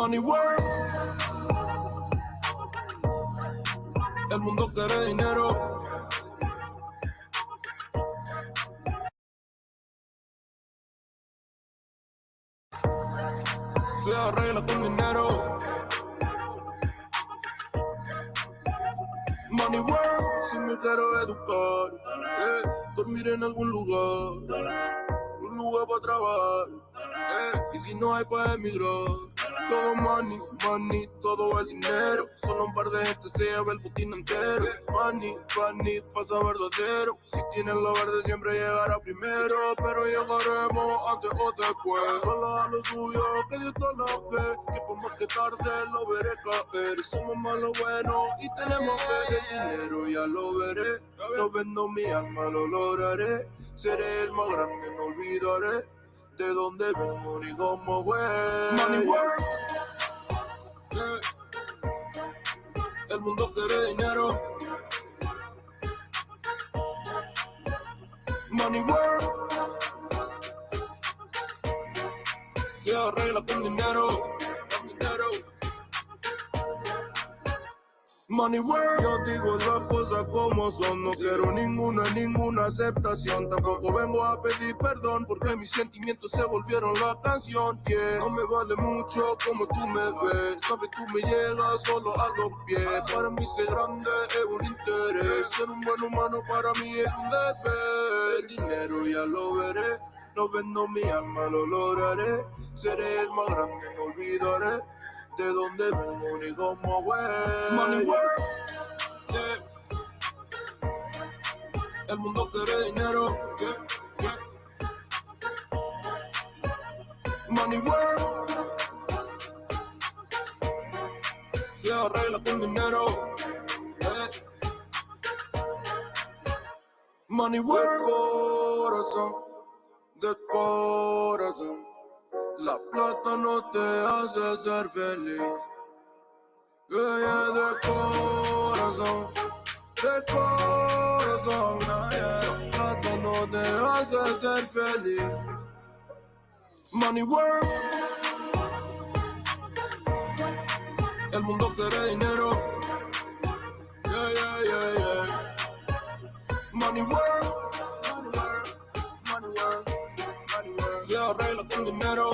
Money world. El mundo quiere dinero. Se arregla con dinero. Money world. Si me quiero educar, dormir en algún lugar, un lugar para trabajar, y si no hay para emigrar. Todo money, money, todo el dinero. Solo un par de gente se lleva el putín entero. Money, money, pasa verdadero. Si tienes lo verde siempre llegará primero. Pero llegaremos antes o después. Solo a lo suyo, que Dios todo lo ve. Que por más que tarde lo veré caer. Somos más lo bueno y tenemos fe. El dinero ya lo veré. Yo vendo mi alma, lo lograré. Seré el más grande, no olvidaré de dónde vengo ni cómo voy. Money world. El mundo quiere dinero. Money world. Se arregla con dinero. Con dinero. Money world. Yo digo las cosas como son. No quiero ninguna aceptación. Tampoco vengo a pedir perdón porque mis sentimientos se volvieron la canción. Yeah. No me vale mucho como tú me ves. Sabes, tú me llegas solo a los pies. Para mí ser grande es un interés. Ser un buen humano para mí es un deber. El dinero ya lo veré. No vendo mi alma, lo lograré. Seré el más grande, no olvidaré de dónde vengo ni cómo voy. Money world. Yeah. El mundo quiere dinero. Yeah. Yeah. Money world. Se arregla con dinero. Yeah. Money world. Corazón, de corazón. La plata no te hace ser feliz. Yeah, de corazón, yeah. La plata no te hace ser feliz. Money world. El mundo quiere dinero. Yeah, yeah, yeah, yeah. Money world. Money world. Money world. Money world. Se arregla con dinero.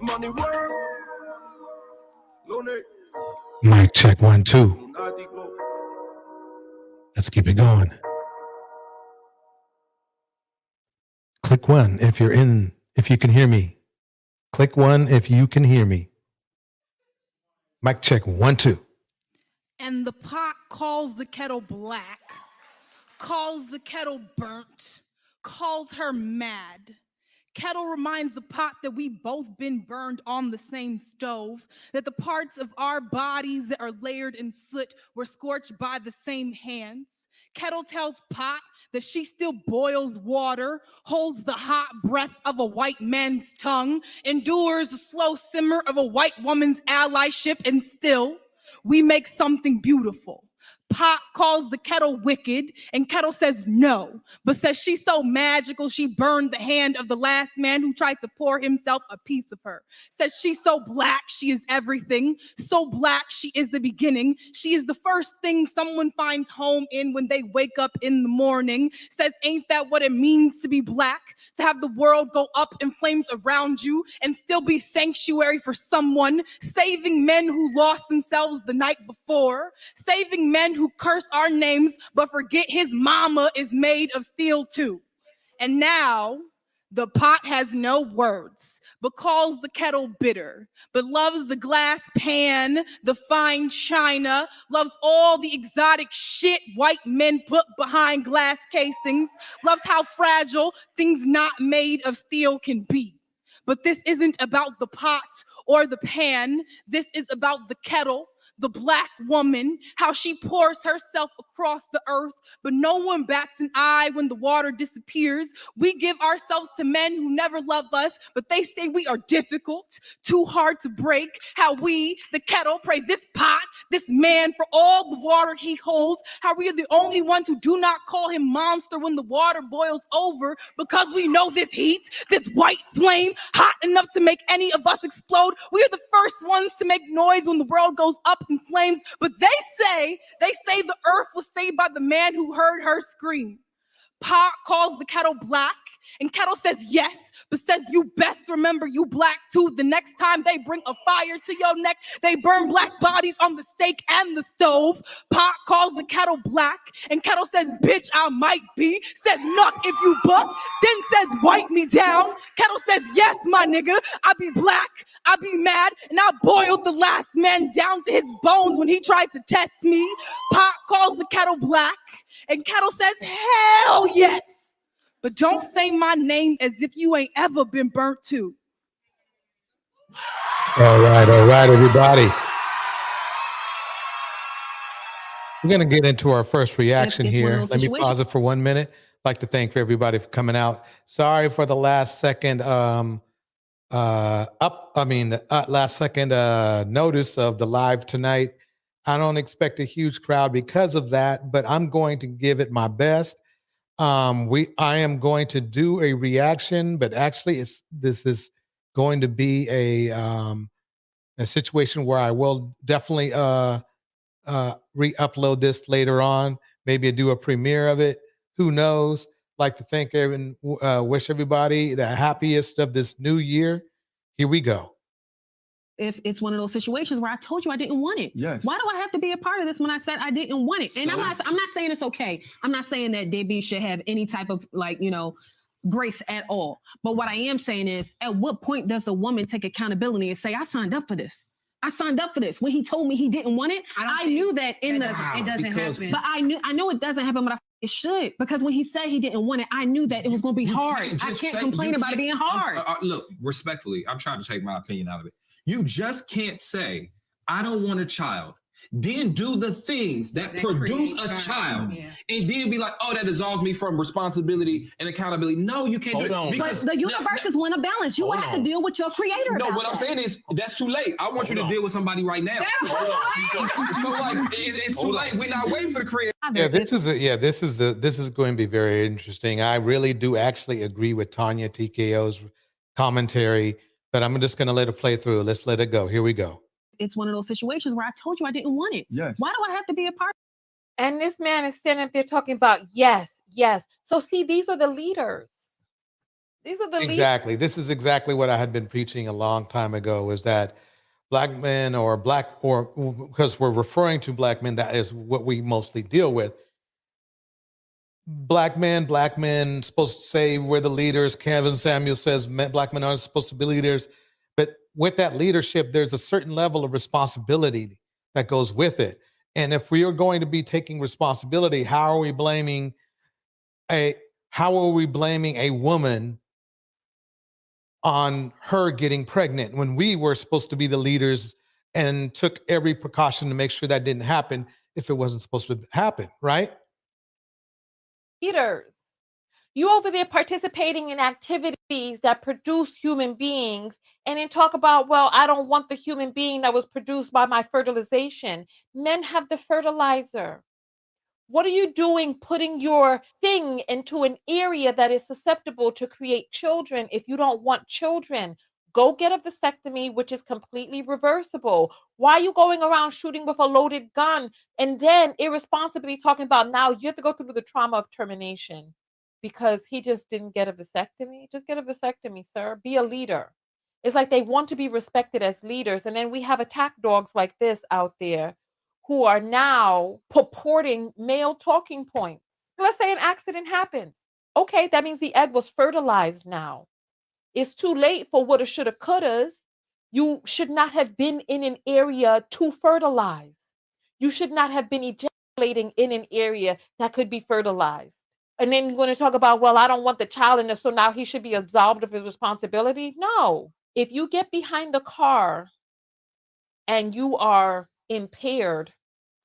Money world. Looney. Mic check 1 2. Let's keep it going. Click 1 if you can hear me. Click 1 if you can hear me. Mic check 1 2. And the pot calls the kettle black, calls the kettle burnt, calls her mad. Kettle reminds the pot that we both been burned on the same stove, that the parts of our bodies that are layered in soot were scorched by the same hands. Kettle tells pot that she still boils water, holds the hot breath of a white man's tongue, endures the slow simmer of a white woman's allyship, and still we make something beautiful. Pot calls the kettle wicked, and kettle says no, but says she's so magical she burned the hand of the last man who tried to pour himself a piece of her. Says she's so black she is everything, so black she is the beginning. She is the first thing someone finds home in when they wake up in the morning. Says ain't that what it means to be black? To have the world go up in flames around you and still be sanctuary for someone, saving men who lost themselves the night before, saving men who curse our names but forget his mama is made of steel too. And now the pot has no words but calls the kettle bitter, but loves the glass pan, the fine china, loves all the exotic shit white men put behind glass casings, loves how fragile things not made of steel can be. But this isn't about the pot or the pan. This is about the kettle, the Black woman, how she pours herself across the earth, but no one bats an eye when the water disappears. We give ourselves to men who never love us, but they say we are difficult, too hard to break. How we, the kettle, praise this pot, this man for all the water he holds. How we are the only ones who do not call him monster when the water boils over, because we know this heat, this white flame, hot enough to make any of us explode. We are the first ones to make noise when the world goes up in flames, but they say the earth was saved by the man who heard her scream. Pot calls the kettle black, and kettle says yes, but says you best remember you black too. The next time they bring a fire to your neck, they burn black bodies on the stake and the stove. Pot calls the kettle black, and kettle says bitch I might be, says nuck if you buck, then says wipe me down. Kettle says yes my nigga, I be black, I be mad, and I boiled the last man down to his bones when he tried to test me. Pot calls the kettle black, and kettle says hell yes. But don't say my name as if you ain't ever been burnt too. All right, everybody. We're going to get into our first reaction here. Let me pause it for 1 minute. I'd like to thank everybody for coming out. Sorry for the last second notice of the live tonight. I don't expect a huge crowd because of that, but I'm going to give it my best. I am going to do a reaction, but actually this is going to be a situation where I will definitely re-upload this later on. Maybe do a premiere of it. Who knows? Like to thank everyone, wish everybody the happiest of this new year. Here we go. If it's one of those situations where I told you I didn't want it. Yes. Why do I have to be a part of this when I said I didn't want it? And I'm not saying it's okay. I'm not saying that Debbie should have any type of grace at all. But what I am saying is, at what point does the woman take accountability and say, I signed up for this? I signed up for this. When he told me he didn't want it, I knew that it doesn't happen. But I know it doesn't happen, but it should, because when he said he didn't want it, I knew that it was going to be hard. I can't complain about it being hard. Look, respectfully, I'm trying to take my opinion out of it. You just can't say, I don't want a child, then do the things that produce a child, and then be like, oh, that absolves me from responsibility and accountability. No, you can't do it. But the universe is one of balance. You will have to deal with your creator. No, what I'm saying is, that's too late. I want you to deal with somebody right now. So like, it's too late. We're not waiting for the creator. This is going to be very interesting. I really do actually agree with Tanya TKO's commentary, but I'm just going to let it play through. Let's let it go. Here we go. It's one of those situations where I told you I didn't want it. Yes. Why do I have to be a part? And this man is standing up there talking about yes, yes. So see, these are the leaders. These are the leaders. Exactly. This is exactly what I had been preaching a long time ago, is that black men or because we're referring to black men, that is what we mostly deal with. Black men supposed to say we're the leaders. Kevin Samuel says black men aren't supposed to be leaders. But with that leadership, there's a certain level of responsibility that goes with it. And if we are going to be taking responsibility, how are we blaming a woman on her getting pregnant when we were supposed to be the leaders and took every precaution to make sure that didn't happen if it wasn't supposed to happen, right? Leaders. You over there participating in activities that produce human beings and then talk about, well, I don't want the human being that was produced by my fertilization. Men have the fertilizer. What are you doing putting your thing into an area that is susceptible to create children if you don't want children? Go get a vasectomy, which is completely reversible. Why are you going around shooting with a loaded gun and then irresponsibly talking about now you have to go through the trauma of termination because he just didn't get a vasectomy? Just get a vasectomy, sir. Be a leader. It's like they want to be respected as leaders. And then we have attack dogs like this out there who are now purporting male talking points. Let's say an accident happens. Okay, that means the egg was fertilized now. It's too late for woulda, shoulda, couldas. You should not have been in an area to fertilize. You should not have been ejaculating in an area that could be fertilized. And then you're going to talk about, well, I don't want the child in this, so now he should be absolved of his responsibility. No. If you get behind the car and you are impaired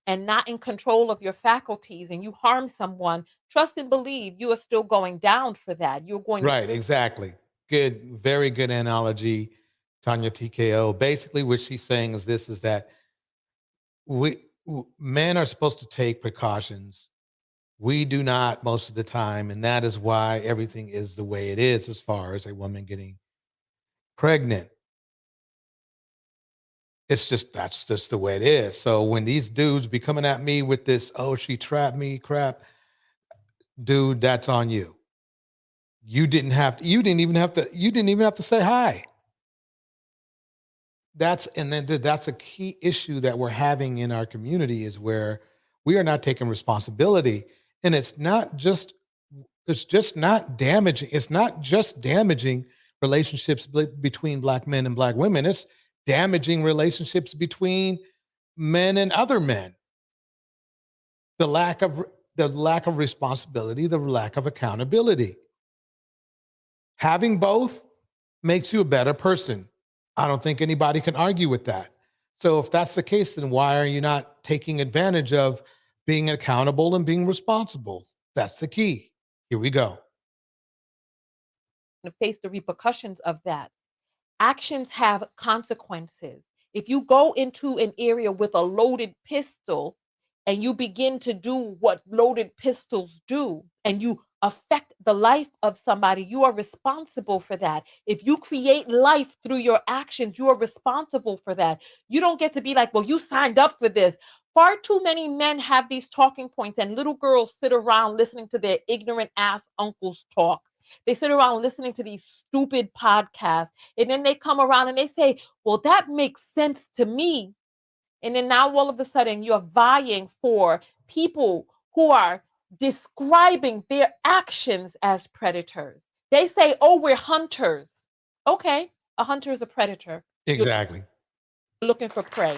and not in control of your faculties and you harm someone, trust and believe you are still going down for that. You're going Right, exactly. Good, very good analogy, Tanya TKO. Basically, what she's saying is this: is that men are supposed to take precautions. We do not most of the time, and that is why everything is the way it is as far as a woman getting pregnant. It's just that's just the way it is. So when these dudes be coming at me with this, oh, she trapped me crap, dude, that's on you. You didn't even have to say hi. That's a key issue that we're having in our community is where we are not taking responsibility. And it's just not damaging. It's not just damaging relationships between Black men and Black women. It's damaging relationships between men and other men. The lack of responsibility, the lack of accountability. Having both makes you a better person. I don't think anybody can argue with that. So if that's the case, then why are you not taking advantage of being accountable and being responsible? That's the key. Here we go. to face the repercussions of that. Actions have consequences. If you go into an area with a loaded pistol and you begin to do what loaded pistols do, and you affect the life of somebody, you are responsible for that. If you create life through your actions, you are responsible for that. You don't get to be like, well, you signed up for this. Far too many men have these talking points, and little girls sit around listening to their ignorant ass uncles talk. They sit around listening to these stupid podcasts, and then they come around and they say, well, that makes sense to me. And then now all of a sudden you're vying for people who are describing their actions as predators. They say, oh, we're hunters. Okay, a hunter is a predator. Exactly. You're looking for prey.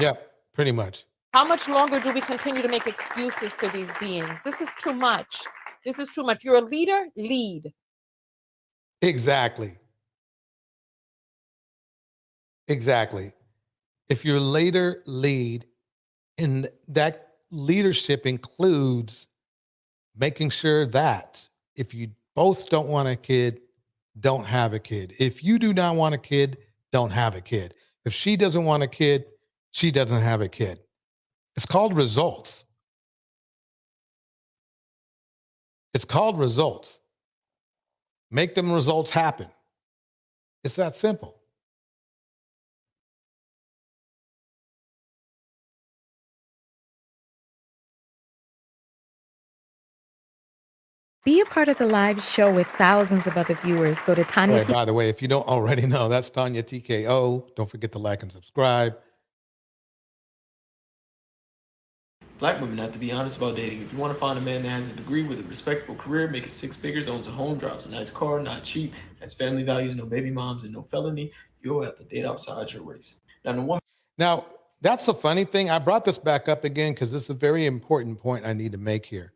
Yep, pretty much. How much longer do we continue to make excuses for these beings? This is too much. This is too much. You're a leader, lead. Exactly. Exactly. If you're later lead, and that leadership includes making sure that if you both don't want a kid, don't have a kid. If you do not want a kid, don't have a kid. If she doesn't want a kid, she doesn't have a kid. It's called results. It's called results. Make them results happen. It's that simple. Be a part of the live show with thousands of other viewers. Go to Tanya Right, by the way, if you don't already know, that's Tanya TKO. Don't forget to like and subscribe. Black women have to be honest about dating. If you want to find a man that has a degree with a respectable career, making six figures, owns a home, drives a nice car, not cheap, has family values, no baby moms, and no felony, you'll have to date outside your race. Now, that's the funny thing. I brought this back up again because this is a very important point I need to make here.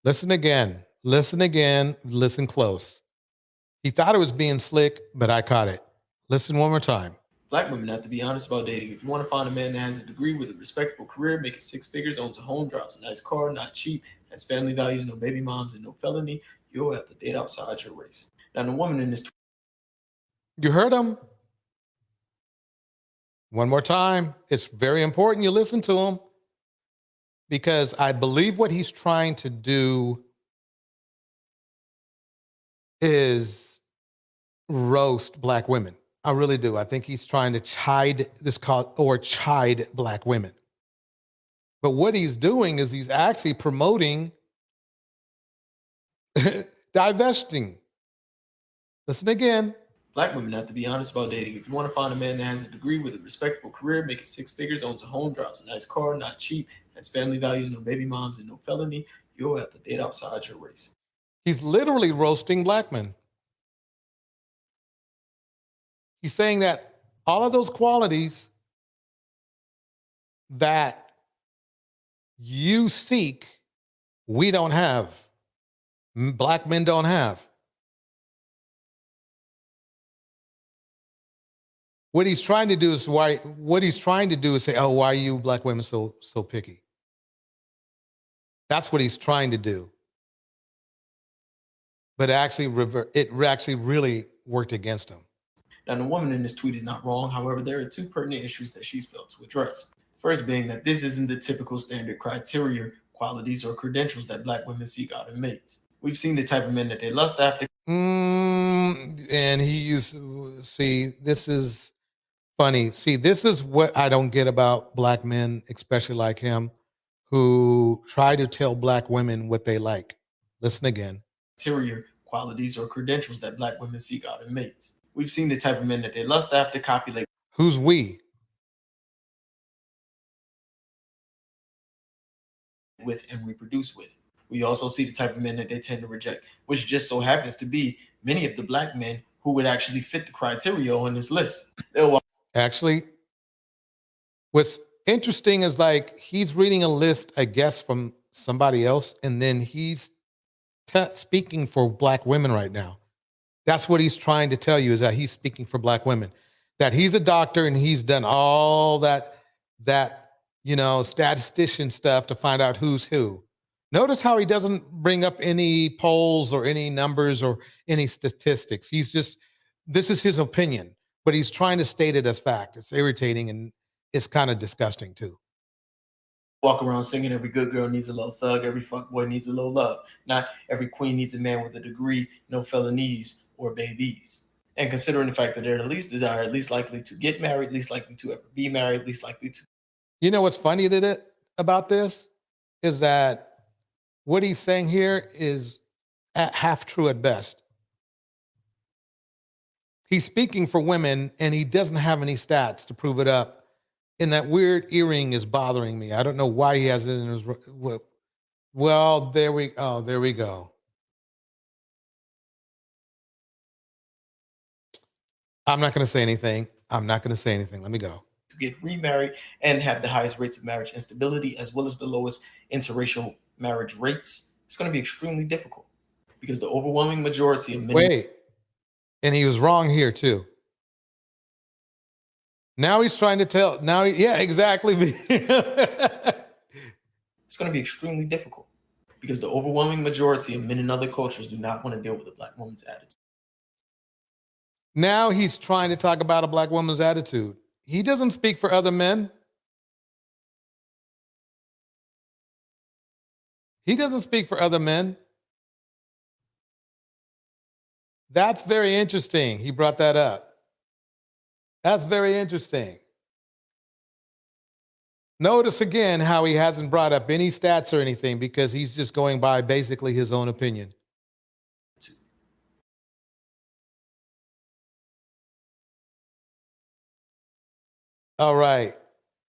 Listen again, listen close. He thought it was being slick, but I caught it. Listen one more time. Black women have to be honest about dating. If you want to find a man that has a degree with a respectable career, making six figures, owns a home, drives a nice car, not cheap, has family values, no baby moms, and no felony, you'll have to date outside your race. Now, the woman in this... You heard him? One more time. It's very important you listen to him, because I believe what he's trying to do is roast Black women. I really do. I think he's trying to chide Black women. But what he's doing is he's actually promoting divesting. Listen again. Black women have to be honest about dating. If you want to find a man that has a degree with a respectable career, making six figures, owns a home, drives a nice car, not cheap, has family values, no baby moms, and no felony, you'll have to date outside your race. He's literally roasting Black men. He's saying that all of those qualities that you seek, we don't have. Black men don't have. What he's trying to do is say, oh, why are you black women so picky? That's what he's trying to do. But it actually really worked against him. Now, the woman in this tweet is not wrong. However, there are two pertinent issues that she's failed to address. First being that this isn't the typical standard criteria, qualities, or credentials that black women seek out in mates. We've seen the type of men that they lust after. And this is funny. See, this is what I don't get about black men, especially like him, who try to tell black women what they like. Listen again. Criteria, qualities, or credentials that black women seek out in mates. We've seen the type of men that they lust after, copulate. Who's we? With and reproduce with. We also see the type of men that they tend to reject, which just so happens to be many of the black men who would actually fit the criteria on this list. Actually, what's interesting is like he's reading a list, I guess, from somebody else, and then he's speaking for black women right now. That's what he's trying to tell you, is that he's speaking for black women, that he's a doctor and he's done all that statistician stuff to find out who's who. Notice how he doesn't bring up any polls or any numbers or any statistics. This is his opinion, but he's trying to state it as fact. It's irritating and it's kind of disgusting too. Walk around singing every good girl needs a little thug, every fuck boy needs a little love. Not every queen needs a man with a degree, no felonies or babies. And considering the fact that they're the least desired, least likely to get married, least likely to ever be married, least likely to. You know what's funny about this is that what he's saying here is half true at best. He's speaking for women and he doesn't have any stats to prove it up. And that weird earring is bothering me. I don't know why he has it in his. Well, there we go. I'm not going to say anything. Let me go. To get remarried and have the highest rates of marriage instability, as well as the lowest interracial marriage rates. It's going to be extremely difficult because the overwhelming majority of men. Wait, and he was wrong here too. Now he's trying to tell. Yeah, exactly. It's going to be extremely difficult because the overwhelming majority of men in other cultures do not want to deal with a black woman's attitude. Now he's trying to talk about a black woman's attitude. He doesn't speak for other men. He doesn't speak for other men. That's very interesting. He brought that up. That's very interesting. Notice again how he hasn't brought up any stats or anything because he's just going by basically his own opinion. All right.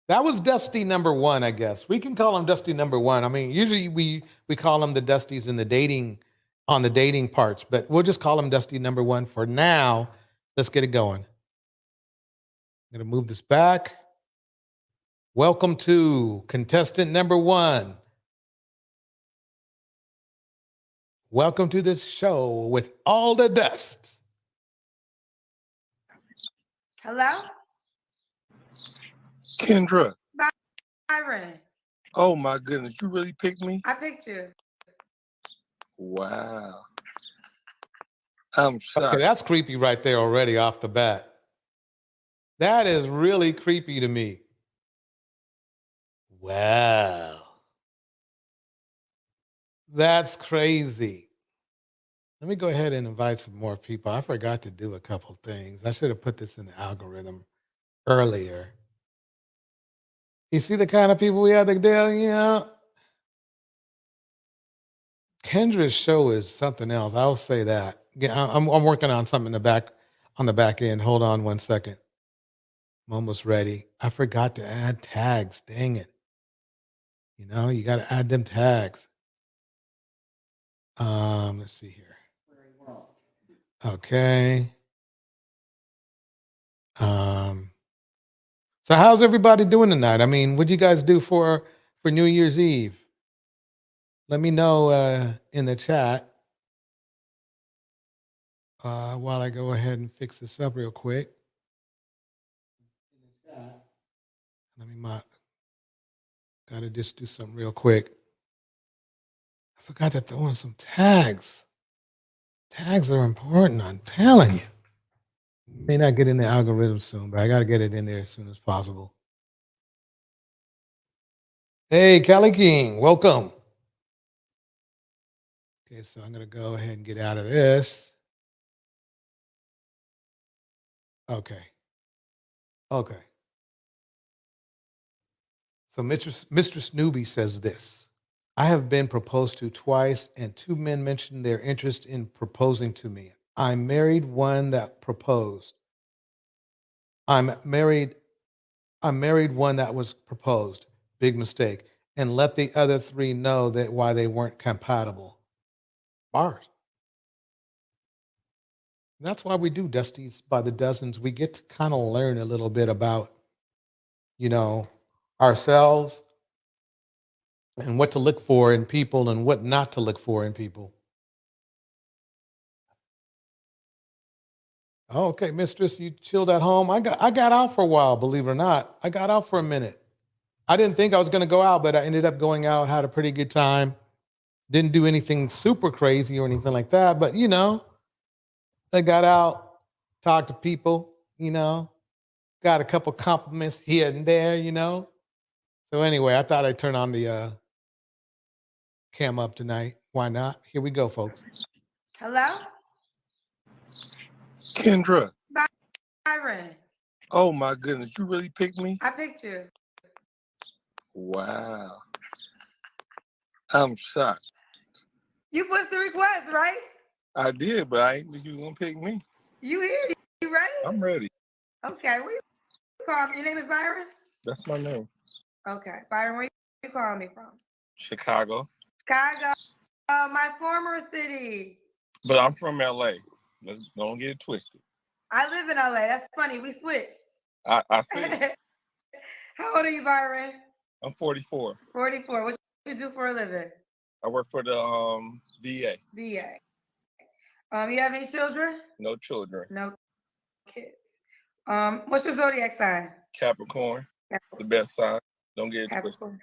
That was Dusty number one, I guess. We can call him Dusty number one. I mean, usually we call him the Dusties in the dating parts, but we'll just call him Dusty number one for now. Let's get it going. I'm going to move this back. Welcome to contestant number one. Welcome to this show with all the dust. Hello? Kendra. Byron. Oh my goodness, you really picked me? I picked you. Wow. I'm shocked. Okay, that's creepy right there already off the bat. That is really creepy to me. Wow. That's crazy. Let me go ahead and invite some more people. I forgot to do a couple things. I should have put this in the algorithm earlier. You see the kind of people we have to deal, you know? Kendra's show is something else. I'll say that. I'm working on something on the back end. Hold on one second. I'm almost ready. I forgot to add tags. Dang it. You know, you got to add them tags. Let's see here. Okay. So how's everybody doing tonight? I mean, what do you guys do for New Year's Eve? Let me know in the chat while I go ahead and fix this up real quick. Let me gotta just do something real quick. I forgot to throw in some tags. Tags are important, I'm telling you. May not get in the algorithm soon, but I gotta get it in there as soon as possible. Hey, Kelly King, welcome. Okay, so I'm gonna go ahead and get out of this. Okay. Okay. So Mistress Newbie says this. I have been proposed to twice, and 2 men mentioned their interest in proposing to me. I married one that proposed. I'm married one that was proposed. Big mistake. And let the other 3 know that why they weren't compatible. Bars. That's why we do Dusties by the dozens. We get to kind of learn a little bit about, ourselves and what to look for in people and what not to look for in people. Oh, okay, mistress, you chilled at home. I got out for a while, believe it or not. I got out for a minute. I didn't think I was going to go out, but I ended up going out, had a pretty good time. Didn't do anything super crazy or anything like that, but I got out, talked to people, got a couple compliments here and there, So anyway, I thought I'd turn on the cam up tonight. Why not? Here we go, folks. Hello? Kendra. Byron. Oh my goodness, you really picked me? I picked you. Wow. I'm shocked. You pushed the request, right? I did, but I ain't think you was gonna pick me. You here? You ready? I'm ready. Okay, where you call me? Your name is Byron? That's my name. Okay. Byron, where you calling me from? Chicago. Chicago. My former city. But I'm from LA. Don't get it twisted. I live in LA. That's funny. We switched. I see. How old are you, Byron? I'm 44. 44. What you do for a living? I work for the VA. VA. You have any children? No children. No kids. What's your zodiac sign? Capricorn. The best sign. Don't get it twisted. Capricorn.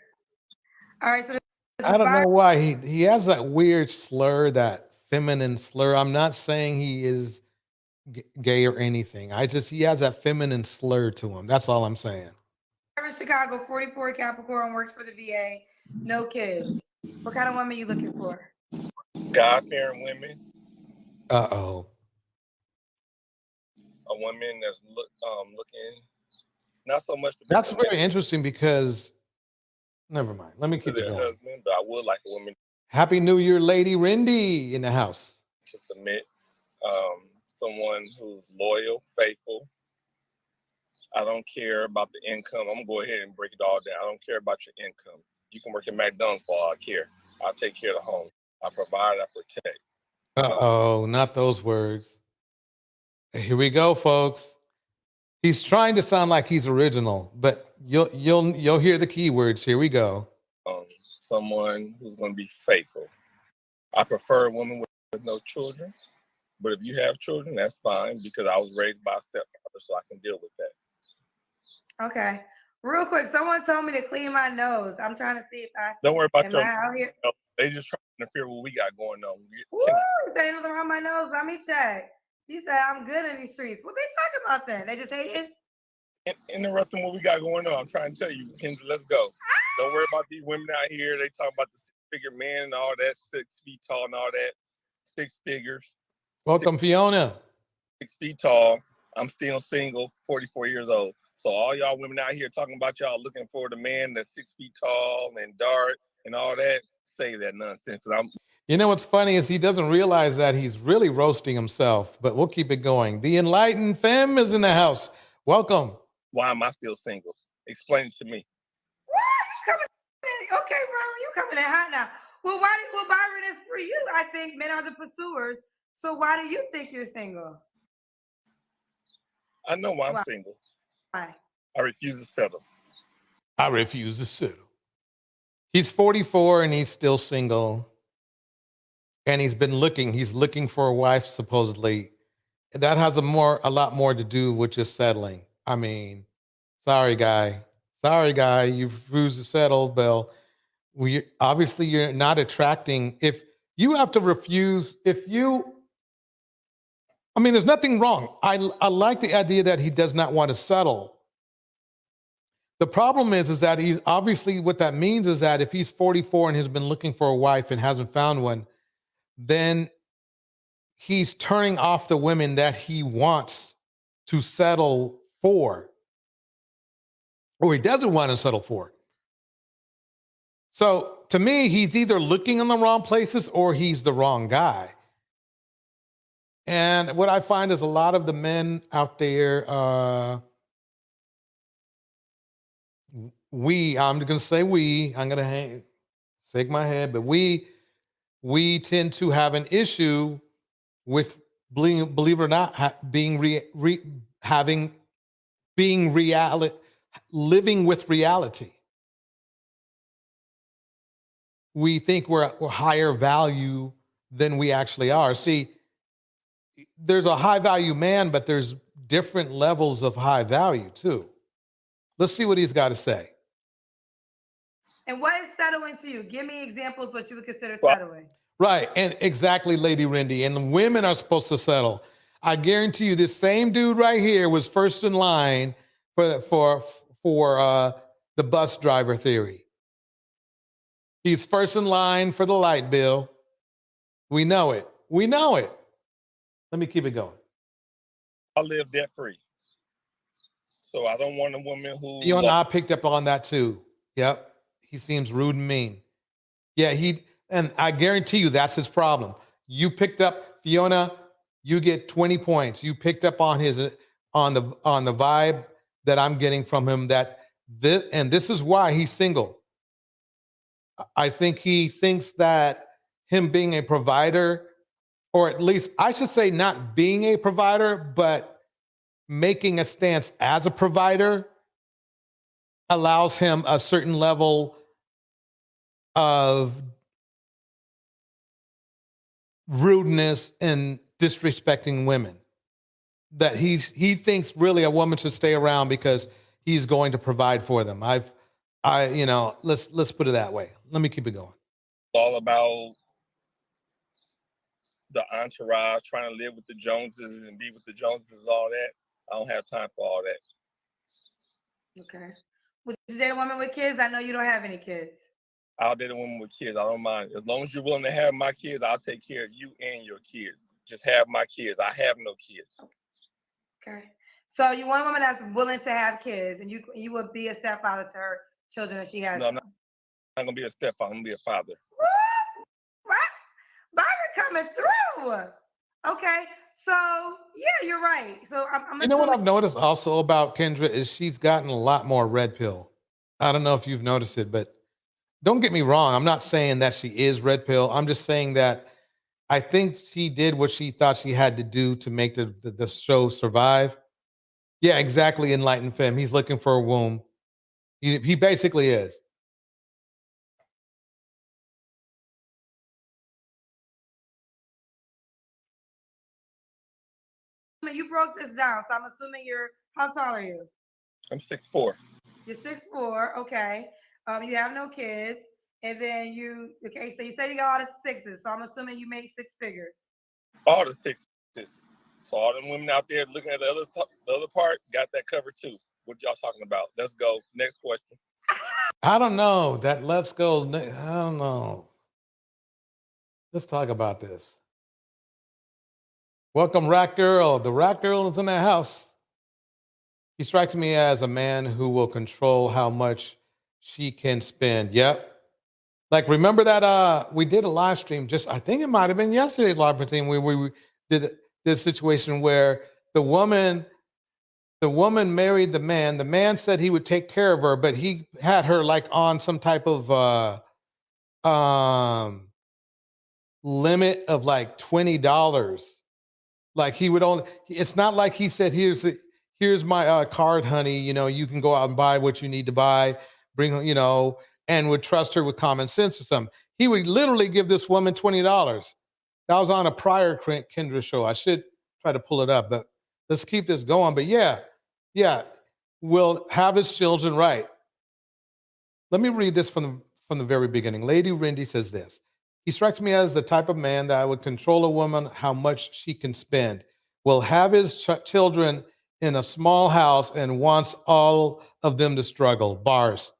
All right. So I don't know why he has that weird slur, that feminine slur. I'm not saying he is gay or anything. He has that feminine slur to him. That's all I'm saying. In Chicago, 44, Capricorn, works for the VA. No kids. What kind of woman are you looking for? God-fearing women. Uh-oh. A woman that's looking not so much. That's very interesting because, never mind. Let me keep it going. Husband, but I would like a woman. Happy New Year, Lady Rindy in the house. To submit, someone who's loyal, faithful. I don't care about the income. I'm gonna go ahead and break it all down. I don't care about your income. You can work at McDonald's for all I care. I'll take care of the home. I provide, I protect. Uh-oh, not those words. Here we go, folks. He's trying to sound like he's original, but you'll hear the keywords. Here we go. Someone who's going to be faithful. I prefer a woman with no children, but if you have children, that's fine because I was raised by a stepfather, so I can deal with that. Okay. Real quick, someone told me to clean my nose. I'm trying to see if I don't worry about your out here. No, they just trying to interfere with what we got going on. Woo, they nothing wrong with my nose. Let me check. He said I'm good in these streets. What they talking about then? They just hating? Interrupting what we got going on. I'm trying to tell you, Kendra, let's go. Don't worry about these women out here. They talk about the 6-figure man and all that, 6 feet tall and all that. 6 figures. Welcome, Fiona. 6 feet tall. I'm still single, 44 years old. So all y'all women out here talking about y'all looking for the man that's 6 feet tall and dark and all that, say that nonsense. You know what's funny is he doesn't realize that he's really roasting himself, but we'll keep it going. The Enlightened Femme is in the house. Welcome. Why am I still single? Explain it to me. What? You coming in? Okay, Byron, you coming in hot now. Well, Byron is for you. I think men are the pursuers. So why do you think you're single? I know why I'm single. Why? I refuse to settle. I refuse to settle. He's 44 and he's still single. And he's looking for a wife, supposedly. That has a lot more to do with just settling. I mean, sorry, guy. Sorry, guy, you refuse to settle, Bill. Obviously you're not attracting. If you have to refuse, I mean, there's nothing wrong. I like the idea that he does not want to settle. The problem is that he's obviously, what that means is that if he's 44 and has been looking for a wife and hasn't found one, then he's turning off the women that he wants to settle for, or he doesn't want to settle for. So to me, he's either looking in the wrong places or he's the wrong guy. And what I find is a lot of the men out there, I'm going to say I'm going to shake my head, but we tend to have an issue with, believe it or not, living with reality. We think we're higher value than we actually are. See, there's a high value man, but there's different levels of high value too. Let's see what he's got to say. And what is settling to you? Give me examples what you would consider settling. Right, and exactly, Lady Rindy. And women are supposed to settle. I guarantee you, this same dude right here was first in line for the bus driver theory. He's first in line for the light bill. We know it. We know it. Let me keep it going. I live debt free, so I don't want a woman who. You and I picked up on that too. Yep, he seems rude and mean. Yeah, and I guarantee you that's his problem. You picked up, Fiona. You get 20 points. You picked up on the vibe that I'm getting from him. And this is why he's single. I think he thinks that him being a provider, or at least I should say not being a provider, but making a stance as a provider, allows him a certain level of rudeness and disrespecting women. That he thinks really a woman should stay around because he's going to provide for them. Let's put it that way. Let me keep it going. All about the entourage, trying to live with the Joneses and be with the Joneses, all that. I don't have time for all that. Okay. Would you date a woman with kids? I know you don't have any kids. I'll date a woman with kids. I don't mind. As long as you're willing to have my kids, I'll take care of you and your kids. Just have my kids. I have no kids. Okay. So you want a woman that's willing to have kids, and you would be a stepfather to her children if she has. No, I'm not going to be a stepfather. I'm going to be a father. What? Byron coming through. Okay. So yeah, you're right. So I'm You know what I've noticed also about Kendra is she's gotten a lot more red pill. I don't know if you've noticed it, but don't get me wrong. I'm not saying that she is red pill. I'm just saying that I think she did what she thought she had to do to make the show survive. Yeah, exactly. Enlightened Femme. He's looking for a womb. He basically is. You broke this down, so I'm assuming how tall are you? I'm 6'4". You're 6'4", okay. You have no kids, and then so you said you got all the sixes, so I'm assuming you made six figures. All the sixes. So all them women out there looking at the other part got that covered too. What y'all talking about? Let's go. Next question. I don't know. Let's go. I don't know. Let's talk about this. Welcome, Rack Girl. The Rack Girl is in the house. He strikes me as a man who will control how much she can spend. Yep. Like, remember that we did a live stream, I think it might have been yesterday's live stream where we did this situation where the woman married the man. The man said he would take care of her, but he had her like on some type of limit of like $20. Like he would only, it's not like he said, here's my card, honey. You can go out and buy what you need to buy, bring, and would trust her with common sense or something. He would literally give this woman $20. That was on a prior Kendra show. I should try to pull it up, but let's keep this going. But yeah, will have his children right. Let me read this from the very beginning. Lady Rindy says this. He strikes me as the type of man that would control a woman how much she can spend, will have his children in a small house and wants all of them to struggle. Bars.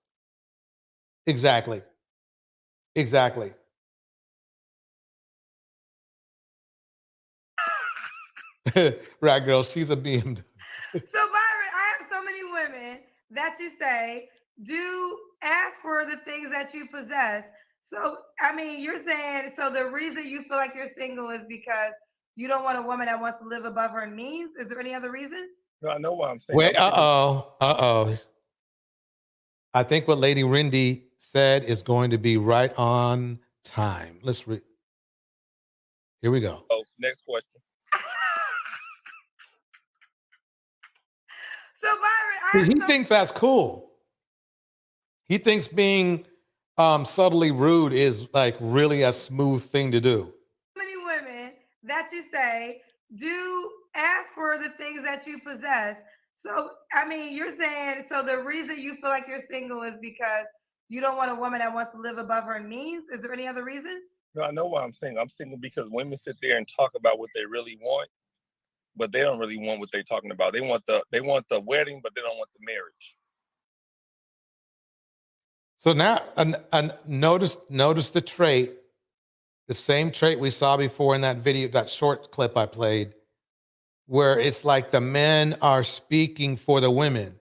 Exactly. Exactly. Right, girl. She's a BMW. So Byron, I have so many women that you say do ask for the things that you possess. So I mean, you're saying so the reason you feel like you're single is because you don't want a woman that wants to live above her means. Is there any other reason? No, I know why I'm saying. Wait, uh-oh. I think what Lady Rindy said is going to be right on time. Let's read. Here we go. Oh, next question. So Byron, He thinks that's cool. He thinks being subtly rude is like really a smooth thing to do. many women that you say do ask for the things that you possess. So I mean, you're saying so the reason you feel like you're single is because you don't want a woman that wants to live above her means. Is there any other reason? No, I know why I'm single. I'm single because women sit there and talk about what they really want, but they don't really want what they're talking about. They want the wedding, but they don't want the marriage. So now, notice the trait, the same trait we saw before in that video, that short clip I played, where it's like the men are speaking for the women.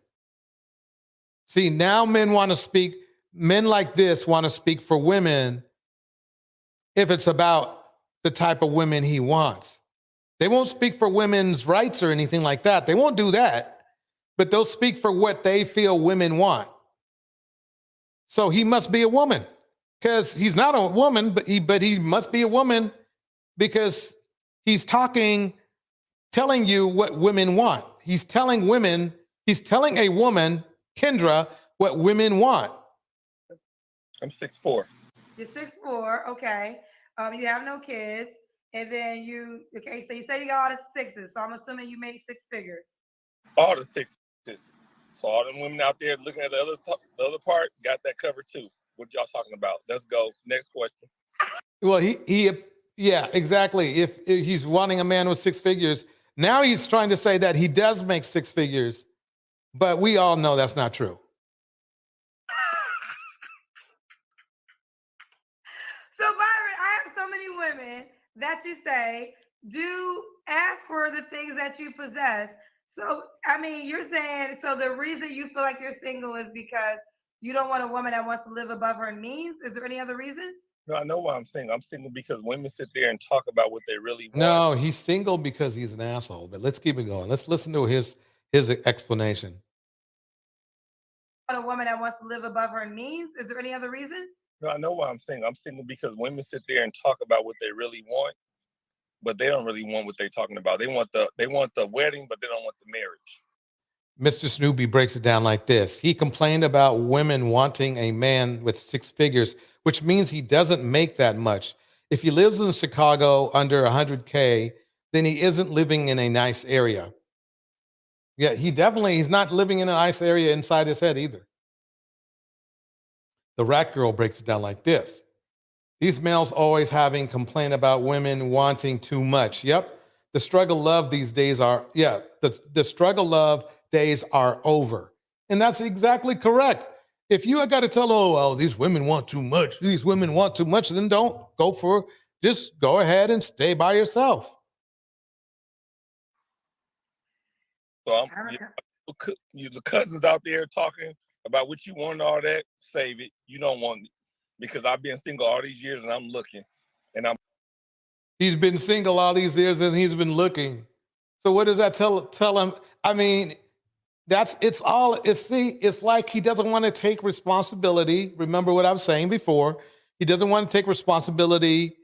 See, now men like this want to speak for women if it's about the type of women he wants. They won't speak for women's rights or anything like that. They won't do that, but they'll speak for what they feel women want. So he must be a woman because he's not a woman, but he must be a woman because he's telling you what women want. He's telling a woman, Kendra, what women want. I'm 6'4". You're 6'4", okay. You have no kids, and then okay. So you said you got all the sixes. So I'm assuming you made six figures. All the sixes. So all them women out there looking at the other part got that covered too. What y'all talking about? Let's go. Next question. Well, yeah, exactly. If he's wanting a man with six figures, now he's trying to say that he does make six figures, but we all know that's not true. So Byron, I have so many women that you say do ask for the things that you possess. So I mean, you're saying so the reason you feel like you're single is because you don't want a woman that wants to live above her means. Is there any other reason? No, I know why I'm single. I'm single because women sit there and talk about what they really want. No, he's single because he's an asshole. But let's keep it going. Let's listen to his explanation. A woman that wants to live above her means. Is there any other reason? No, I know why I'm single. I'm single because women sit there and talk about what they really want, but they don't really want what they're talking about. They want the wedding, but they don't want the marriage. Mr. Snoopy breaks it down like this. He complained about women wanting a man with six figures, which means he doesn't make that much. If he lives in Chicago under 100K, then he isn't living in a nice area. Yeah, he's not living in a nice area inside his head either. The Rat Girl breaks it down like this. These males always having complaint about women wanting too much. Yep. The struggle love these days the struggle love days are over. And that's exactly correct. If you got to tell, these women want too much, then just go ahead and stay by yourself. So you the cousins out there talking about what you want and all that, save it. You don't want it. Because I've been single all these years and I'm looking. He's been single all these years and he's been looking. So what does that tell him? I mean, it's like he doesn't want to take responsibility. Remember what I was saying before. He doesn't want to take responsibility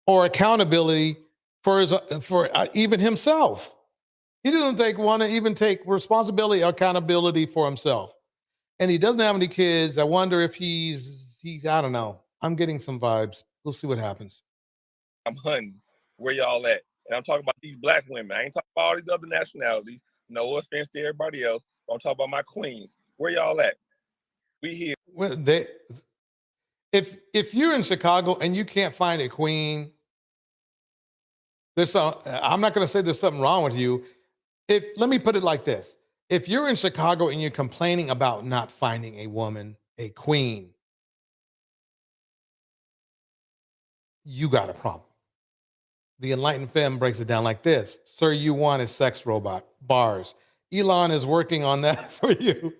or accountability for even himself. He doesn't want to even take responsibility or accountability for himself. And he doesn't have any kids. I wonder if he's I don't know. I'm getting some vibes. We'll see what happens. I'm hunting. Where y'all at? And I'm talking about these black women. I ain't talking about all these other nationalities. No offense to everybody else. I'm talking about my queens. Where y'all at? We here. Well, if you're in Chicago and you can't find a queen, I'm not going to say there's something wrong with you. Let me put it like this. If you're in Chicago and you're complaining about not finding a woman, a queen, you got a problem. The Enlightened Femme breaks it down like this. Sir, you want a sex robot. Bars. Elon is working on that for you.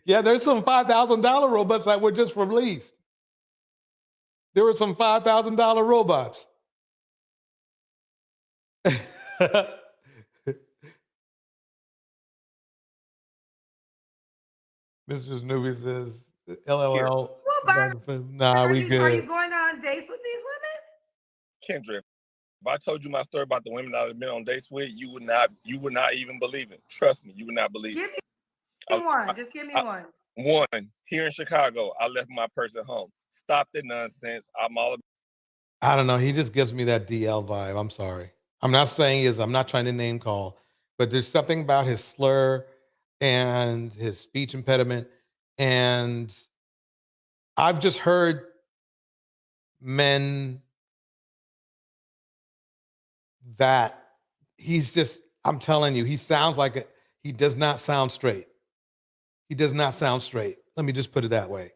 Yeah, there's some $5,000 robots that were just released. There were some $5,000 robots. Mr. Snoopy says, LLL. Nah, we Are good. you going on dates with these women? Kendra, if I told you my story about the women I've been on dates with, you would not even believe it. Trust me, you would not believe it. Give me one. Just give me one. One, here in Chicago, I left my purse at home. Stop the nonsense. I'm all about. I don't know. He just gives me that DL vibe. I'm sorry. I'm not saying I'm not trying to name call, but there's something about his slur and his speech impediment. And I've just heard men that I'm telling you, he sounds like he does not sound straight. He does not sound straight. Let me just put it that way.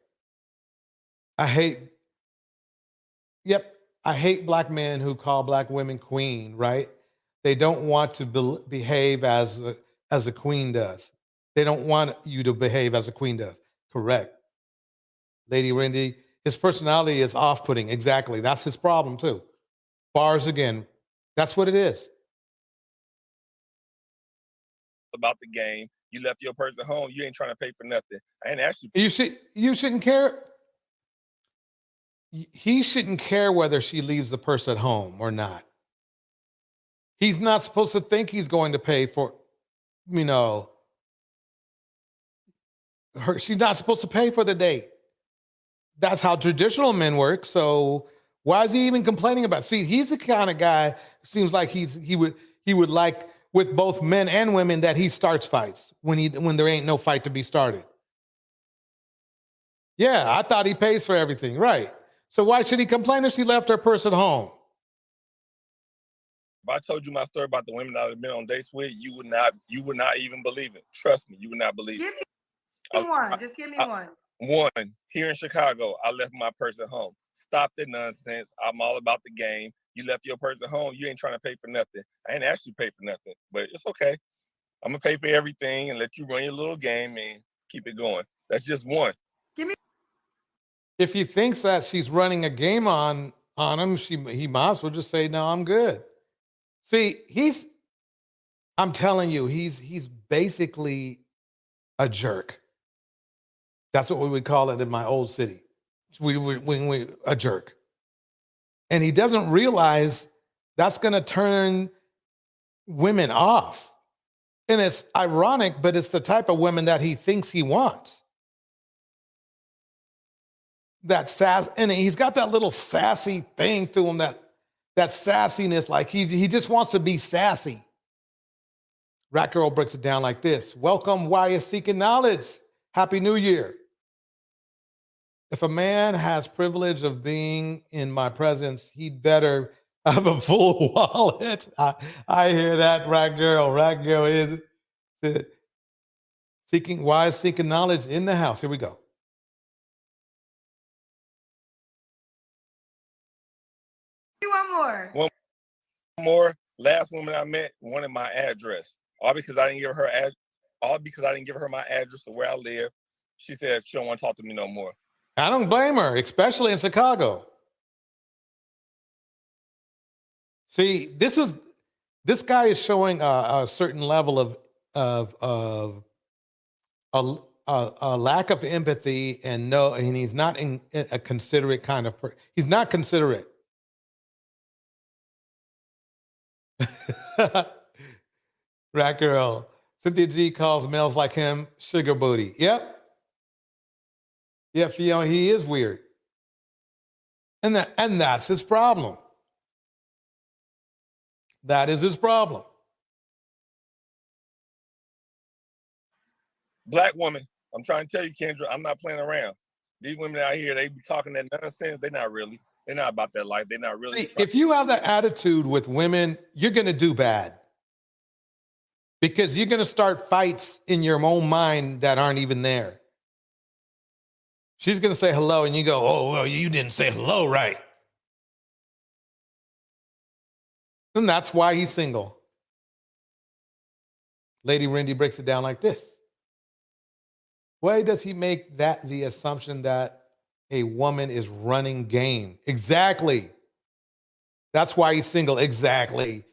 I hate black men who call black women queen, right? They don't want to behave as a queen does. They don't want you to behave as a queen does. Correct. Lady Wendy, his personality is off-putting. Exactly. That's his problem too. Bars again. That's what it is. About the game. You left your purse at home. You ain't trying to pay for nothing. I ain't asked you. You shouldn't care. He shouldn't care whether she leaves the purse at home or not. He's not supposed to think he's going to pay for, she's not supposed to pay for the date. That's how traditional men work. So why is he even complaining about it? See, he's the kind of guy, seems like he would like with both men and women that he starts fights when there ain't no fight to be started. Yeah, I thought he pays for everything. Right. So why should he complain if she left her purse at home? If I told you my story about the women I've been on dates with, you would not even believe it. Trust me, you would not believe it. Give me one. Just give me one. One, here in Chicago, I left my purse at home. Stop the nonsense. I'm all about the game. You left your purse at home. You ain't trying to pay for nothing. I ain't asked you to pay for nothing, but it's okay. I'm going to pay for everything and let you run your little game and keep it going. That's just one. If he thinks that she's running a game on him, he might as well just say, no, I'm good. See, I'm telling you, he's basically a jerk. That's what we would call it in my old city. A jerk. And he doesn't realize that's going to turn women off. And it's ironic, but it's the type of women that he thinks he wants. That sass, and he's got that little sassy thing to him, that sassiness, like he just wants to be sassy. Rat Girl breaks it down like this. Welcome, why is seeking knowledge? Happy New Year. If a man has privilege of being in my presence, he'd better have a full wallet. I hear that, Rat Girl. Rat Girl is seeking knowledge in the house. Here we go. One more. Last woman I met wanted my address. All because I didn't give her my address of where I live. She said she don't want to talk to me no more. I don't blame her, especially in Chicago. See, this guy is showing a certain level of a lack of empathy and he's not a considerate kind of person. He's not considerate. Rat Girl. Cynthia G calls males like him sugar booty. Yep. Yeah, Fiona, he is weird. And that's his problem. That is his problem. Black woman, I'm trying to tell you, Kendra, I'm not playing around. These women out here, they be talking that nonsense. They're not really. They're not about that life. They're not really. See, if you have that attitude with women, you're going to do bad. Because you're going to start fights in your own mind that aren't even there. She's going to say hello, and you go, oh, well, you didn't say hello right. And that's why he's single. Lady Rindy breaks it down like this. Why does he make that the assumption that a woman is running game? Exactly. That's why he's single. Exactly.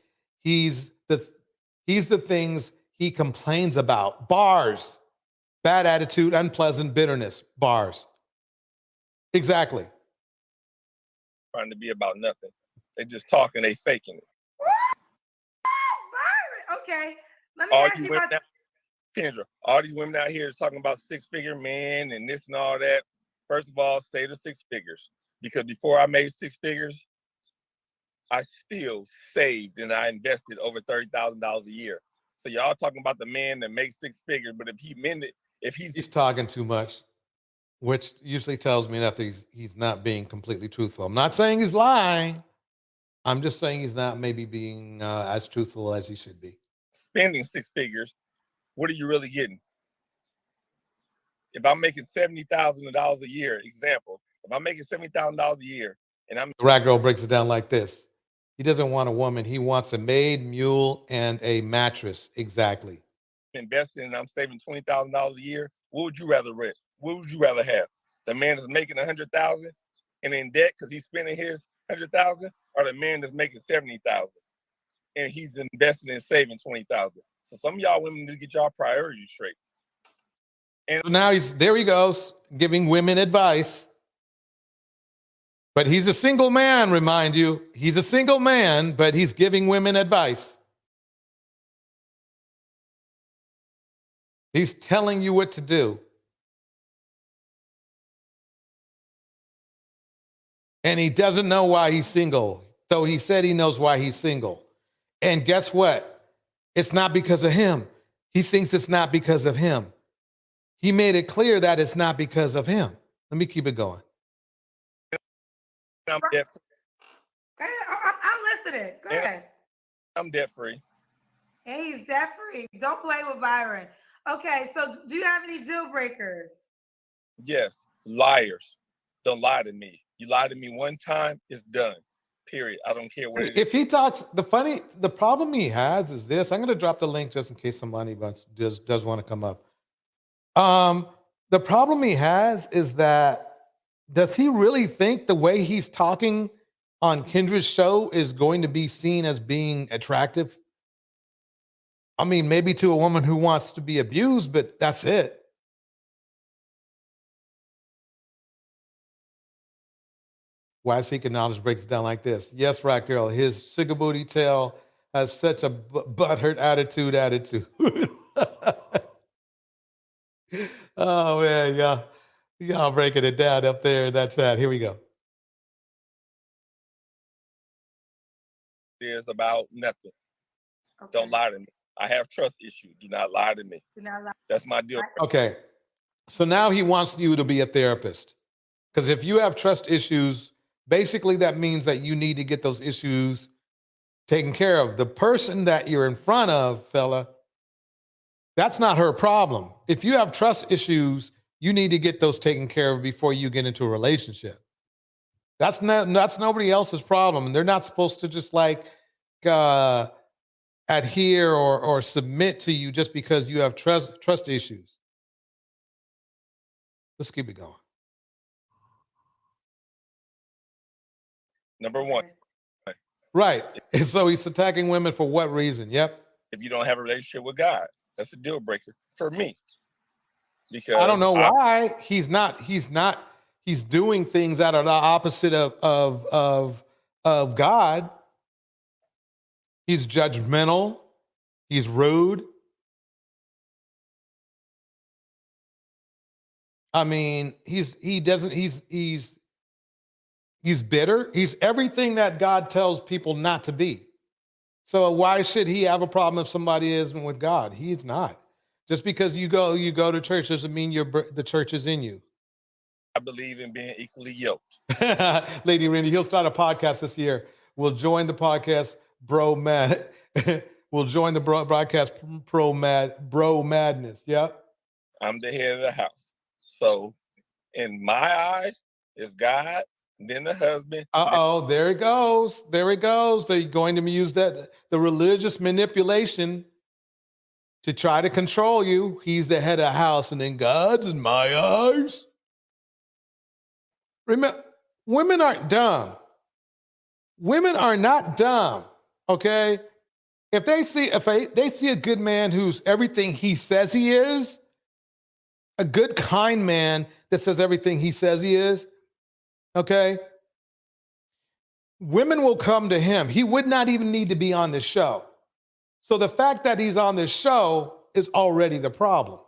He's the things he complains about. Bars. Bad attitude, unpleasant, bitterness. Bars. Exactly. Trying to be about nothing. They just talking, they faking it. Byron, okay. Let me All ask you you women about out, Kendra, all these women out here is talking about six-figure men and this and all that. First of all, say the six figures. Because before I made six figures, I still saved and I invested over $30,000 a year. So y'all talking about the man that makes six figures, but if he meant it, if he's talking too much, which usually tells me that he's not being completely truthful. I'm not saying he's lying. I'm just saying he's not maybe being as truthful as he should be. spending six figures, what are you really getting? If I'm making $70,000 a year, example, if I'm making $70,000 a year and I'm The rat girl breaks it down like this. He doesn't want a woman. He wants a maid, mule, and a mattress. Exactly. investing and I'm saving $20,000 a year, what would you rather rent? What would you rather have? The man that's making $100,000 and in debt because he's spending his $100,000, or the man that's making $70,000 and he's investing and saving $20,000? So some of y'all women need to get y'all priorities straight. And So now there he goes, giving women advice. But he's a single man, remind you. He's a single man, but he's giving women advice. He's telling you what to do. And he doesn't know why he's single, though he said he knows why he's single. And guess what? It's not because of him. He thinks it's not because of him. He made it clear that it's not because of him. Let me keep it going. I'm debt Go ahead. I'm listening. Go ahead. I'm debt free. And he's debt free. Don't play with Byron. Okay, so do you have any deal breakers? Yes, liars. Don't lie to me. You lie to me one time, it's done. Period. I don't care what it is. If he talks, the problem he has is this. I'm going to drop the link just in case somebody does want to come up. The problem he has is that, does he really think the way he's talking on Kendra's show is going to be seen as being attractive? I mean, maybe to a woman who wants to be abused, but that's it. Why Seeking Knowledge breaks it down like this. Yes, Rat Girl, his sugar booty tail has such a butthurt attitude. Oh, man, y'all breaking it down up there in that chat. Here we go. It is about nothing. Okay. Don't lie to me. I have trust issues. Do not lie to me. Do not lie. That's my deal. Okay, so now he wants you to be a therapist. Because if you have trust issues, basically that means that you need to get those issues taken care of. The person that you're in front of, fella, that's not her problem. If you have trust issues, you need to get those taken care of before you get into a relationship. That's nobody else's problem. And they're not supposed to just like adhere or submit to you just because you have trust issues. Let's keep it going. Number one, Right. And so he's attacking women for what reason? Yep. if you don't have a relationship with God, that's a deal breaker for me. Because I don't know why he's doing things that are the opposite of God. He's judgmental. He's rude. I mean, he's bitter. He's everything that God tells people not to be. So why should he have a problem if somebody isn't with God? He's not. Just because you go to church doesn't mean the church is in you. I believe in being equally yoked. Lady Randy, he'll start a podcast this year. We'll join the podcast, Bro Mad. We'll join the broadcast, Bro Madness. Yep. I'm the head of the house. So in my eyes, it's God, then the husband. There it goes. There it goes. They're going to use the religious manipulation to try to control you. He's the head of the house, and then God's in my eyes. Remember, women aren't dumb. Women are not dumb, okay? If they see a good man who's everything he says he is, a good, kind man that says everything he says he is, okay? Women will come to him. He would not even need to be on this show. So the fact that he's on this show is already the problem.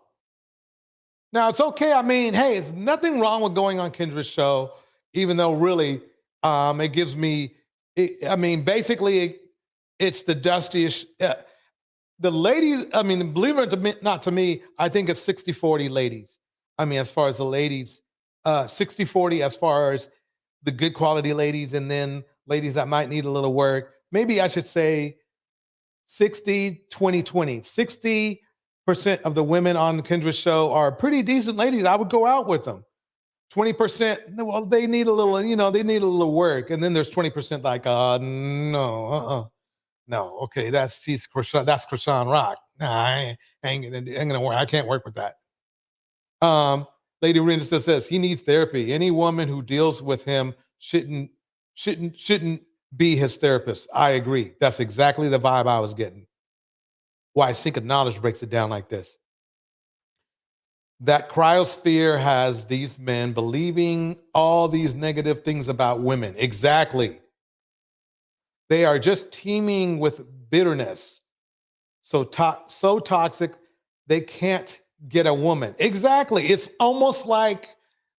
Now, it's okay. I mean, hey, it's nothing wrong with going on Kendra's show, even though really it gives me, basically it's the dustiest. The ladies, believe it or not, to me, I think it's 60-40 ladies. As far as the ladies, 60-40 as far as the good quality ladies, and then ladies that might need a little work. Maybe I should say 60-20-20. 60% of the women on Kendra's show are pretty decent ladies. I would go out with them. 20%, well, they need a little, they need a little work. And then there's 20% like, no, okay, that's Krishan Rock. Nah, I ain't gonna work. I can't work with that. Lady Renda says he needs therapy. Any woman who deals with him shouldn't be his therapist. I agree. That's exactly the vibe I was getting. Why Sink of Knowledge breaks it down like this. That cryosphere has these men believing all these negative things about women. Exactly. They are just teeming with bitterness. So toxic, they can't get a woman. Exactly. It's almost like,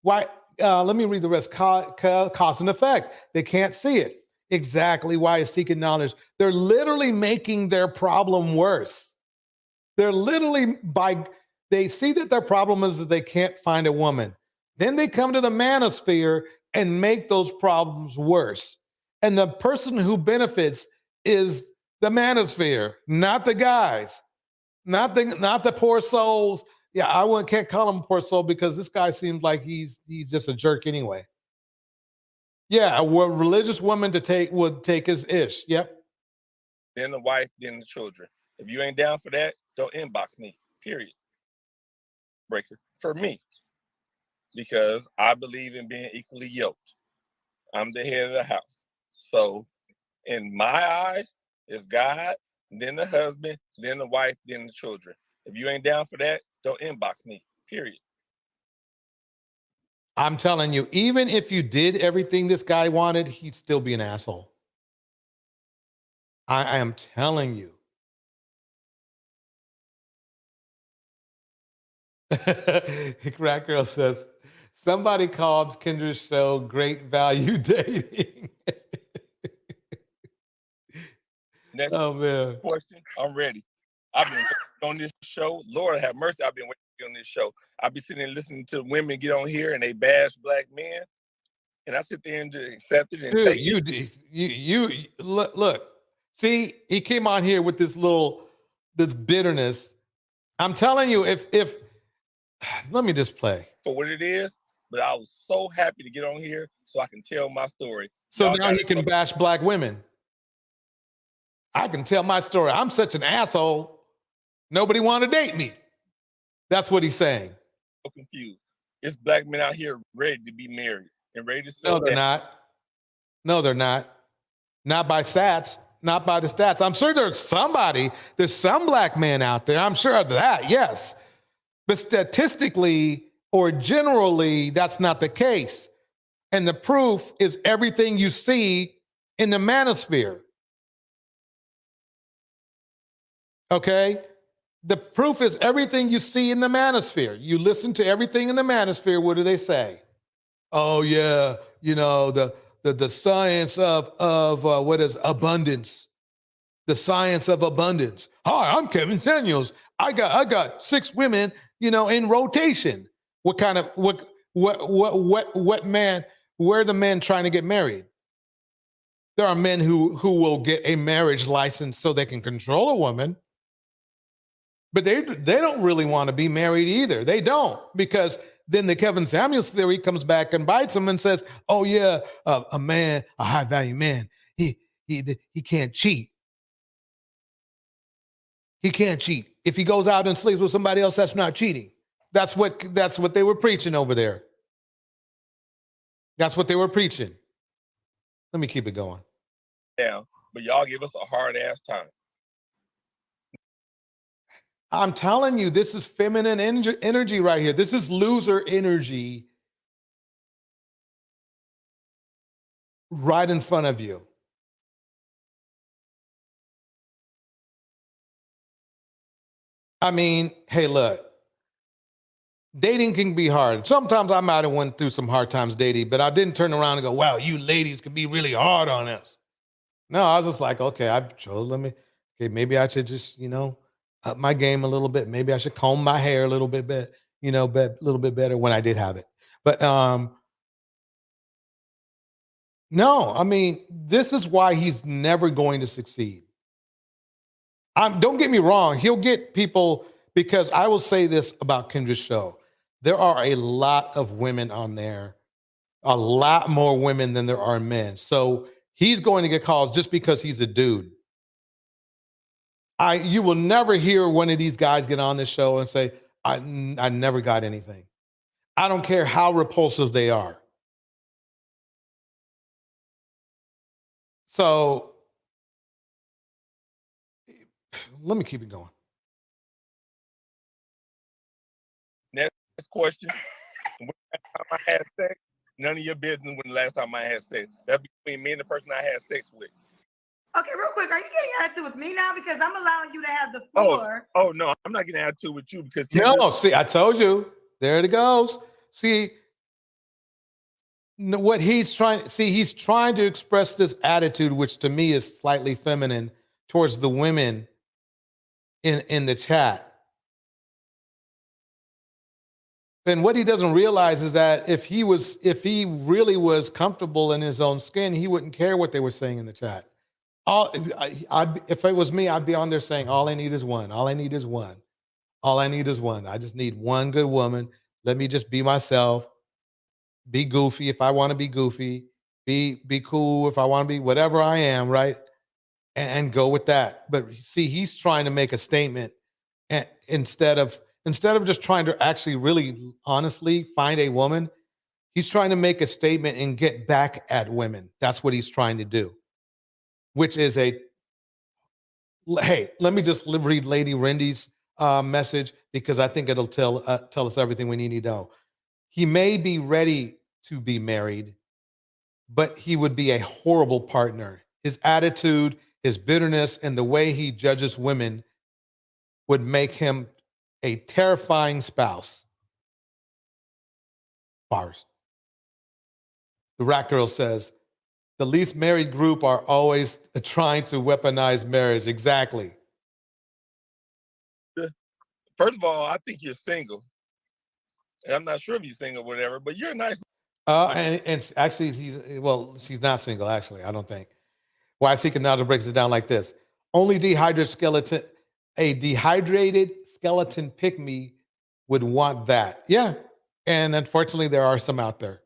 why? Let me read the rest. Cause and effect. They can't see it. Exactly why is seeking knowledge. They're literally making their problem worse. They're literally they see that their problem is that they can't find a woman. Then they come to the manosphere and make those problems worse. And the person who benefits is the manosphere, not the guys, not the poor souls. Yeah, can't call him a poor soul because this guy seems like he's just a jerk anyway. Yeah, a religious woman would take his ish. Yep. Then the wife, then the children. If you ain't down for that, don't inbox me. Period. Breaker for me, because I believe in being equally yoked. I'm the head of the house. So in my eyes, it's God, then the husband, then the wife, then the children. If you ain't down for that, don't inbox me. Period. I'm telling you, even if you did everything this guy wanted, he'd still be an asshole. I am telling you. Crack Girl says, somebody called Kendra's show Great Value Dating. Next man. question, I'm ready. I've been on this show. Lord have mercy, I've been waiting on this show. I'll be sitting and listening to women get on here and they bash black men. And I sit there and just accept it and Dude, take you look. See, he came on here with this bitterness. I'm telling you, if let me just play. For what it is, but I was so happy to get on here so I can tell my story. So now he can bash black women. I can tell my story. I'm such an asshole. Nobody want to date me. That's what he's saying. So confused. It's black men out here ready to be married and ready to No, they're not. No, they're not. Not by stats. Not by the stats. I'm sure there's some black men out there. I'm sure of that, yes. But statistically or generally, that's not the case. And the proof is everything you see in the manosphere. Okay? The proof is everything you see in the manosphere. You listen to everything in the manosphere, what do they say? Oh, yeah, the science of what is abundance. The science of abundance. Hi, I'm Kevin Samuels. I got 6 women, in rotation. What kind of what man? Where are the men trying to get married? There are men who will get a marriage license so they can control a woman, but they don't really want to be married either. They don't, because then the Kevin Samuels theory comes back and bites them and says, "Oh yeah, a man, a high value man, he can't cheat. He can't cheat. If he goes out and sleeps with somebody else, that's not cheating." That's what they were preaching over there. That's what they were preaching. Let me keep it going. Yeah, but y'all give us a hard ass time. I'm telling you, this is feminine energy right here. This is loser energy right in front of you. I mean, hey, look, dating can be hard. Sometimes I might have went through some hard times dating, but I didn't turn around and go, "Wow, you ladies can be really hard on us." No, I was just like, okay, maybe I should just, up my game a little bit. Maybe I should comb my hair a little bit better, a little bit better when I did have it. But no, I mean, this is why he's never going to succeed. Don't get me wrong, he'll get people, because I will say this about Kendra's show. There are a lot of women on there, a lot more women than there are men. So he's going to get calls just because he's a dude. You will never hear one of these guys get on this show and say, I never got anything. I don't care how repulsive they are. So let me keep it going. Next question. When the last time I had sex, none of your business when the last time I had sex. That's between me and the person I had sex with. Okay, real quick, are you getting attitude with me now? Because I'm allowing you to have the floor. Oh no, I'm not getting attitude with you because no. See, I told you. There it goes. See, what he's trying. See, he's trying to express this attitude, which to me is slightly feminine, towards the women in the chat. And what he doesn't realize is that if he really was comfortable in his own skin, he wouldn't care what they were saying in the chat. If it was me, I'd be on there saying, all I need is one. All I need is one. All I need is one. I just need one good woman. Let me just be myself. Be goofy if I want to be goofy. Be cool if I want to be whatever I am, right? And go with that. But see, he's trying to make a statement, and instead of just trying to actually really honestly find a woman, he's trying to make a statement and get back at women. That's what he's trying to do. Which is hey, let me just read Lady Rendy's message, because I think it'll tell us everything we need to know. He may be ready to be married, but he would be a horrible partner. His attitude, his bitterness, and the way he judges women would make him a terrifying spouse. Bars. The Rat Girl says, the least married group are always trying to weaponize marriage. Exactly. First of all, I think you're single. And I'm not sure if you're single or whatever, but you're a nice. And actually, she's not single, actually, I don't think. Why Seeking breaks it down like this. Only a dehydrated skeleton pick-me would want that. Yeah. And unfortunately, there are some out there.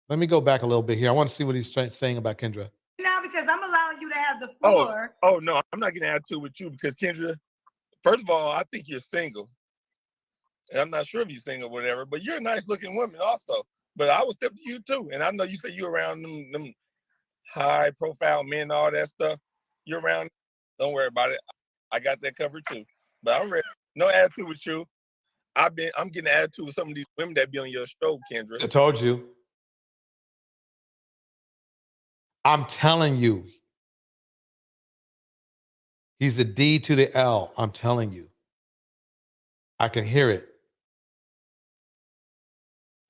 Let me go back a little bit here. I want to see what he's saying about Kendra. Now, because I'm allowing you to have the floor. Oh no, I'm not getting attitude with you because Kendra, first of all, I think you're single. And I'm not sure if you're single or whatever, but you're a nice looking woman also. But I would step to you too. And I know you say you're around them high profile men and all that stuff. You're around, don't worry about it. I got that covered too. But I'm ready. No attitude with you. I'm getting attitude with some of these women that be on your show, Kendra. I told you. I'm telling you. He's a D to the L. I'm telling you. I can hear it.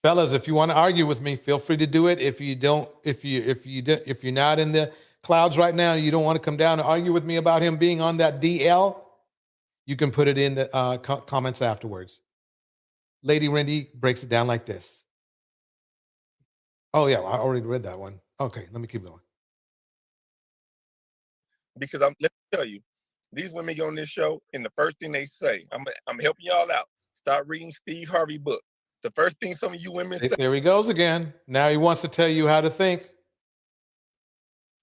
Fellas, if you want to argue with me, feel free to do it. If you don't, if you're not in the clouds right now, you don't want to come down and argue with me about him being on that DL, You can put it in the comments afterwards. Lady Rindy breaks it down like this. Oh, yeah, I already read that one. Okay, let me keep going. Because let me tell you, these women get on this show, and the first thing they say, I'm helping y'all out. Start reading Steve Harvey book. The first thing some of you women say. There he goes again. Now he wants to tell you how to think.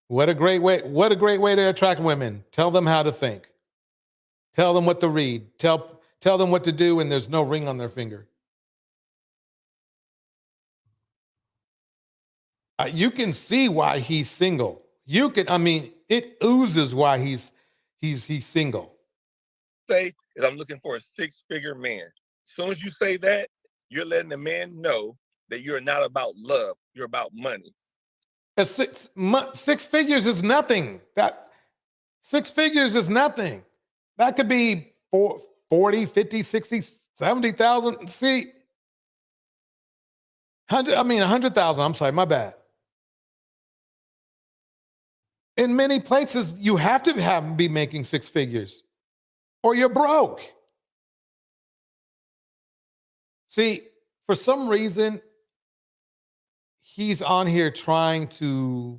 What a great way to attract women. Tell them how to think. Tell them what to read. Tell them what to do, and there's no ring on their finger. You can see why he's single. It oozes why he's single. Say is I'm looking for a 6-figure man. As soon as you say that, you're letting the man know that you're not about love. You're about money. Six figures is nothing. 6 figures is nothing. That could be 40, 50, 60, 70,000. See, 100,000. I'm sorry, my bad. In many places, you have to be making 6 figures, or you're broke. See, for some reason, he's on here trying to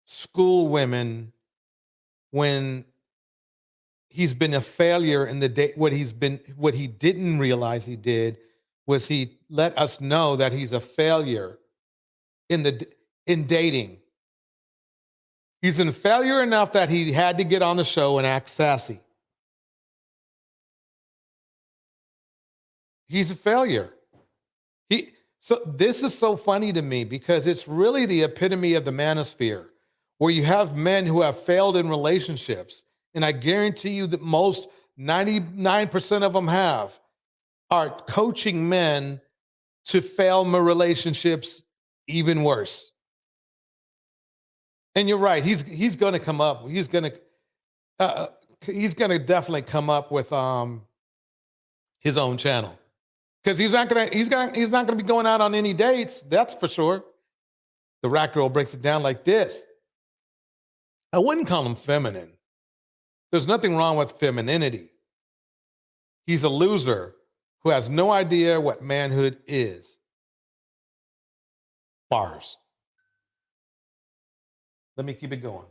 school women when he's been a failure in the day. What he didn't realize he did was he let us know that he's a failure in dating. He's a failure enough that he had to get on the show and act sassy. He's a failure. So this is so funny to me because it's really the epitome of the manosphere, where you have men who have failed in relationships, and I guarantee you that most 99% of them are coaching men to fail relationships even worse. And you're right. He's going to come up. He's going to definitely come up with his own channel, because he's not going to be going out on any dates. That's for sure. The Rat Girl breaks it down like this. I wouldn't call him feminine. There's nothing wrong with femininity. He's a loser who has no idea what manhood is. Bars. Let me keep it going.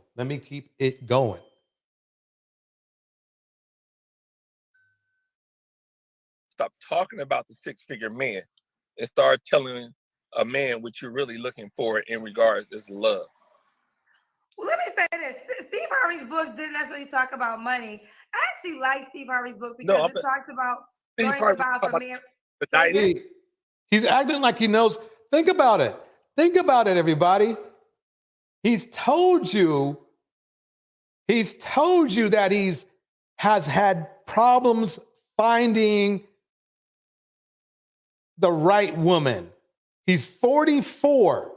Stop talking about the 6-figure man and start telling a man what you're really looking for in regards is love. Well, let me say this. Steve Harvey's book didn't necessarily talk about money. I actually like Steve Harvey's book because it talks about learning about the man. He's acting like he knows. Think about it. Think about it, everybody. He's told you that has had problems finding the right woman. He's 44.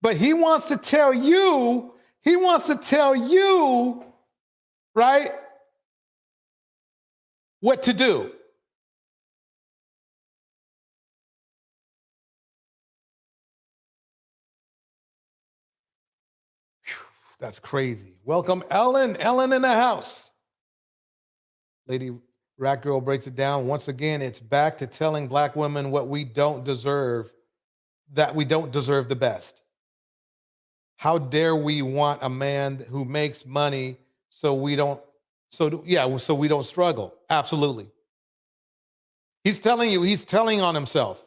But he wants to tell you, right, what to do. That's crazy. Welcome, Ellen. Ellen in the house. Lady Rat Girl breaks it down. Once again, it's back to telling Black women what we don't deserve, that we don't deserve the best. How dare we want a man who makes money so we don't struggle? Absolutely. He's telling on himself.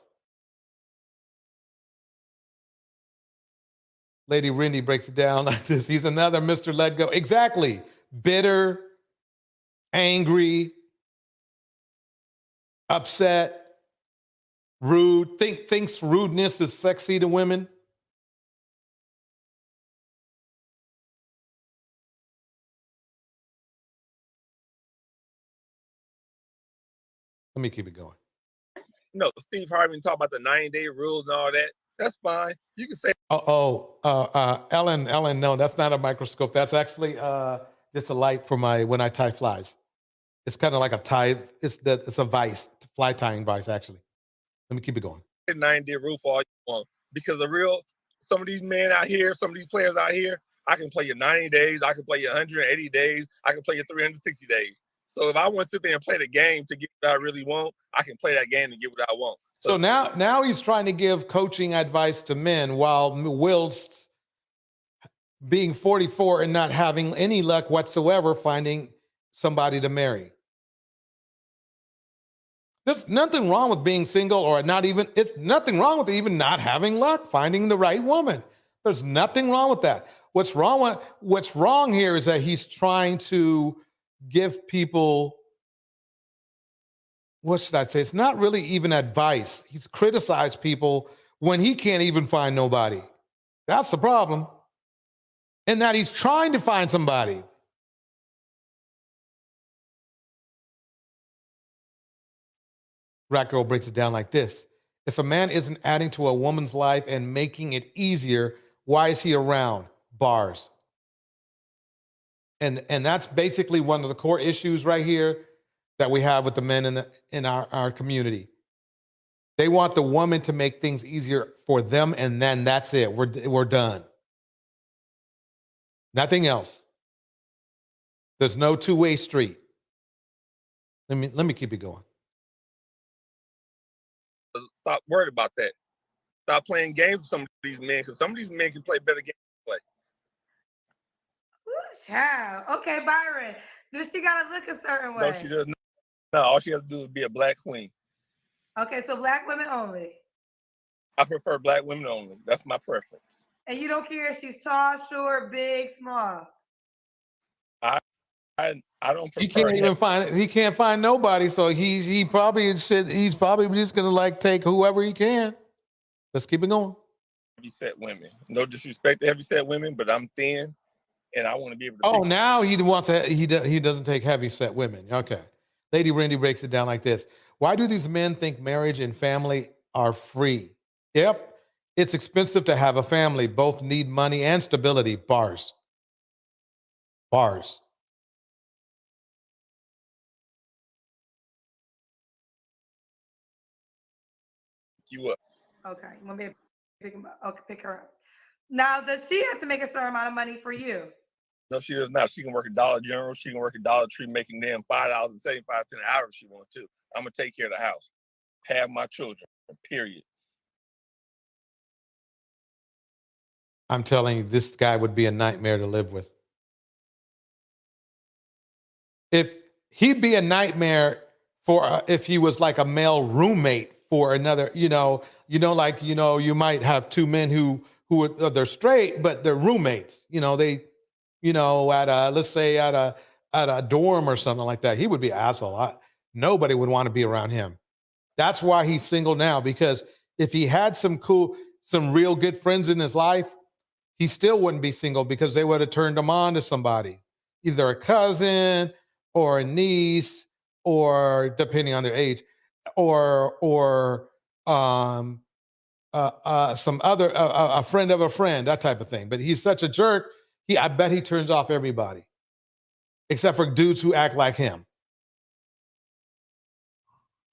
Lady Rindy breaks it down like this. He's another Mr. Let Go. Exactly. Bitter, angry, upset, rude, thinks rudeness is sexy to women. Let me keep it going. No, Steve Harvey talk about the 90-day rules and all that. That's fine. You can say. Ellen, no, that's not a microscope. That's actually just a light for when I tie flies. It's kind of like a tie. It's a vice, fly tying vice, actually. Let me keep it going. 90-day rule for all you want, because some of these men out here, some of these players out here, I can play you 90 days. I can play you 180 days. I can play you 360 days. So if I want to sit there and play the game to get what I really want, I can play that game to get what I want. So now he's trying to give coaching advice to men while Will's being 44 and not having any luck whatsoever finding somebody to marry. There's nothing wrong with being single or not even, it's nothing wrong with even not having luck finding the right woman. There's nothing wrong with that. What's wrong here is that he's trying to give people, what should I say? It's not really even advice. He's criticized people when he can't even find nobody. That's the problem. And that he's trying to find somebody. Rat Girl breaks it down like this. If a man isn't adding to a woman's life and making it easier, why is he around? Bars. And that's basically one of the core issues right here that we have with the men in our community. They want the woman to make things easier for them, and then that's it. We're done. Nothing else. There's no two-way street. Let me keep it going. Stop worried about that. Stop playing games with some of these men, because some of these men can play better games than play. Ooh, child. Okay, Byron. Does she gotta look a certain way? No, she doesn't. No, all she has to do is be a black queen. Okay, so black women only. I prefer black women only. That's my preference. And you don't care if she's tall, short, big, small. I don't prefer. He can't even find. He can't find nobody. So he's probably just gonna like take whoever he can. Let's keep it going. Heavyset women. No disrespect to heavyset women, but I'm thin, and I want to be able to. Oh, now he wants to. He doesn't take heavyset women. Okay. Lady Randy breaks it down like this. Why do these men think marriage and family are free? Yep. It's expensive to have a family. Both need money and stability. Bars. Bars. You up. Okay, you want me to pick her up. Now, does she have to make a certain amount of money for you? No, she does not. She can work at Dollar General. She can work at Dollar Tree, making them $5.75 an hour if she wants to. I'm gonna take care of the house, have my children. Period. I'm telling you, this guy would be a nightmare to live with. If he'd be a nightmare for if he was like a male roommate for another, you might have two men who they're straight, but they're roommates. Let's say at a dorm or something like that. He would be an asshole. Nobody would want to be around him. That's why he's single now, because if he had some real good friends in his life, he still wouldn't be single, because they would have turned him on to somebody, either a cousin or a niece, or depending on their age, or some other a friend of a friend, that type of thing. But he's such a jerk. I bet he turns off everybody, except for dudes who act like him.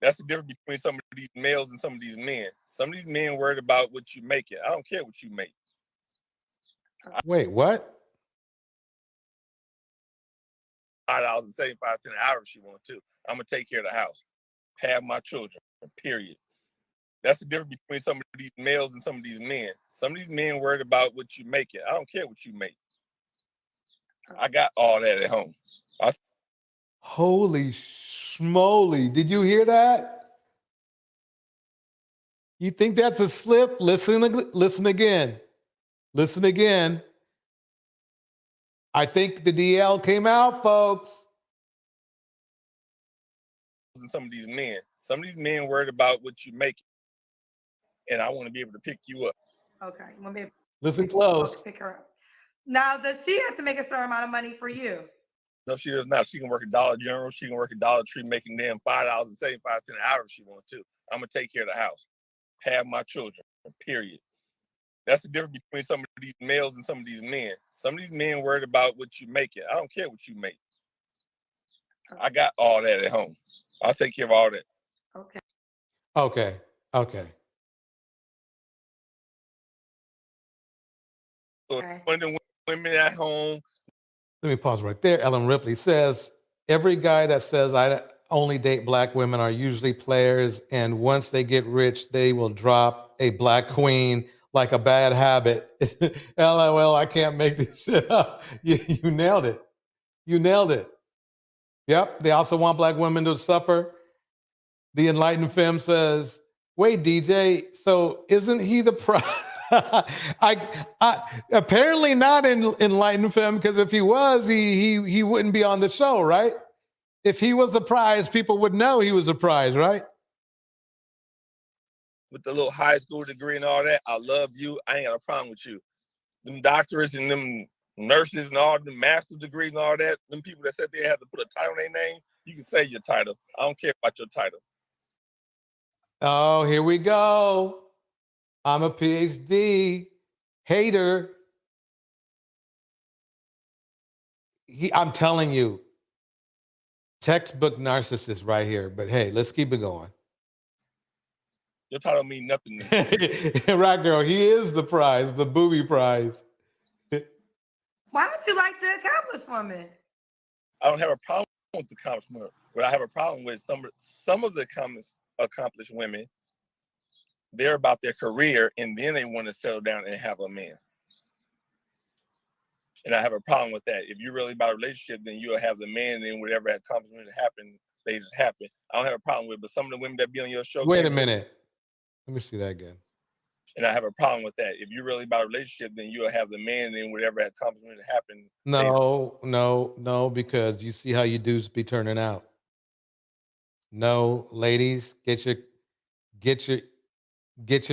That's the difference between some of these males and some of these men. Some of these men worried about what you make it. I don't care what you make. Wait, what? $5.75 an hour if she wants to. I'm gonna take care of the house, have my children. Period. That's the difference between some of these males and some of these men. Some of these men worried about what you make it. I don't care what you make. I got all that at home. Holy schmoly. Did you hear that? You think that's a slip? Listen again. Listen again. I think the DL came out, folks. Some of these men worried about what you make it. And I want to be able to pick you up. Okay. You want me to listen close. Pick her up. Now, does she have to make a certain amount of money for you? No, she does not. She can work at Dollar General. She can work at Dollar Tree, making them $5.75 an hour if she wants to. I'm gonna take care of the house, have my children. Period. That's the difference between some of these males and some of these men. Some of these men worried about what you make it. I don't care what you make. I got all that at home. I'll take care of all that. Okay. Okay. Okay. So Okay. one of them women at home. Let me pause right there. Ellen Ripley says, every guy that says I only date black women are usually players, and once they get rich, they will drop a black queen like a bad habit. LOL, I can't make this shit up. You nailed it. You nailed it. Yep, they also want black women to suffer. The Enlightened Femme says, wait, DJ, so isn't he the prize? I apparently not in Enlightened Femme, because if he was, he wouldn't be on the show, right? If he was the prize, people would know he was a prize, right? With the little high school degree and all that, I love you. I ain't got a problem with you. Them doctors and them nurses and all the master's degrees and all that, them people that said they had to put a title on their name, you can say your title. I don't care about your title. Oh, here we go. I'm a PhD hater. I'm telling you, textbook narcissist right here. But hey, let's keep it going. Your title mean nothing to me. Right, girl. He is the prize, the booby prize. Why don't you like the accomplished woman? I don't have a problem with the accomplished women. What I have a problem with some of the accomplished women, they're about their career and then they want to settle down and have a man. And I have a problem with that. If you're really about a relationship, then you'll have the man, and then whatever accomplishment happen, they just happen. I don't have a problem with it, but some of the women that be on your show. Wait a minute. Let me see that again. And I have a problem with that. If you're really about a relationship, then you'll have the man, and then whatever accomplishment happen. No, because you see how you dudes be turning out. No, ladies, get your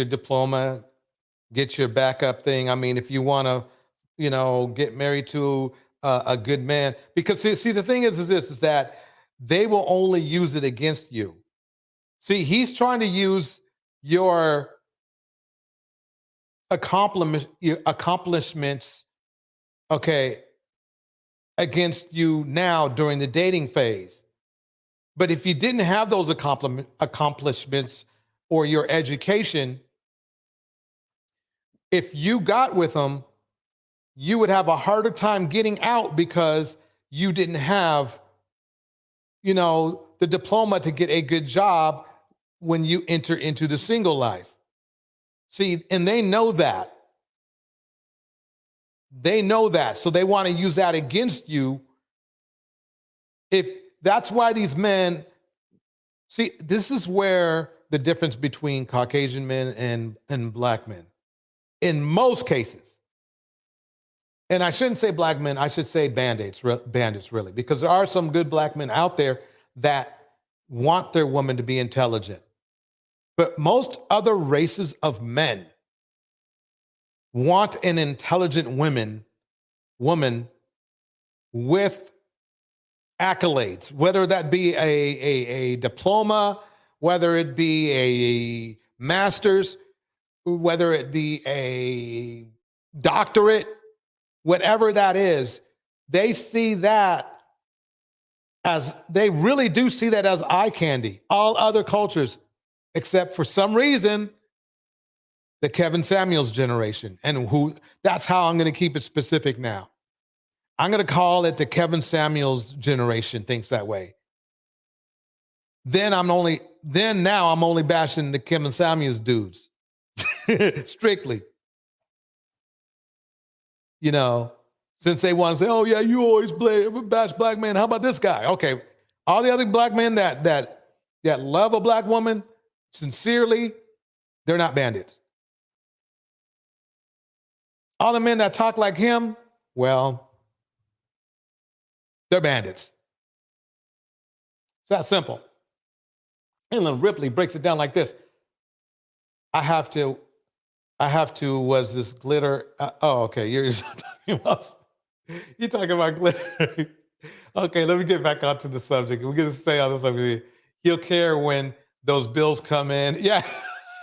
diploma, get your backup thing. I mean, if you want to, get married to a good man, because see, the thing is that they will only use it against you. See, he's trying to use your accomplishments, okay, against you now during the dating phase. But if you didn't have those accomplishments or your education, if you got with them, you would have a harder time getting out because you didn't have, the diploma to get a good job when you enter into the single life. See, and they know that. They know that. So they want to use that against you. If that's why these men, see, this is where the difference between Caucasian men and black men, in most cases. And I shouldn't say black men, I should say bandits really, because there are some good black men out there that want their woman to be intelligent. But most other races of men want an intelligent woman with accolades, whether that be a diploma, whether it be a master's, whether it be a doctorate, whatever that is. They see that they really do see that as eye candy. All other cultures, except for some reason, the Kevin Samuels generation, and that's how I'm going to keep it specific now. I'm going to call it the Kevin Samuels generation thinks that way. Now I'm only bashing the Kevin Samuels dudes. Strictly. Since they want to say, oh yeah, you always bash black men. How about this guy? Okay. All the other black men that love a black woman sincerely, they're not bandits. All the men that talk like him, well, they're bandits. It's that simple. Ellen Ripley breaks it down like this. I have to was this glitter. Okay. You're talking about glitter. Okay, let me get back onto the subject. We're going to stay on the subject. He'll care when those bills come in. Yeah,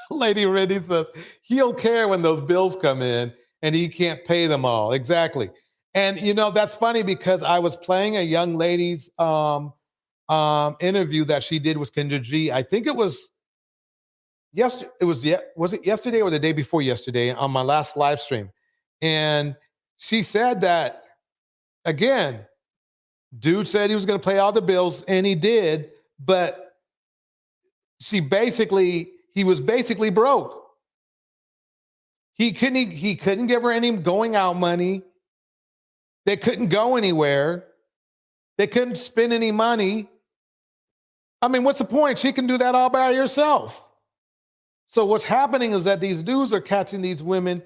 Lady Rennie says, he'll care when those bills come in and he can't pay them all. Exactly. And, that's funny because I was playing a young lady's interview that she did with Kendra G. I think it was yesterday. Was it yesterday or the day before yesterday on my last live stream? And she said that, again, dude said he was going to pay all the bills, and he did, but he was basically broke. He couldn't give her any going out money. They couldn't go anywhere. They couldn't spend any money. I mean, what's the point? She can do that all by herself. So what's happening is that these dudes are catching these women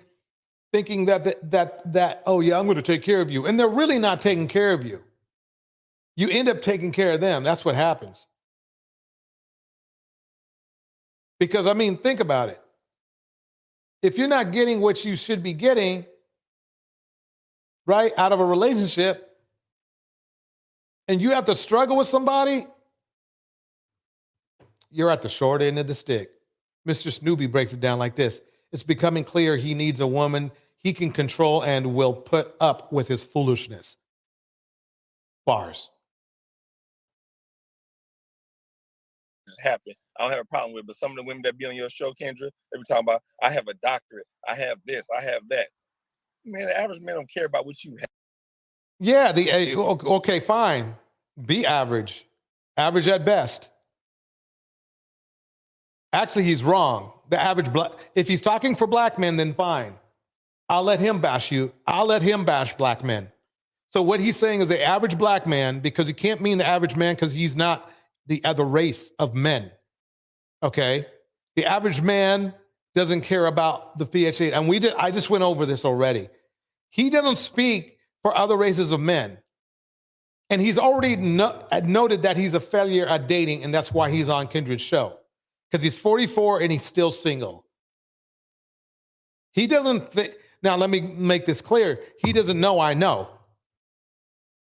thinking that oh yeah, I'm going to take care of you. And they're really not taking care of you. You end up taking care of them. That's what happens. Because, I mean, think about it. If you're not getting what you should be getting, right, out of a relationship, and you have to struggle with somebody, you're at the short end of the stick. Mr. Snoopy breaks it down like this. It's becoming clear he needs a woman he can control and will put up with his foolishness. Bars. Happen. I don't have a problem with it, but some of the women that be on your show, Kendra, they be talking about, I have a doctorate, I have this, I have that. Man, the average man don't care about what you have. Yeah, okay, fine. Be average. Average at best. Actually, he's wrong. The average if he's talking for black men, then fine. I'll let him bash you. I'll let him bash black men. So what he's saying is the average black man, because he can't mean the average man because he's not the other race of men. Okay? The average man doesn't care about the PHA. And I just went over this already. He doesn't speak for other races of men. And he's already noted that he's a failure at dating, and that's why he's on Kindred's show. Because he's 44 and he's still single. He doesn't now let me make this clear. He doesn't know I know.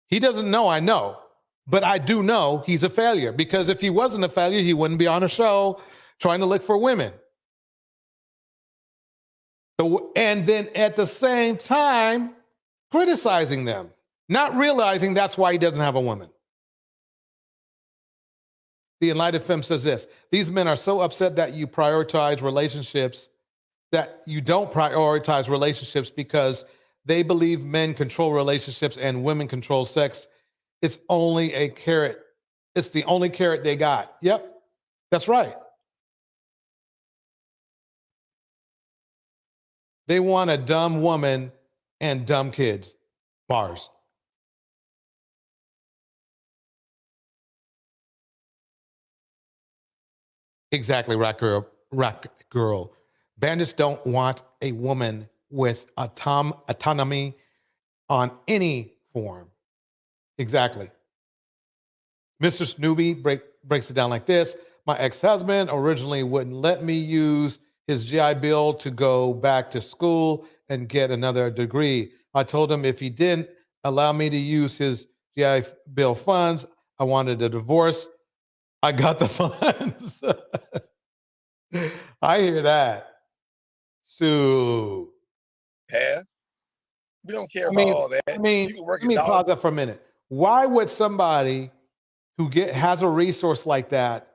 He doesn't know I know. But I do know he's a failure, because if he wasn't a failure, he wouldn't be on a show trying to look for women. And then at the same time, criticizing them, not realizing that's why he doesn't have a woman. The Enlightened Femme says this: these men are so upset that you prioritize relationships, that you don't prioritize relationships because they believe men control relationships and women control sex. It's only a carrot. It's the only carrot they got. Yep, that's right. They want a dumb woman and dumb kids. Bars. Exactly, Rack Girl. Bandits don't want a woman with autonomy on any form. Exactly. Mr. Snoopy breaks it down like this. My ex-husband originally wouldn't let me use his GI Bill to go back to school and get another degree. I told him if he didn't allow me to use his GI Bill funds, I wanted a divorce. I got the funds. I hear that. So, have. We don't care about all that. Let me pause that for a minute. Why would somebody who has a resource like that,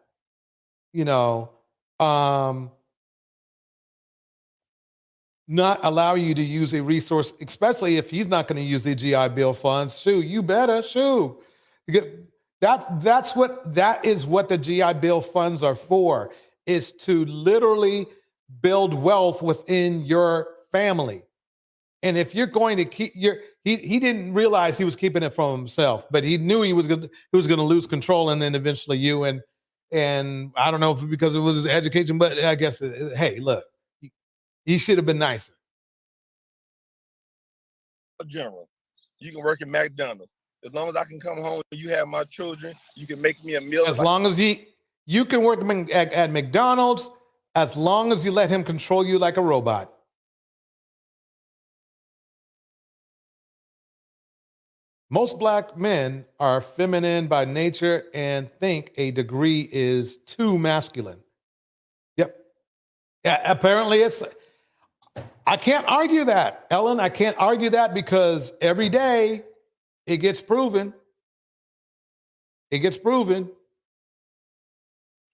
not allow you to use a resource, especially if he's not going to use the GI Bill funds? Shoo, you better, shoo. That is what the GI Bill funds are for, is to literally build wealth within your family. And if you're going to keep he didn't realize he was keeping it from himself, but he knew he was going to lose control, and then eventually you and I don't know if because it was his education, but I guess hey, look, he should have been nicer. General, you can work at McDonald's. As long as I can come home and you have my children, you can make me a meal. As long as you can work at McDonald's, as long as you let him control you like a robot. Most black men are feminine by nature and think a degree is too masculine. Yep. Yeah, apparently I can't argue that, Ellen. I can't argue that because every day it gets proven. It gets proven.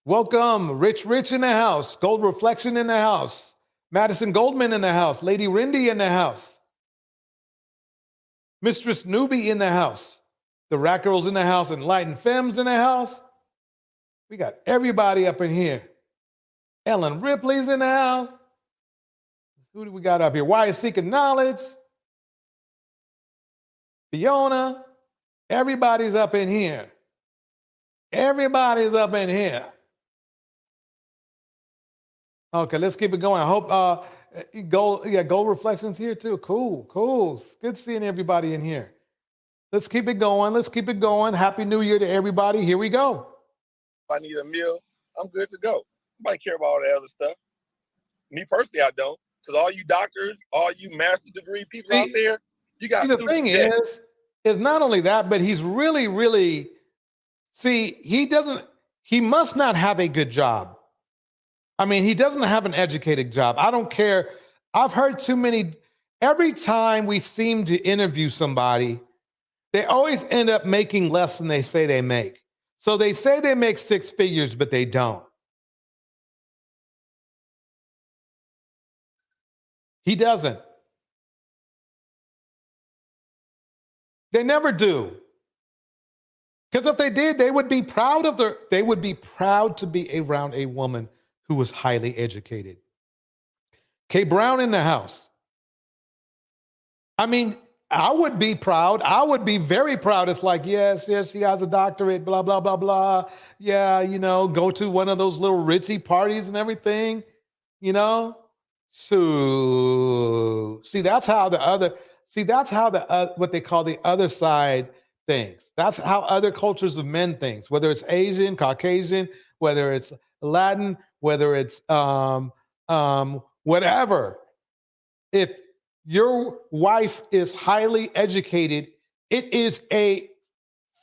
Welcome, Rich in the house. Gold Reflection in the house. Madison Goldman in the house. Lady Rindy in the house. Mistress Newbie in the house. The Rat Girl's in the house. Enlightened Femmes in the house. We got everybody up in here. Ellen Ripley's in the house. Who do we got up here? Why is Seeking Knowledge? Fiona. Everybody's up in here. Everybody's up in here. Okay, let's keep it going. I hope Gold Reflections here too. Cool. Good seeing everybody in here. Let's keep it going. Happy New Year to everybody. Here we go. If I need a meal, I'm good to go. Nobody care about all that other stuff. Me personally, I don't. Because all you doctors, all you master's degree people out there, you got the thing is not only that, but he's really, he must not have a good job. I mean, he doesn't have an educated job. I don't care. I've heard too many. Every time we seem to interview somebody, they always end up making less than they say they make. So they say they make 6 figures, but they don't. He doesn't. They never do. Because if they did, they would be proud to be around a woman who was highly educated. Kay Brown in the house. I mean, I would be proud. I would be very proud. It's like, yes, she has a doctorate, blah, blah, blah, blah. Yeah, go to one of those little ritzy parties and everything, So, that's how what they call the other side thinks. That's how other cultures of men thinks, whether it's Asian, Caucasian, whether it's Latin, whether it's whatever. If your wife is highly educated, it is a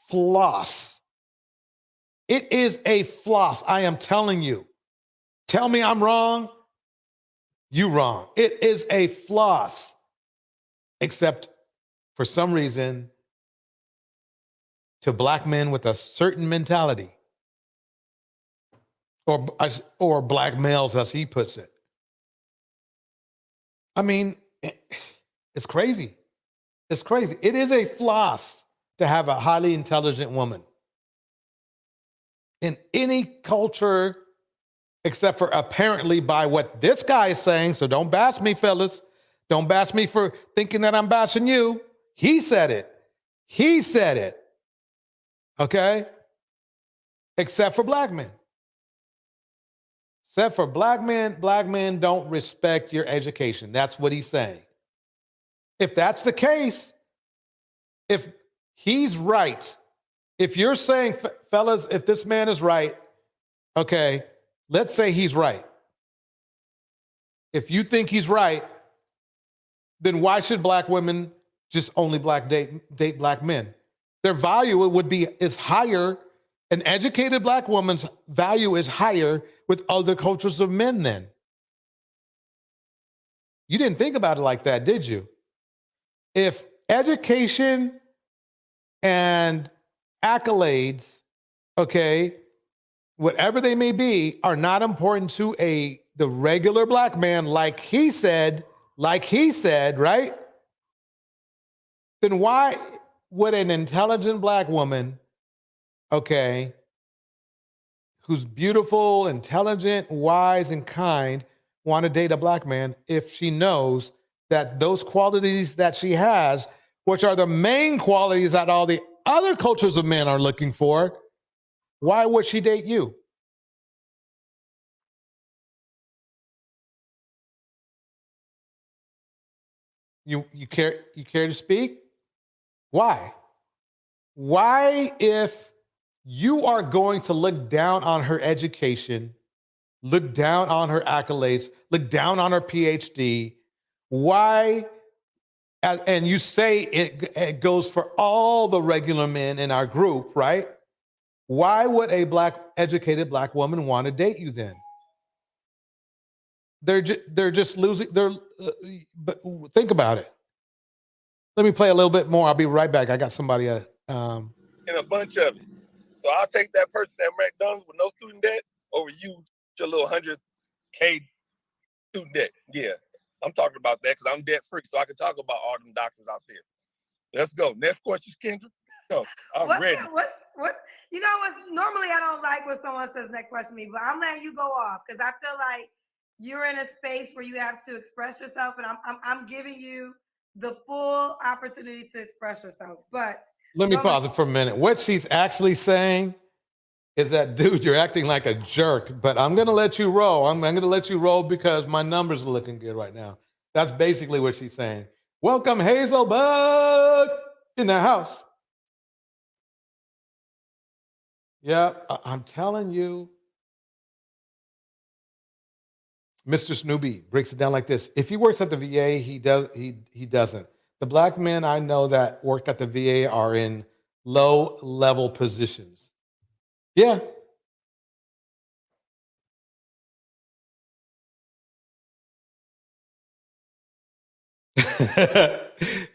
floss. It is a floss. I am telling you. Tell me I'm wrong. You wrong. It is a floss. Except for some reason, to black men with a certain mentality. Or black males, as he puts it. I mean, it's crazy. It's crazy. It is a floss to have a highly intelligent woman. In any culture, except for apparently by what this guy is saying. So don't bash me, fellas. Don't bash me for thinking that I'm bashing you. He said it. He said it. Okay? Except for black men. Except for black men don't respect your education. That's what he's saying. If that's the case, if he's right, if you're saying, fellas, if this man is right, okay, let's say he's right. If you think he's right, then why should black women just only date black men? Their value is higher. An educated black woman's value is higher with other cultures of men then. You didn't think about it like that, did you? If education and accolades, okay, whatever they may be, are not important to the regular black man, like he said, right? Then why would an intelligent black woman, okay, who's beautiful, intelligent, wise, and kind, want to date a black man if she knows that those qualities that she has, which are the main qualities that all the other cultures of men are looking for, why would she date you? You care to speak? Why? Why, if you are going to look down on her education, look down on her accolades, look down on her PhD, why, and you say it goes for all the regular men in our group, right? Why would a educated black woman want to date you then? They're just losing. But think about it. Let me play a little bit more. I'll be right back. I got somebody. And a bunch of it. So I'll take that person at McDonald's with no student debt over you, your little 100K student debt. Yeah, I'm talking about that because I'm debt free, so I can talk about all them doctors out there. Let's go. Next question, Kendra. Go. I'm What's ready. what's you know what? Normally I don't like when someone says next question to me, but I'm letting you go off because I feel like you're in a space where you have to express yourself, and I'm giving you the full opportunity to express yourself. But Let me pause it for a minute. What she's actually saying is that, dude, you're acting like a jerk, but I'm going to let you roll. I'm going to let you roll because my numbers are looking good right now. That's basically what she's saying. Welcome, Hazelbug, in the house. Yeah, I'm telling you. Mr. Snoopy breaks it down like this. If he works at the VA, he doesn't. The black men I know that work at the VA are in low-level positions. Yeah.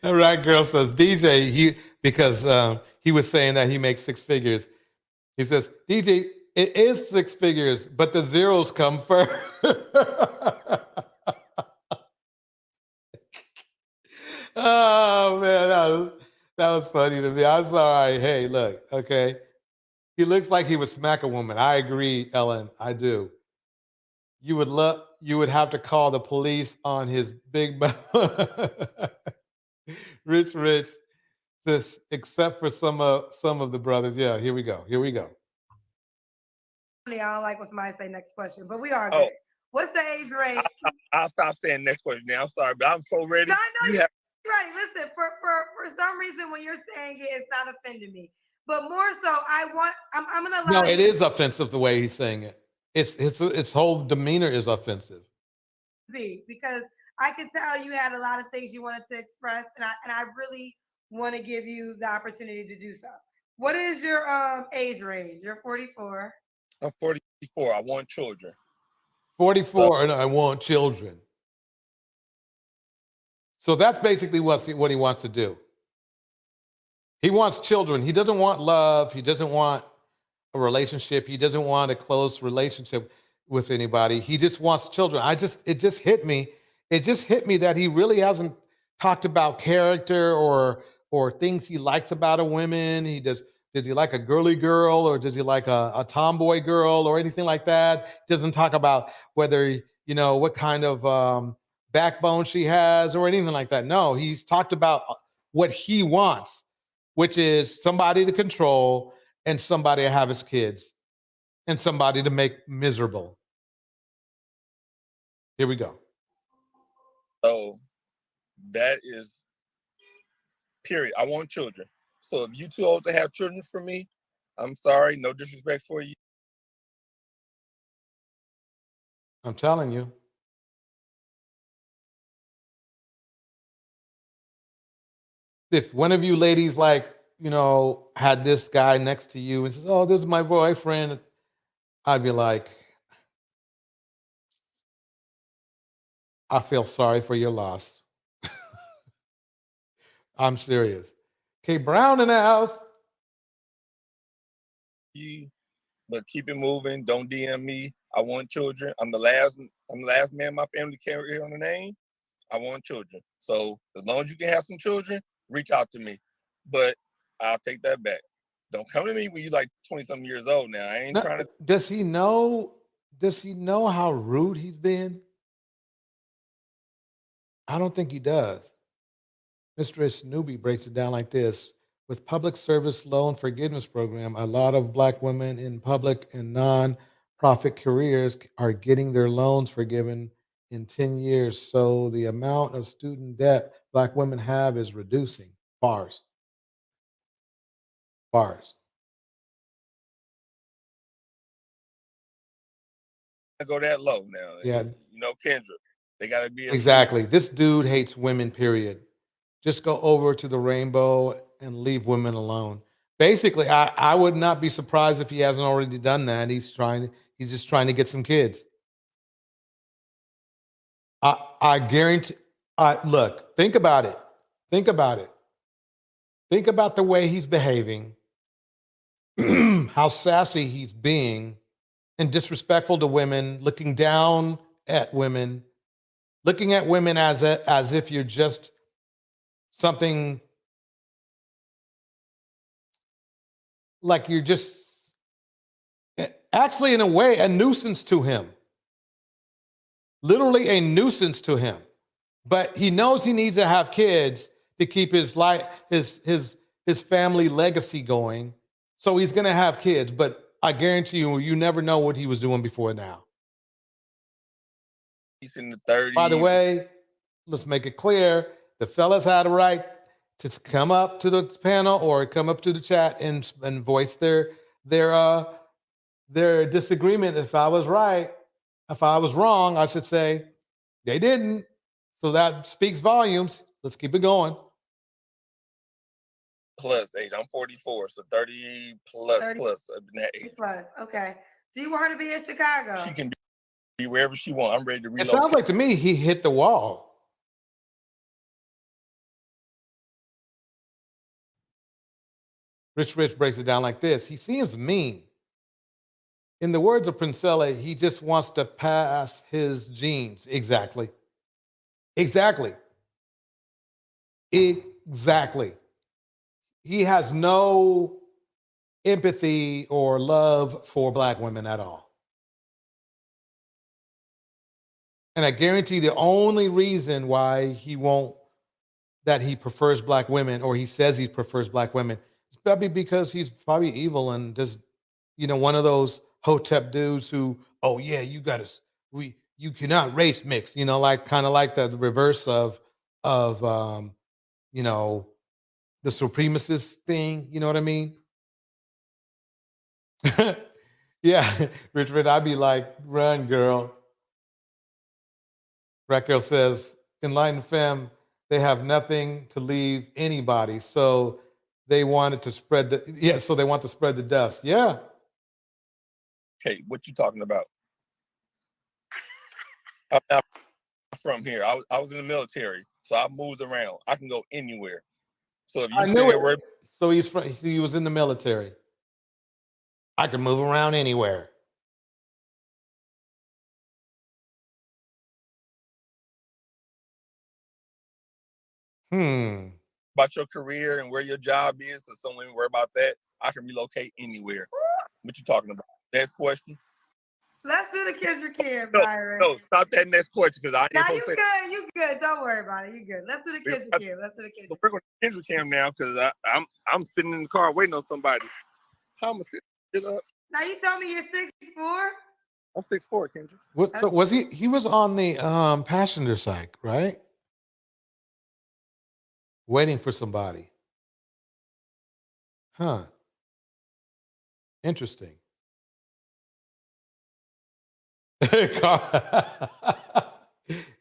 All right, girl says DJ. Because he was saying that he makes six figures. He says, DJ, it is six figures, but the zeros come first. Oh man, that was funny to me. I'm sorry. Hey, look, okay. He looks like he would smack a woman. I agree, Ellen. I do. You would have to call the police on his big mouth. Rich, this except for some of the brothers. Yeah, here we go. Here we go. I don't like when somebody say next question, but we are good. What's the age range? I'll stop saying next question now. I'm sorry, but I'm so ready. No, I know you're right. Listen, for some reason, when you're saying it, it's not offending me. But more so, I'm gonna allow. No, it is offensive the way he's saying it. His whole demeanor is offensive. Because I could tell you had a lot of things you wanted to express, and I really want to give you the opportunity to do so. What is your age range? You're 44. I'm 44. I want children. 44, and I want children. So that's basically what he wants to do. He wants children. He doesn't want love. He doesn't want a relationship. He doesn't want a close relationship with anybody. He just wants children. It just hit me. It just hit me that he really hasn't talked about character or things he likes about a woman. Does he like a girly girl, or does he like a tomboy girl, or anything like that? He doesn't talk about whether, what kind of backbone she has or anything like that. No, he's talked about what he wants, which is somebody to control and somebody to have his kids and somebody to make miserable. Here we go. So that is period. I want children. So if you too old to have children for me, I'm sorry, no disrespect for you. I'm telling you. If one of you ladies had this guy next to you and says, "Oh, this is my boyfriend," I'd be like, I feel sorry for your loss. I'm serious. K Brown in the house. But keep it moving. Don't DM me. I want children. I'm the last man in my family carry on the name. I want children. So as long as you can have some children, reach out to me. But I'll take that back. Don't come to me when you're like 20-something years old now. I ain't trying to. Does he know how rude he's been? I don't think he does. Mr. Snoopy breaks it down like this. With public service loan forgiveness program, a lot of black women in public and non-profit careers are getting their loans forgiven in 10 years. So the amount of student debt black women have is reducing. Bars. I go that low now. Yeah. Kendra, they got to be. Exactly. This dude hates women, period. Just go over to the rainbow and leave women alone. Basically, I would not be surprised if he hasn't already done that. He's just trying to get some kids. I guarantee. Look, think about it. Think about the way he's behaving, how sassy he's being, and disrespectful to women, looking down at women, looking at women as if you're just something like you're just actually in a way a nuisance to him. Literally a nuisance to him. But he knows he needs to have kids to keep his life, his family legacy going. So he's going to have kids, but I guarantee you never know what he was doing before now. He's in the 30s. By the way, let's make it clear, the fellas had a right to come up to the panel or come up to the chat and voice their disagreement. If I was right, if I was wrong, I should say they didn't. So that speaks volumes. Let's keep it going. Plus age. I'm 44, so 30 plus 30 plus that age. Plus, okay. Do you want her to be in Chicago? She can be wherever she wants. I'm ready to It relocate. sounds like to me he hit the wall. Rich breaks it down like this. He seems mean. In the words of Princella, he just wants to pass his genes. Exactly. Exactly. Exactly. He has no empathy or love for Black women at all. And I guarantee the only reason why he prefers Black women, or he says he prefers Black women, is probably because he's probably evil and just, one of those Hotep dudes who, oh yeah, you cannot race mix, like kind of like the reverse of the supremacist thing. You know what I mean? Yeah, Richard, I'd be like, run, girl. Raquel says, Enlightened Femme, they have nothing to leave anybody. So they wanted to spread so they want to spread the dust. Yeah. Okay, what you talking about? I'm not from here. I was in the military, so I moved around. I can go anywhere. So if you I knew it. So he was in the military. I can move around anywhere. About your career and where your job is, so someone worry about that. I can relocate anywhere. What you talking about? Next question. Let's do the Kendrick Cam, Byron. No, stop that next question because I. Now you good. Don't worry about it. You good. Let's do the Kendrick Cam. So we're going to Kendrick Cam now because I'm sitting in the car waiting on somebody. How am I sit up? Now you told me you're 6'4". I'm 6'4", Kendrick. What? So was he? He was on the passenger side, right? Waiting for somebody. Huh. Interesting.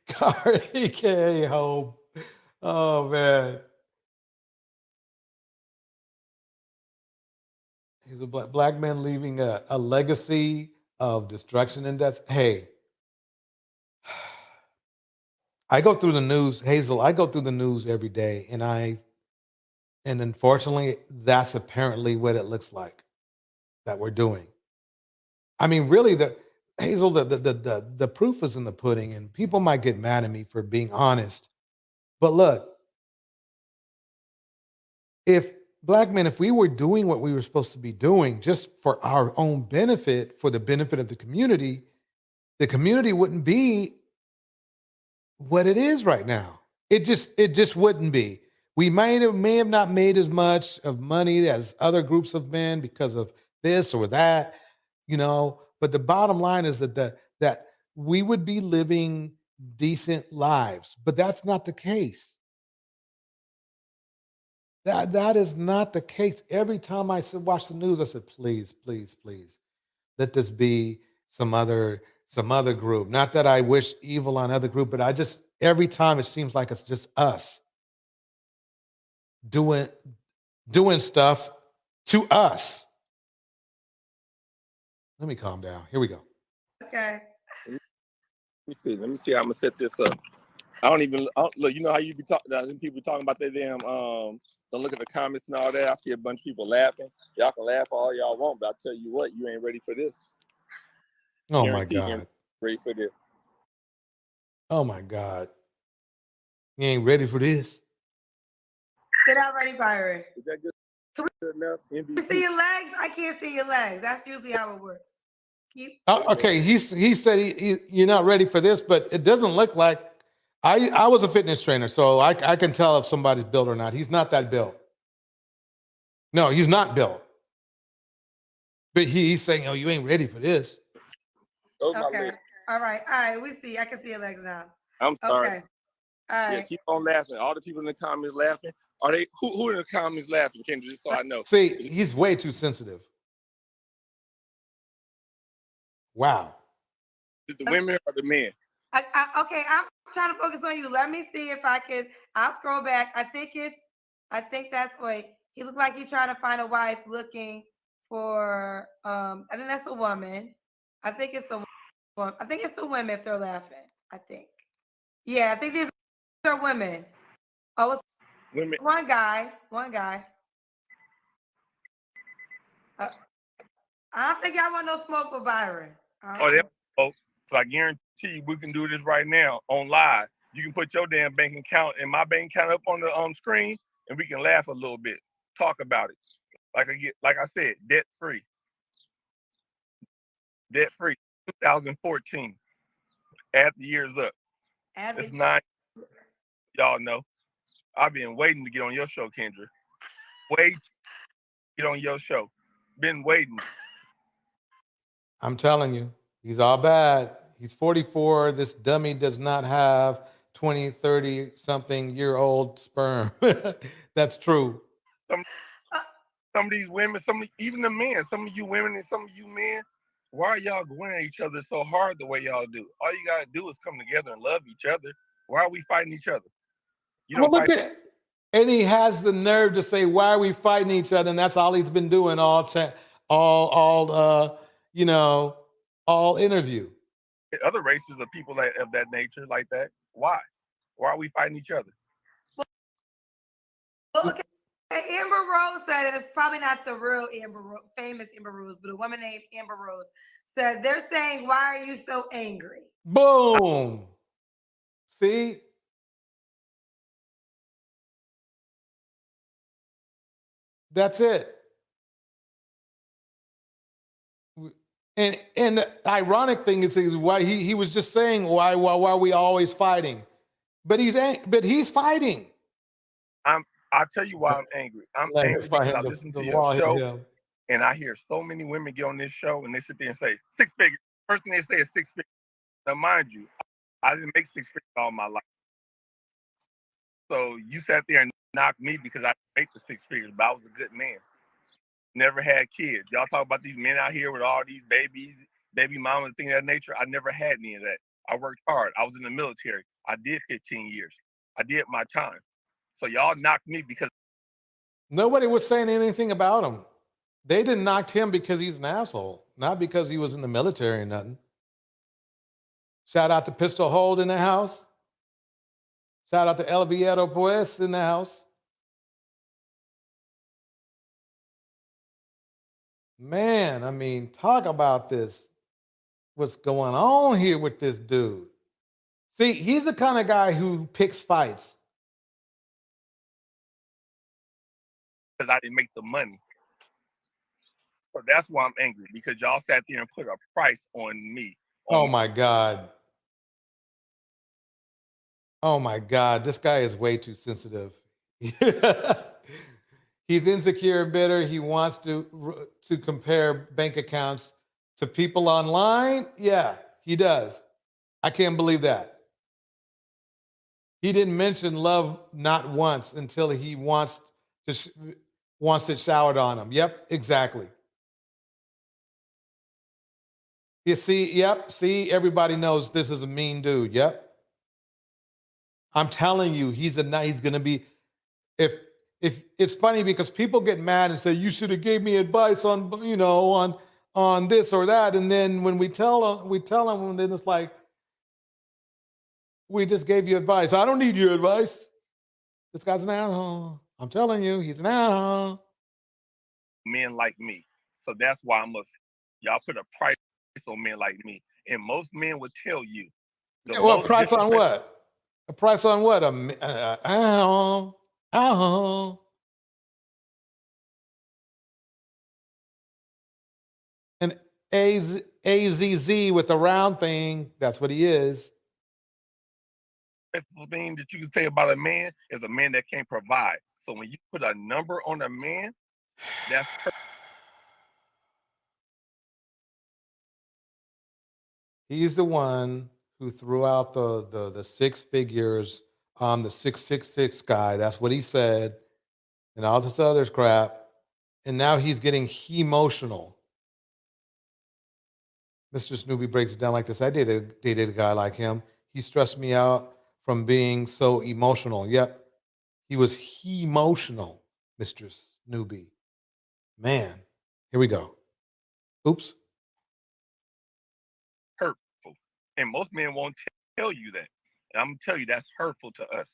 Car, aka home. Oh man. He's a black man leaving a legacy of destruction and death. Hey, I go through the news, Hazel. I go through the news every day, and unfortunately, that's apparently what it looks like that we're doing. I mean, really, Hazel, the proof is in the pudding, and people might get mad at me for being honest. But look, if Black men, if we were doing what we were supposed to be doing just for our own benefit, for the benefit of the community wouldn't be what it is right now. It just wouldn't be. We may have not made as much of money as other groups of men because of this or that, but the bottom line is that we would be living decent lives, but that's not the case. That is not the case. Every time I watch the news, I said, please, please, please, let this be some other group. Not that I wish evil on other group, but every time it seems like it's just us doing stuff to us. Let me calm down. Here we go. Okay. Let me see how I'm gonna set this up. Look, you know how you be talking, people talking about their damn, don't look at the comments and all that. I see a bunch of people laughing. Y'all can laugh all y'all want, but I tell you what, you ain't ready for this. Oh my God. Ready for this. Oh my God. You ain't ready for this. Get out ready, Byron. Is that good? Enough. You see your legs? I can't see your legs. That's usually how it works. Keep. Okay, he said you're not ready for this, but it doesn't look like. I was a fitness trainer, so I can tell if somebody's built or not. He's not that built. No, he's not built. But he's saying, "Oh, you ain't ready for this." Those my Okay. legs. All right. We see. I can see your legs now. I'm sorry. Okay. All right. Yeah, keep on laughing. All the people in the comments laughing. Are they who in the comments laughing, Kendra? Just so I know. See, he's way too sensitive. Wow. Is it the women or the men? Okay, I'm trying to focus on you. Let me see if I can. I'll scroll back. I think that's wait. He looked like he's trying to find a wife looking for. I think that's a woman. I think it's a woman. I think it's the women if they're laughing. I think. Yeah, I think these are women. Oh, it's Women. one guy. I don't think I want no smoke with Byron. So I guarantee you we can do this right now on live. You can put your damn bank account and my bank account up on the screen, and we can laugh a little bit, talk about it. Like I said, debt free. 2014. Add the years up. It's 9. Y'all know. I've been waiting to get on your show, Kendra. Wait, get on your show. Been waiting. I'm telling you, he's all bad. He's 44. This dummy does not have 20, 30 something year old sperm. That's true. Some of these women, even the men, some of you women and some of you men, why are y'all going at each other so hard the way y'all do? All you gotta do is come together and love each other. Why are we fighting each other? You don't Well, look fight. at, and he has the nerve to say, "Why are we fighting each other?" And that's all he's been doing all interview. Other races of people of that nature like that. Why? Why are we fighting each other? Well, okay. Amber Rose said, and it's probably not the real famous Amber Rose, but a woman named Amber Rose said, they're saying, why are you so angry? Boom. See? That's it. And the ironic thing is why he was just saying why are we always fighting? But he's fighting. I'll tell you why I'm angry. I'm angry because I listen to your show and I hear so many women get on this show and they sit there and say 6 figures. First thing they say is 6 figures. Now, mind you, I didn't make 6 figures all my life. So you sat there and knocked me because I didn't make the 6 figures, but I was a good man. Never had kids. Y'all talk about these men out here with all these babies, baby mamas, things of that nature. I never had any of that. I worked hard. I was in the military. I did 15 years. I did my time. So y'all knocked me because nobody was saying anything about him. They didn't knock him because he's an asshole, not because he was in the military or nothing. Shout out to Pistol Hold in the house. Shout out to El Viejo Pues in the house. Man, I mean, talk about this. What's going on here with this dude? See, he's the kind of guy who picks fights. because I didn't make the money. So that's why I'm angry, because y'all sat there and put a price on me. Oh my God. Oh my God. This guy is way too sensitive. He's insecure and bitter. He wants to compare bank accounts to people online. Yeah, he does. I can't believe that. He didn't mention love not once until he wants it showered on him. Yep, exactly. You see, yep, see, everybody knows this is a mean dude. Yep. I'm telling you, he's going to be, if it's funny because people get mad and say, you should have gave me advice on, on this or that. And then when we tell them, and then it's like, we just gave you advice. I don't need your advice. This guy's an asshole. I'm telling you, he's an asshole. Men like me. So that's why y'all put a price on men like me. And most men would tell you. Well, price on what? A price on what? AZZ with the round thing. That's what he is. Best thing that you can say about a man is a man that can't provide. So when you put a number on a man, that's He's the one who threw out the six figures on the 666 guy. That's what he said, and all this other crap. And now he's getting emotional. Mr. Snoopy breaks it down like this. I dated a guy like him. He stressed me out from being so emotional. Yep, he was emotional, Mr. Snoopy. Man, here we go. Oops. hurtful. And most men won't tell you that. And I'm going to tell you that's hurtful to us.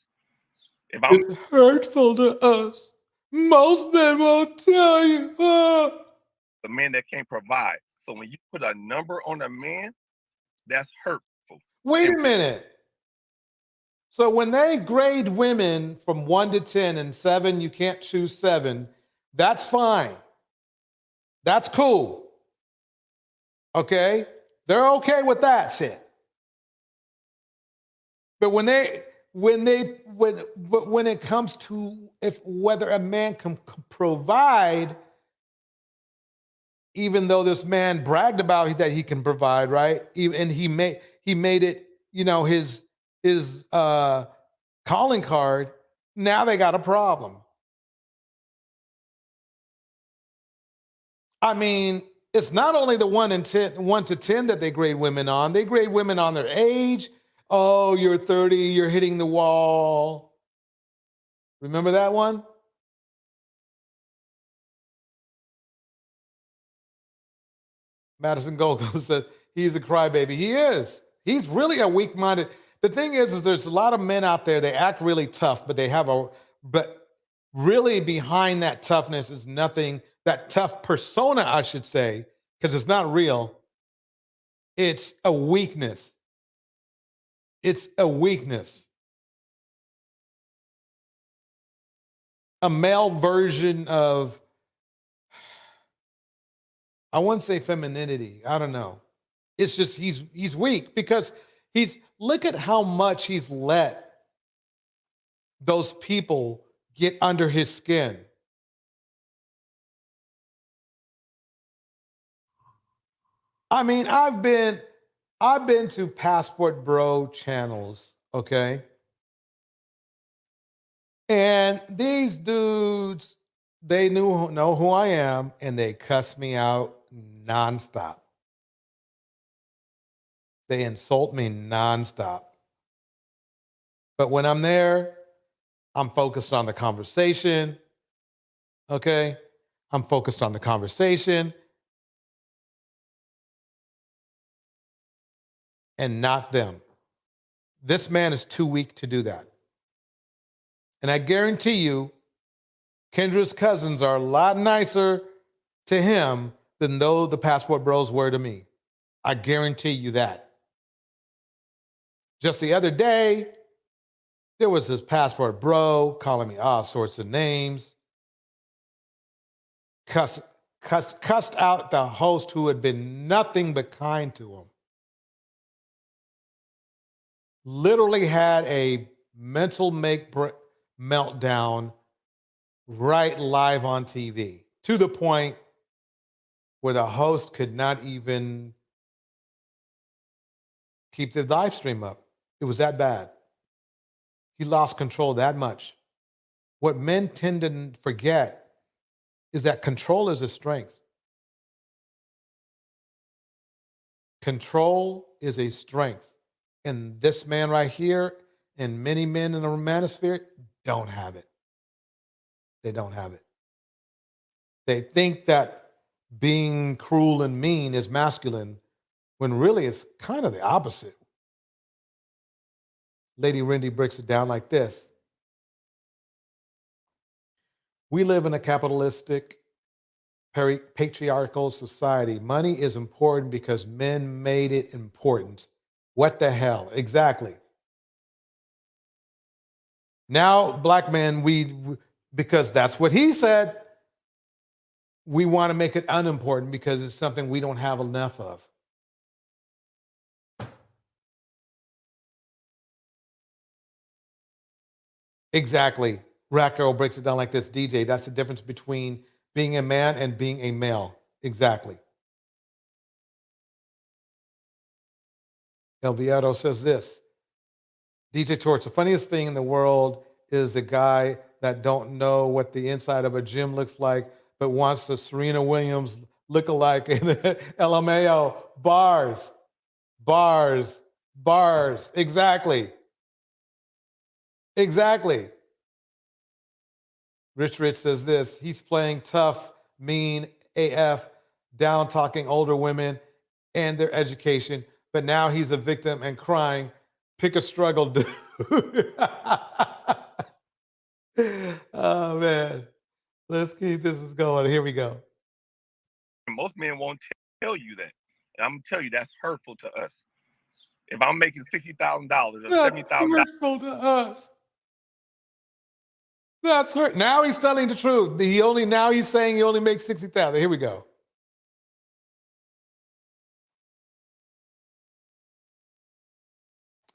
If I'm It's hurtful to us. Most men won't tell you. a man that can't provide. So when you put a number on a man, that's hurtful. Wait a minute. So when they grade women from 1 to 10 and 7, you can't choose 7, that's fine. That's cool. Okay? They're okay with that shit. But when it comes to whether a man can provide, even though this man bragged about that he can provide, right? And he made it, his calling card. Now they got a problem. I mean, it's not only the 1 to 10 that they grade women on. They grade women on their age. Oh, you're 30, you're hitting the wall. Remember that one? Madison Gogo said he's a crybaby. He is. He's really a weak-minded. The thing is there's a lot of men out there, they act really tough, but really behind that toughness is nothing, that tough persona, I should say, because it's not real. It's a weakness. It's a weakness. A male version of, I wouldn't say femininity. I don't know. It's just he's weak because look at how much he's let those people get under his skin. I mean, I've been to Passport Bro channels, okay? And these dudes, they know who I am, and they cuss me out nonstop. They insult me nonstop. But when I'm there, I'm focused on the conversation, okay? I'm focused on the conversation and not them. This man is too weak to do that. And I guarantee you, Kendra's cousins are a lot nicer to him than the Passport Bros were to me. I guarantee you that. Just the other day, there was this Passport Bro calling me all sorts of names. Cussed out the host who had been nothing but kind to him. Literally had a mental meltdown right live on TV, to the point where the host could not even keep the live stream up. It was that bad. He lost control that much. What men tend to forget is that control is a strength. Control is a strength. And this man right here and many men in the manosphere don't have it. They don't have it. They think that being cruel and mean is masculine, when really it's kind of the opposite. Lady Rindy breaks it down like this. We live in a capitalistic, patriarchal society. Money is important because men made it important. What the hell? Exactly. Now, black men, because that's what he said. we want to make it unimportant because it's something we don't have enough of. Exactly. Rat Girl breaks it down like this. DJ, that's the difference between being a man and being a male. Exactly. El Viedo says this. DJ Torch, the funniest thing in the world is the guy that don't know what the inside of a gym looks like, but wants the Serena Williams look-alike in LMAO. Bars. Bars. Bars. Exactly. Exactly. Rich says this. He's playing tough, mean, AF, down talking older women and their education, but now he's a victim and crying. Pick a struggle, dude. Oh, man. Let's keep this going. Here we go. Most men won't tell you that. And I'm gonna tell you that's hurtful to us. If I'm making $60,000 or $70,000, hurtful to us. That's hurt. Now he's telling the truth. Now he's saying he only makes 60,000. Here we go.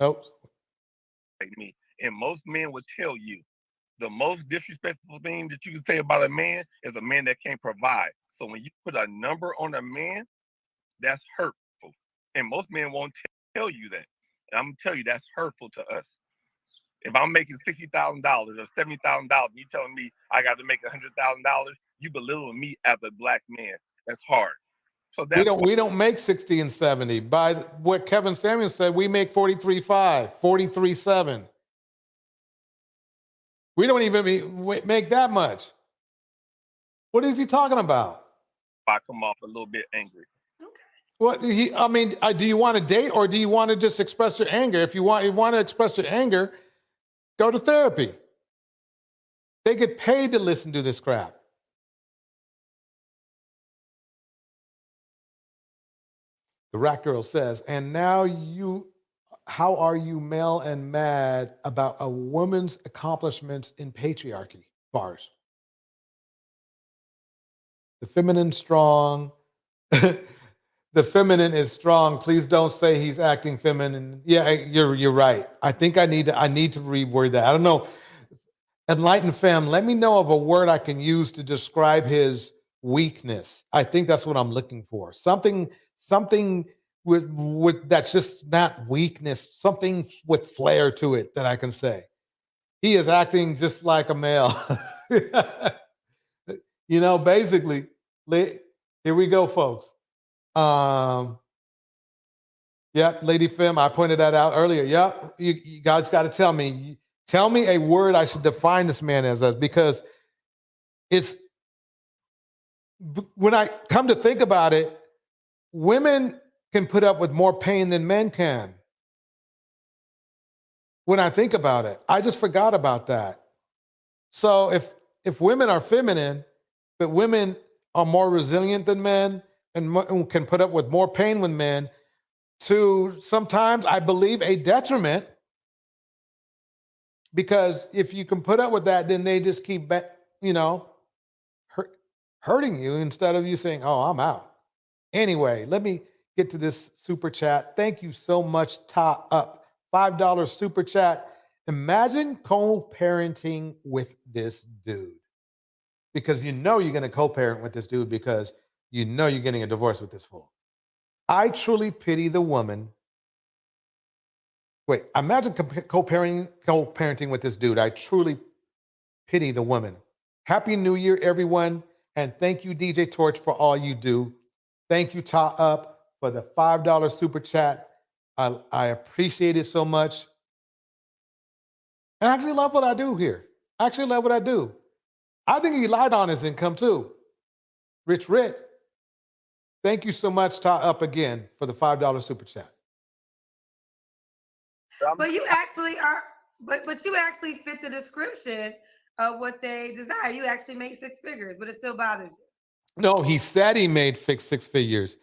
Oh. like me, and most men would tell you the most disrespectful thing that you can say about a man is a man that can't provide. So when you put a number on a man, that's hurtful. And most men won't tell you that. And I'm gonna tell you that's hurtful to us. If I'm making $60,000 or $70,000, you telling me I got to make $100,000, you belittle me as a black man. That's hard. So that's we don't make 60 and 70. By what Kevin Samuels said, we make 43.5, 43.7. We don't even make that much. What is he talking about? I come off a little bit angry. What do you want to date or do you want to just express your anger? If you want to express your anger, go to therapy. They get paid to listen to this crap. The Rat Girl says, and now how are you male and mad about a woman's accomplishments in patriarchy? Bars. The feminine strong. The feminine is strong. Please don't say he's acting feminine. Yeah, you're right. I think I need to reword that. I don't know. Enlightened fam, let me know of a word I can use to describe his weakness. I think that's what I'm looking for. Something with that's just not weakness, something with flair to it that I can say. He is acting just like a male. Basically, here we go, folks. Yep, Lady Femme, I pointed that out earlier. Yep, you guys got to tell me a word I should define this man as, because it's, when I come to think about it, women can put up with more pain than men can. When I think about it, I just forgot about that. So if women are feminine, but women are more resilient than men and can put up with more pain than men, to sometimes, I believe, a detriment, because if you can put up with that, then they just keep, hurting you instead of you saying, oh, I'm out. Anyway, let me get to this super chat. Thank you so much, Top Up. $5 super chat. Imagine co-parenting with this dude. Because you're going to co-parent with this dude because you're getting a divorce with this fool. I truly pity the woman. Wait, imagine co-parenting with this dude. I truly pity the woman. Happy New Year, everyone. And thank you, DJ Torch, for all you do. Thank you, Top Up, for the $5 super chat. I appreciate it so much. And I actually love what I do here. I actually love what I do. I think he lied on his income too. Rich. Thank you so much, Top Up, again for the $5 super chat. But you actually are, but you actually fit the description of what they desire. You actually make six figures, but it still bothers you. No, he said he made six figures.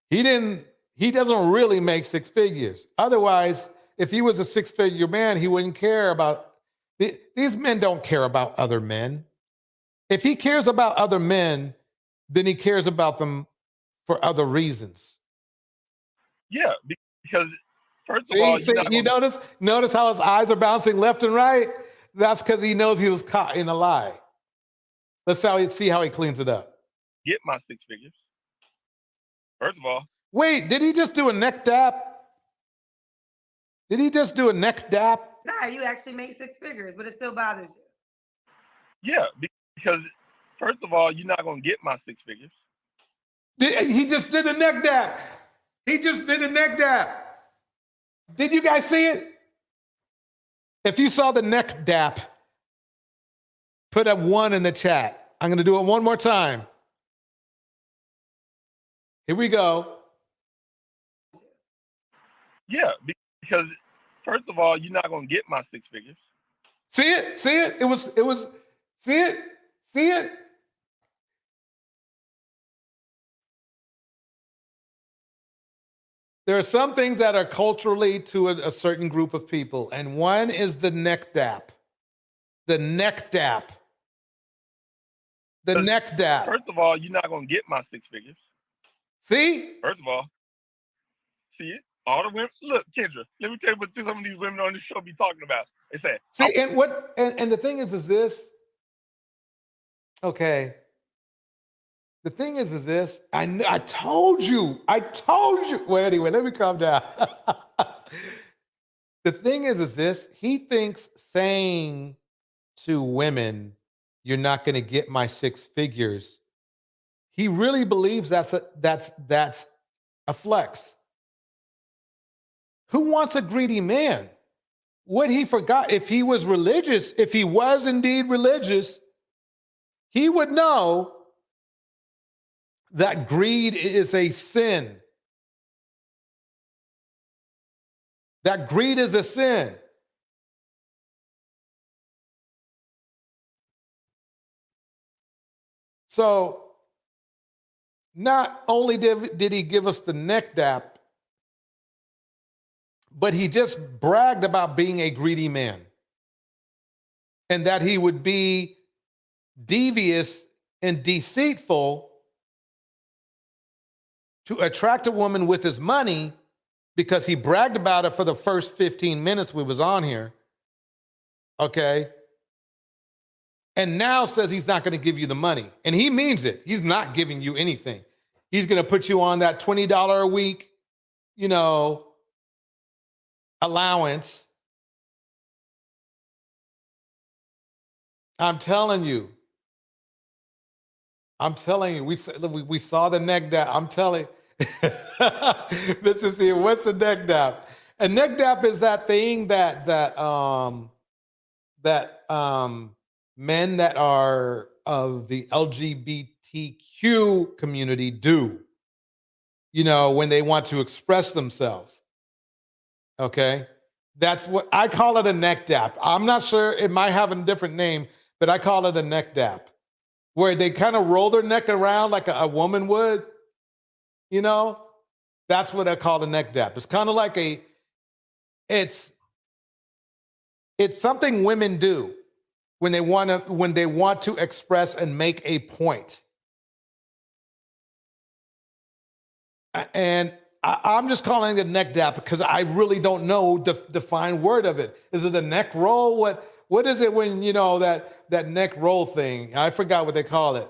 He doesn't really make six figures. Otherwise, if he was a six-figure man, he wouldn't care about, these men don't care about other men. If he cares about other men, then he cares about them for other reasons. Yeah, because first of all, See, you notice how his eyes are bouncing left and right? That's because he knows he was caught in a lie. Let's see how he cleans it up. Get my 6 figures. First of all. Wait, did he just do a neck dap? Did he just do a neck dap? Sorry, you actually make 6 figures, but it still bothers you. Yeah, because first of all, you're not going to get my 6 figures. He just did a neck dap. He just did a neck dap. Did you guys see it? If you saw the neck dap, put a 1 in the chat. I'm going to do it one more time. Here we go. Yeah, because first of all, you're not going to get my 6 figures. See it? See it? It was, see it? See it? There are some things that are culturally to a certain group of people, and one is the neck dap. The neck dap. The neck dap. First of all, you're not going to get my 6 figures. See? First of all, see it? All the women, look, Kendra, let me tell you what some of these women on this show be talking about. They say, see, and the thing is this, okay. The thing is this, I told you. Well, anyway, let me calm down. The thing is this, he thinks saying to women, you're not going to get my 6 figures. He really believes that's a flex. Who wants a greedy man? What he forgot, if he was religious, if he was indeed religious, he would know that greed is a sin. That greed is a sin. So not only did he give us the neck dap, but he just bragged about being a greedy man and that he would be devious and deceitful to attract a woman with his money because he bragged about it for the first 15 minutes we was on here. Okay. And now says he's not going to give you the money. And he means it. He's not giving you anything. He's going to put you on that $20 a week, allowance. I'm telling you, we saw the neck dap. I'm telling you. Let's just see, what's the neck dap? A neck dap is that thing that men that are of the LGBTQ community do, when they want to express themselves. Okay. That's what I call it, a neck dap. I'm not sure, it might have a different name, but I call it a neck dap, where they kind of roll their neck around like a woman would, that's what I call the neck dap. It's kind of like it's something women do when they want to express and make a point. And I'm just calling it a neck dap because I really don't know the defined word of it. Is it a neck roll? What is it when, that neck roll thing? I forgot what they call it.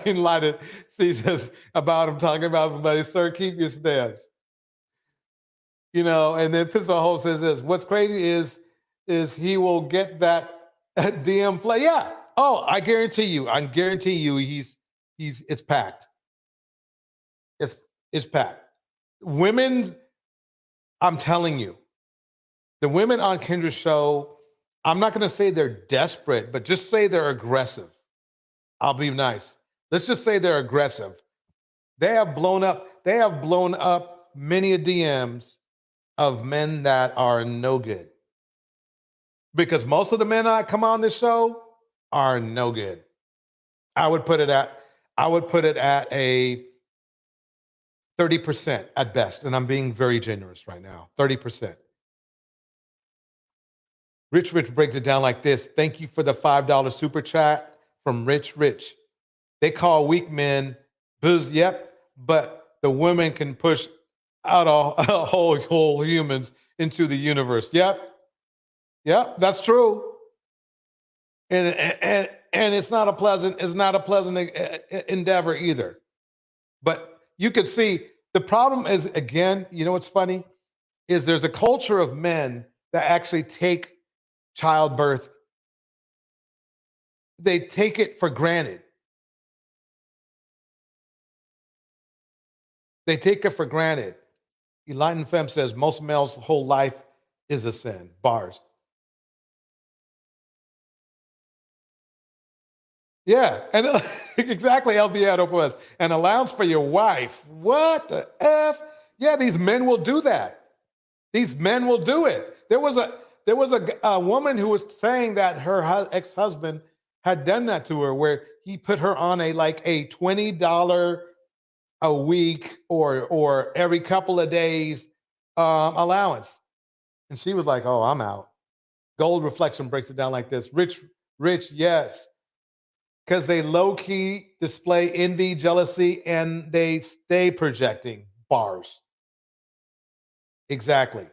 Enlightened says about him talking about somebody, sir, keep your stabs. And then Pistol Hole says this, what's crazy is he will get that DM play. Yeah. Oh, I guarantee you, it's packed. It's packed. Women, I'm telling you, the women on Kendra's show, I'm not going to say they're desperate, but just say they're aggressive. I'll be nice. Let's just say they're aggressive. They have blown up many DMs of men that are no good. Because most of the men that come on this show are no good. I would put it at a 30% at best, and I'm being very generous right now. 30%. Rich breaks it down like this. Thank you for the $5 super chat from Rich. They call weak men booze. Yep, but the women can push out a whole humans into the universe. Yep, that's true. And it's not a pleasant endeavor either. But you could see the problem is, again, you know what's funny is there's a culture of men that actually take childbirth, they take it for granted. They take it for granted. Enlightened Femme says most males' whole life is a sin. Bars. Yeah, and exactly, Alviado Pues. An allowance for your wife. What the F? Yeah, these men will do that. These men will do it. There was a woman who was saying that her ex-husband had done that to her, where he put her on a $20 a week or every couple of days allowance, and she was like, "Oh, I'm out." Gold Reflection breaks it down like this: rich, yes, because they low-key display envy, jealousy, and they stay projecting. Bars. Exactly.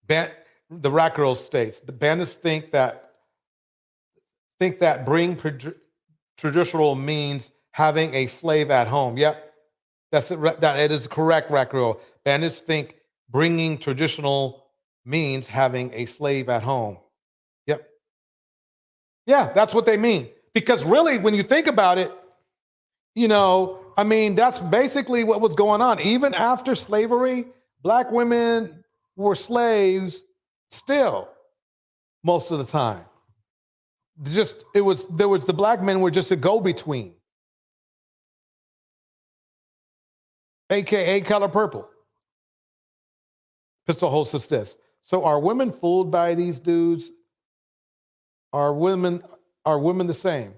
The Rat Girl states the bandits think that bring traditional means having a slave at home. Yep, that's it. That it is correct, Rat Girl. Bandits think bringing traditional means having a slave at home. Yep. Yeah, that's what they mean. Because really, when you think about it, that's basically what was going on. Even after slavery, Black women were slaves still most of the time. There was the Black men were just a go-between. AKA Color Purple. Pistol hosts this. So are women fooled by these dudes? Are women the same?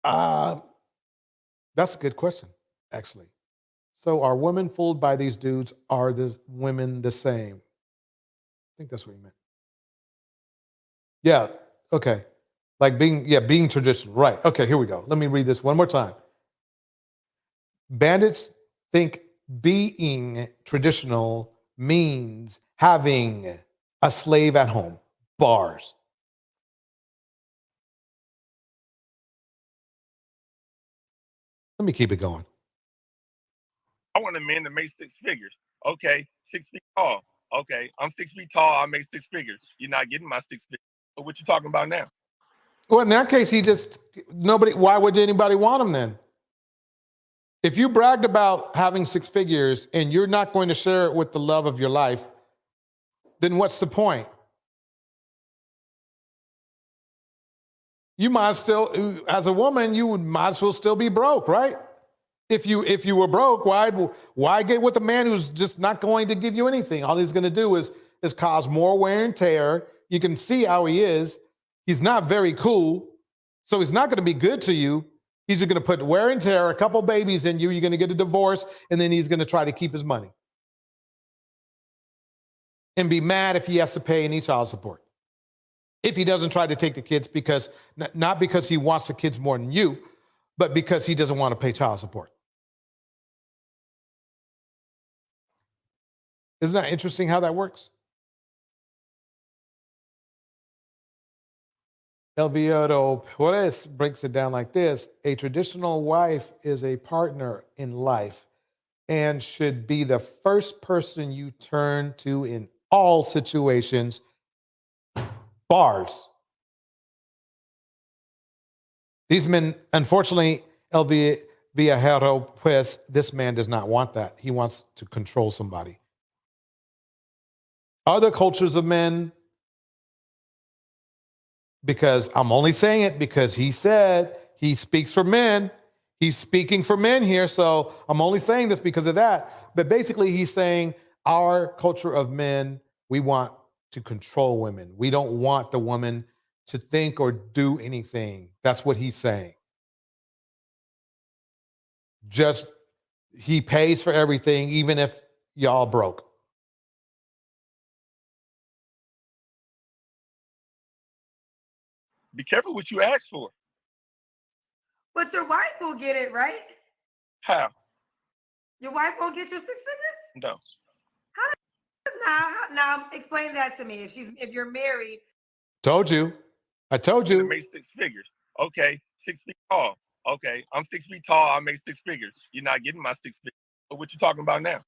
That's a good question, actually. So are women fooled by these dudes? Are the women the same? I think that's what he meant. Yeah, okay. Like being traditional. Right. Okay, here we go. Let me read this one more time. Bandits think being traditional means having a slave at home. Bars. Let me keep it going. I want a man to make six figures. Okay, 6 feet tall. Okay, I'm 6 feet tall. I make six figures. You're not getting my 6 figures. So what you talking about now? Well, in that case, why would anybody want him then? If you bragged about having six figures and you're not going to share it with the love of your life, then what's the point? You might still, as a woman, you might as well still be broke, right? If you were broke, why get with a man who's just not going to give you anything? All he's going to do is cause more wear and tear. You can see how he is. He's not very cool, so he's not going to be good to you. He's just going to put wear and tear, a couple babies in you. You're going to get a divorce, and then he's going to try to keep his money and be mad if he has to pay any child support. If he doesn't try to take the kids not because he wants the kids more than you, but because he doesn't want to pay child support. Isn't that interesting how that works? Elvioto Perez breaks it down like this. A traditional wife is a partner in life and should be the first person you turn to in all situations. Bars. These men, unfortunately, Viajero Pues, this man does not want that. He wants to control somebody. Other cultures of men, because I'm only saying it because he said he speaks for men. He's speaking for men here, so I'm only saying this because of that. But basically, he's saying our culture of men, we want to control women. We don't want the woman to think or do anything. That's what he's saying. Just he pays for everything, even if y'all broke. Be careful what you ask for. But your wife will get it, right? How? Your wife won't get your 6 figures? No. Now explain that to me. If you're married. Told you. I told To you. make 6 figures. Okay, 6 feet tall. Okay, I'm 6 feet tall. I make 6 figures. You're not getting my 6 figures. So what you talking about now?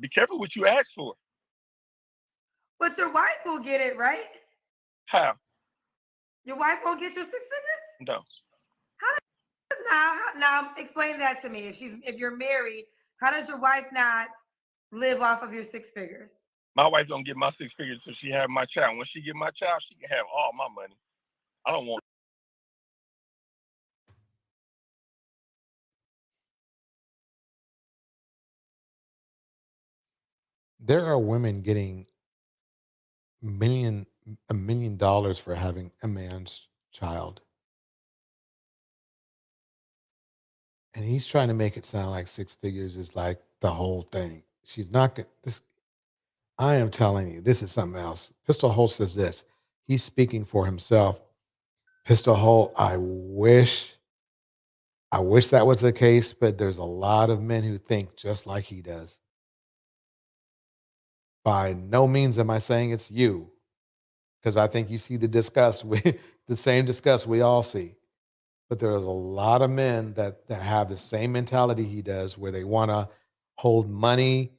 Be careful what you ask for. But your wife will get it, right? How? Your wife won't get your 6 figures? No. Now explain that to me. If you're married, how does your wife not live off of your 6 figures? My wife don't get my 6 figures until she have my child. When she get my child, she can have all my money. I don't want. There are women getting $1 million for having a man's child. And he's trying to make it sound like 6 figures is like the whole thing. She's not going this. I am telling you, this is something else. Pistol Holt says this. He's speaking for himself. Pistol Holt, I wish that was the case, but there's a lot of men who think just like he does. By no means am I saying it's you, because I think you see the disgust, the same disgust we all see. But there's a lot of men that have the same mentality he does, where they want to hold money,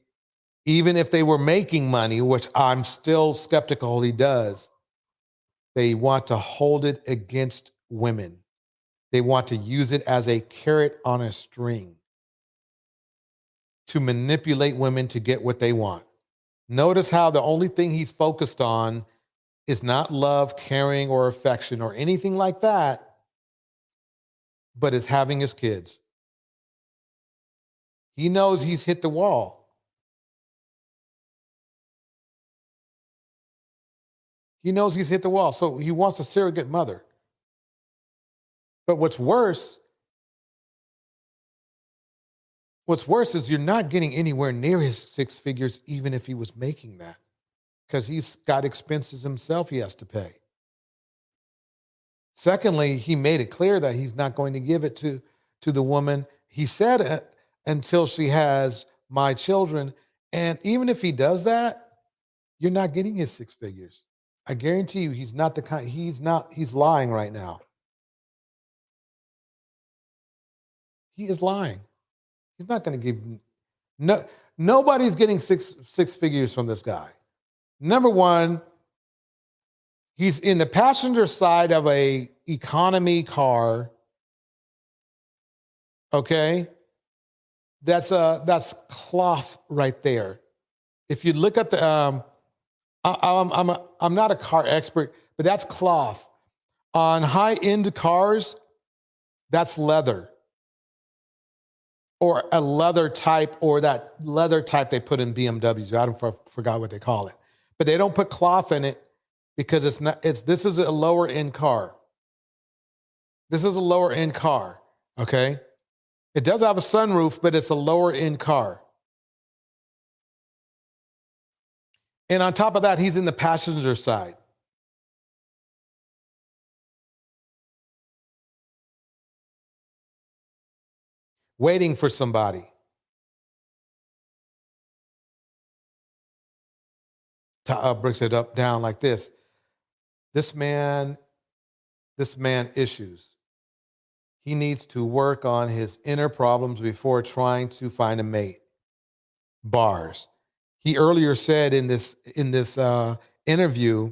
even if they were making money, which I'm still skeptical he does. They want to hold it against women. They want to use it as a carrot on a string to manipulate women to get what they want. Notice how the only thing he's focused on is not love, caring, or affection, or anything like that, but is having his kids. He knows he's hit the wall. He knows he's hit the wall, so he wants a surrogate mother. But what's worse is you're not getting anywhere near his 6 figures, even if he was making that, because he's got expenses himself he has to pay. Secondly, he made it clear that he's not going to give it to the woman. He said until she has my children. And even if he does that, you're not getting his 6 figures. I guarantee you he's not the kind, he's lying right now. He is lying. He's not going to give, nobody's getting six figures from this guy. Number one, he's in the passenger side of a economy car. Okay, that's cloth right there. If you look at the, I'm not a car expert, but that's cloth. On high-end cars, that's leather, or a leather type, or that leather type they put in BMWs. I forgot what they call it, but they don't put cloth in it because this is a lower end car. This is a lower end car. Okay. It does have a sunroof, but it's a lower end car. And on top of that, he's in the passenger side. Waiting for somebody. Breaks it up down like this. This man issues. He needs to work on his inner problems before trying to find a mate. Bars. He earlier said in this interview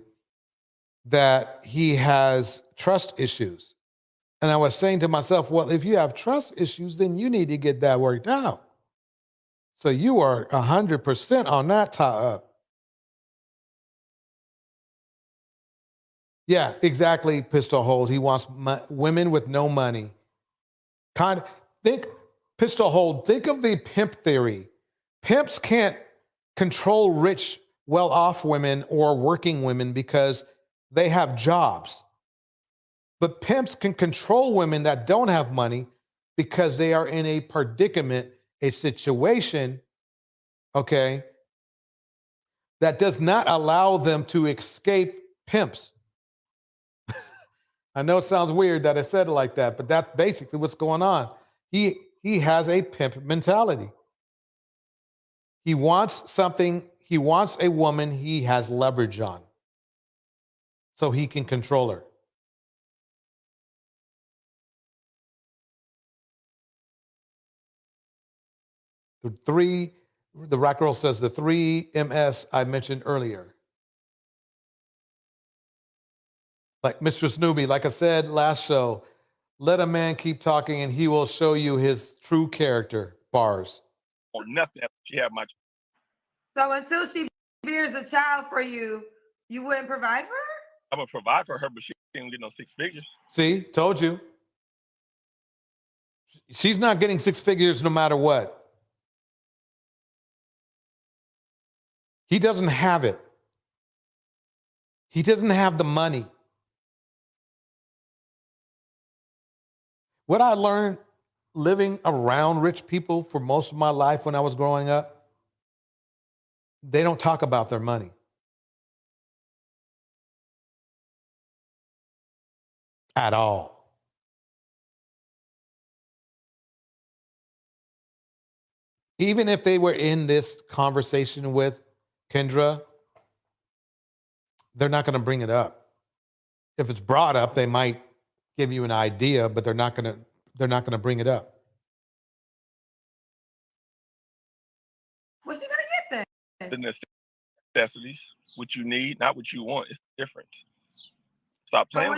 that he has trust issues. And I was saying to myself, well, if you have trust issues, then you need to get that worked out. So you are 100% on that top. Yeah, exactly, Pistol Holt. He wants women with no money. Pistol Holt, think of the pimp theory. Pimps can't control rich, well-off women or working women because they have jobs. But pimps can control women that don't have money because they are in a predicament, a situation, okay, that does not allow them to escape pimps. I know it sounds weird that I said it like that, but that's basically what's going on. He has a pimp mentality. He wants something, he wants a woman he has leverage on so he can control her. The Rock Girl says the 3 MS I mentioned earlier. Like Mistress Newbie, like I said last show, let a man keep talking and he will show you his true character. Bars. Or nothing after she had my. So until she bears a child for you, you wouldn't provide for her? I'm gonna provide for her, but she didn't get no 6 figures. See, told you. She's not getting 6 figures no matter what. He doesn't have it. He doesn't have the money. What I learned living around rich people for most of my life when I was growing up, they don't talk about their money. At all. Even if they were in this conversation with Kendra, they're not going to bring it up. If it's brought up, they might give you an idea, but they're not going to bring it up. What's she gonna get then? The necessities, what you need, not what you want. It's different. Stop playing.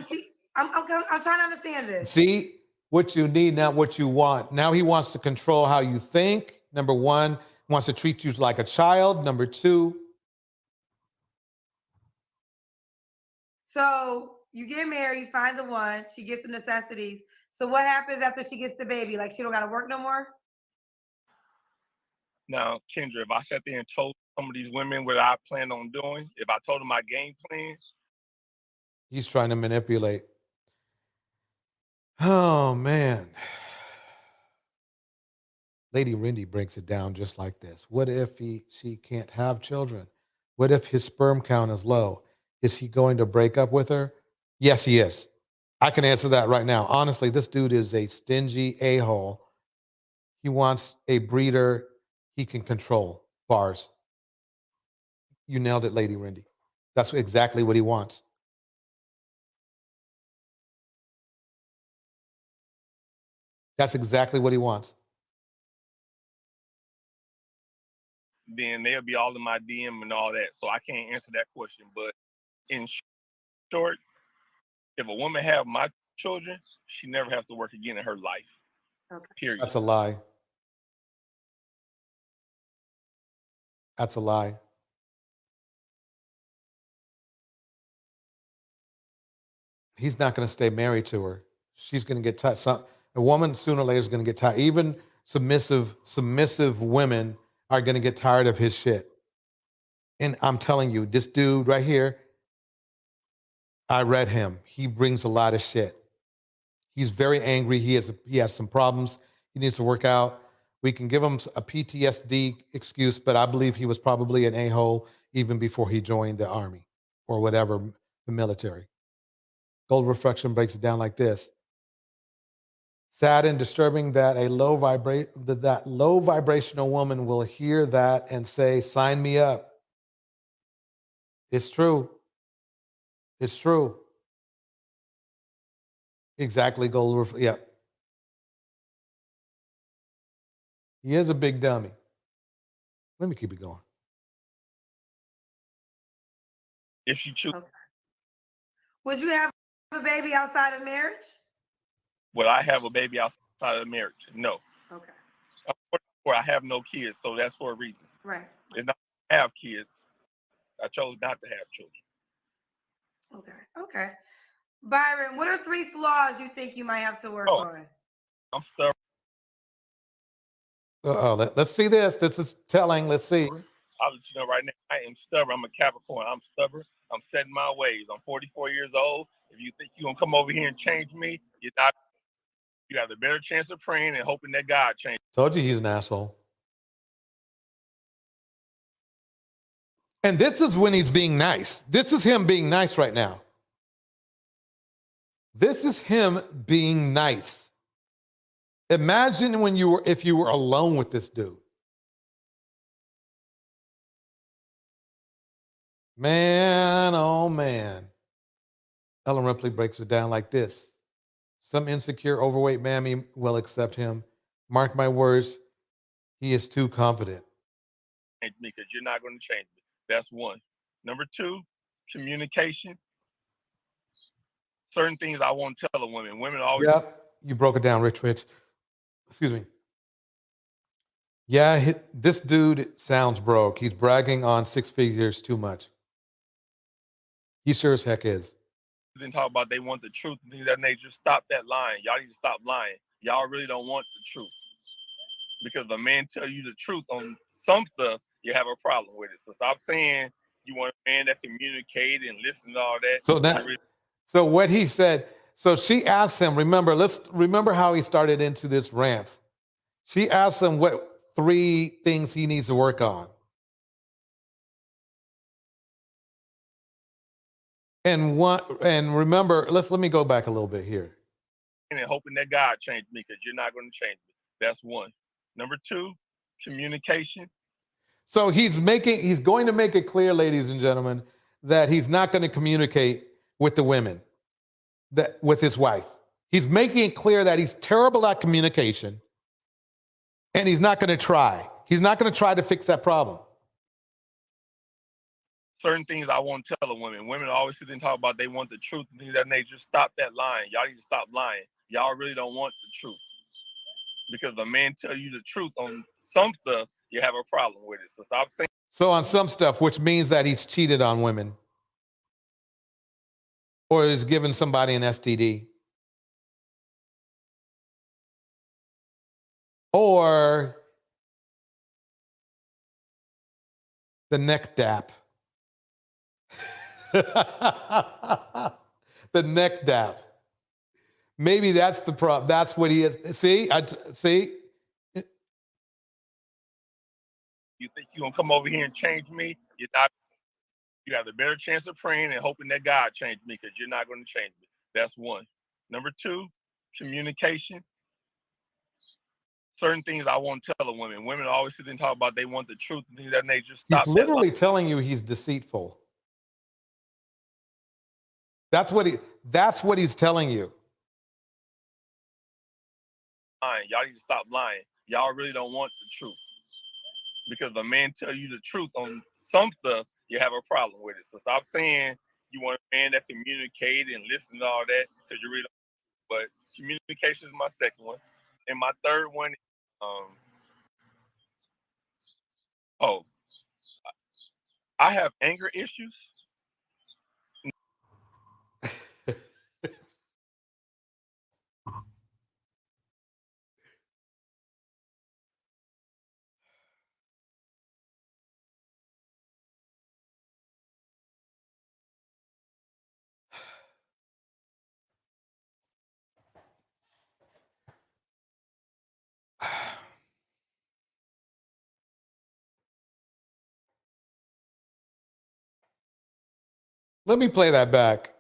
I'm trying to understand this. See, what you need, not what you want. Now he wants to control how you think. Number one, he wants to treat you like a child. Number two. So you get married, you find the one, she gets the necessities. So what happens after she gets the baby? Like she don't gotta work no more? Now, Kendra, if I sat there and told some of these women what I planned on doing, if I told them my game plan. He's trying to manipulate. Oh, man. Lady Rindy breaks it down just like this. What if she can't have children? What if his sperm count is low? Is he going to break up with her? Yes, he is. I can answer that right now. Honestly, this dude is a stingy a-hole. He wants a breeder he can control. Bars. You nailed it, Lady Rindy. That's exactly what he wants. That's exactly what he wants. Then they'll be all in my DM and all that. So I can't answer that question. But in short, if a woman have my children, she never has to work again in her life. Okay. Period. That's a lie. That's a lie. He's not going to stay married to her. She's going to get tired. A woman sooner or later is going to get tired. Even submissive women are going to get tired of his shit. And I'm telling you, this dude right here, I read him. He brings a lot of shit. He's very angry. He has some problems he needs to work out. We can give him a PTSD excuse, but I believe he was probably an a-hole even before he joined the army or whatever, the military. Gold Reflection breaks it down like this. Sad and disturbing that that low vibrational woman will hear that and say, sign me up. It's true. It's true. Exactly, yeah. He is a big dummy. Let me keep it going. If she chooses. Okay. Would you have a baby outside of marriage? Would I have a baby outside of marriage? No. Okay. Or I have no kids, so that's for a reason. Right. It's not to have kids. I chose not to have children. Okay. Okay. Byron, what are 3 flaws you think you might have to work on? I'm stubborn. Let's see this. This is telling. Let's see. I'll let you know right now, I am stubborn. I'm a Capricorn. I'm stubborn. I'm set in my ways. I'm 44 years old. If you think you're going to come over here and change me, you're not. You have a better chance of praying and hoping that God changes. Told you he's an asshole. And this is when he's being nice. This is him being nice right now. This is him being nice. Imagine if you were alone with this dude. Man, oh man. Ellen Ripley breaks it down like this. Some insecure, overweight mammy will accept him. Mark my words, he is too confident. Change me because you're not going to change me. That's one. Number two, communication. Certain things I won't tell a woman. Women always. Yep, you broke it down, Rich. Excuse me. Yeah, this dude sounds broke. He's bragging on 6 figures too much. He sure as heck is. Didn't talk about they want the truth and things of that nature. Stop that lying. Y'all need to stop lying. Y'all really don't want the truth. Because if a man tell you the truth on some stuff, you have a problem with it. So stop saying you want a man that communicate and listen to all that. So what he said, so she asked him, let's remember how he started into this rant. She asked him what 3 things he needs to work on. And remember, let me go back a little bit here. And hoping that God changed me because you're not going to change me. That's one. Number two, communication. So he's going to make it clear, ladies and gentlemen, that he's not going to communicate with the women, with his wife. He's making it clear that he's terrible at communication, and he's not going to try. He's not going to try to fix that problem. Certain things I won't tell a woman. Women always sit and talk about they want the truth and things of that nature. Stop that lying. Y'all need to stop lying. Y'all really don't want the truth. Because if a man tell you the truth on some stuff, you have a problem with it. So stop saying. So on some stuff, which means that he's cheated on women or is giving somebody an STD or the neck dap. The neck dap. Maybe that's the problem. That's what he is. See? You think you're going to come over here and change me? You're not. You have a better chance of praying and hoping that God changed me because you're not going to change me. That's one. Number two, communication. Certain things I won't tell a woman. Women always sit and talk about they want the truth and things of that nature. Stop he's literally telling you he's deceitful. That's what he's telling you. Lying. Y'all need to stop lying. Y'all really don't want the truth. Because if a man tell you the truth on some stuff, you have a problem with it. So stop saying you want a man that communicate and listen to all that because you really don't. But communication is my second one. And my third one, I have anger issues. Let me play that back.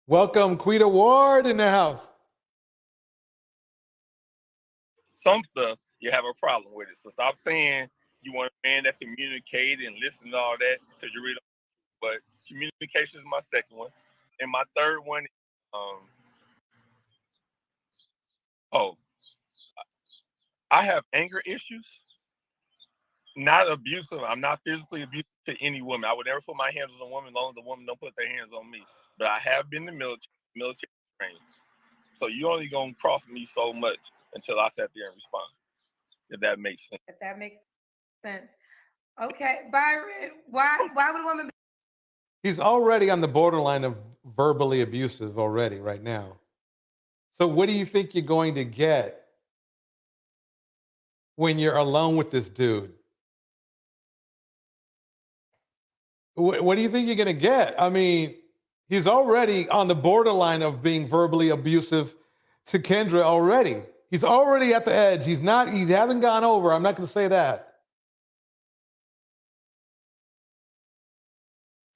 Welcome, Quita Ward in the house. Some stuff, you have a problem with it. So stop saying you want a man that communicate and listen to all that because you really don't. But communication is my second one. And my third one, I have anger issues. Not abusive. I'm not physically abusive to any woman. I would never put my hands on a woman as long as the woman don't put their hands on me. But I have been in the military training. So you only gonna cross me so much until I sit there and respond. If that makes sense. If that makes sense. Okay, Byron, why would a woman be? He's already on the borderline of verbally abusive already right now. So what do you think you're going to get when you're alone with this dude? What do you think you're going to get? I mean, he's already on the borderline of being verbally abusive to Kendra already. He's already at the edge. He hasn't gone over. I'm not going to say that.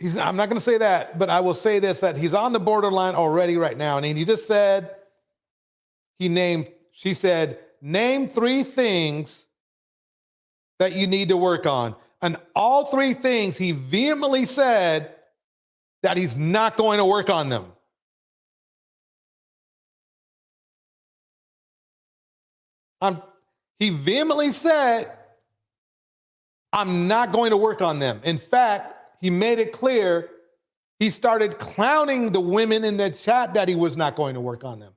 I'm not going to say that, but I will say this, that he's on the borderline already right now. And he just said, she said, name 3 things that you need to work on. And all 3 things he vehemently said that he's not going to work on them. He vehemently said, I'm not going to work on them. In fact, he made it clear, he started clowning the women in the chat that he was not going to work on them.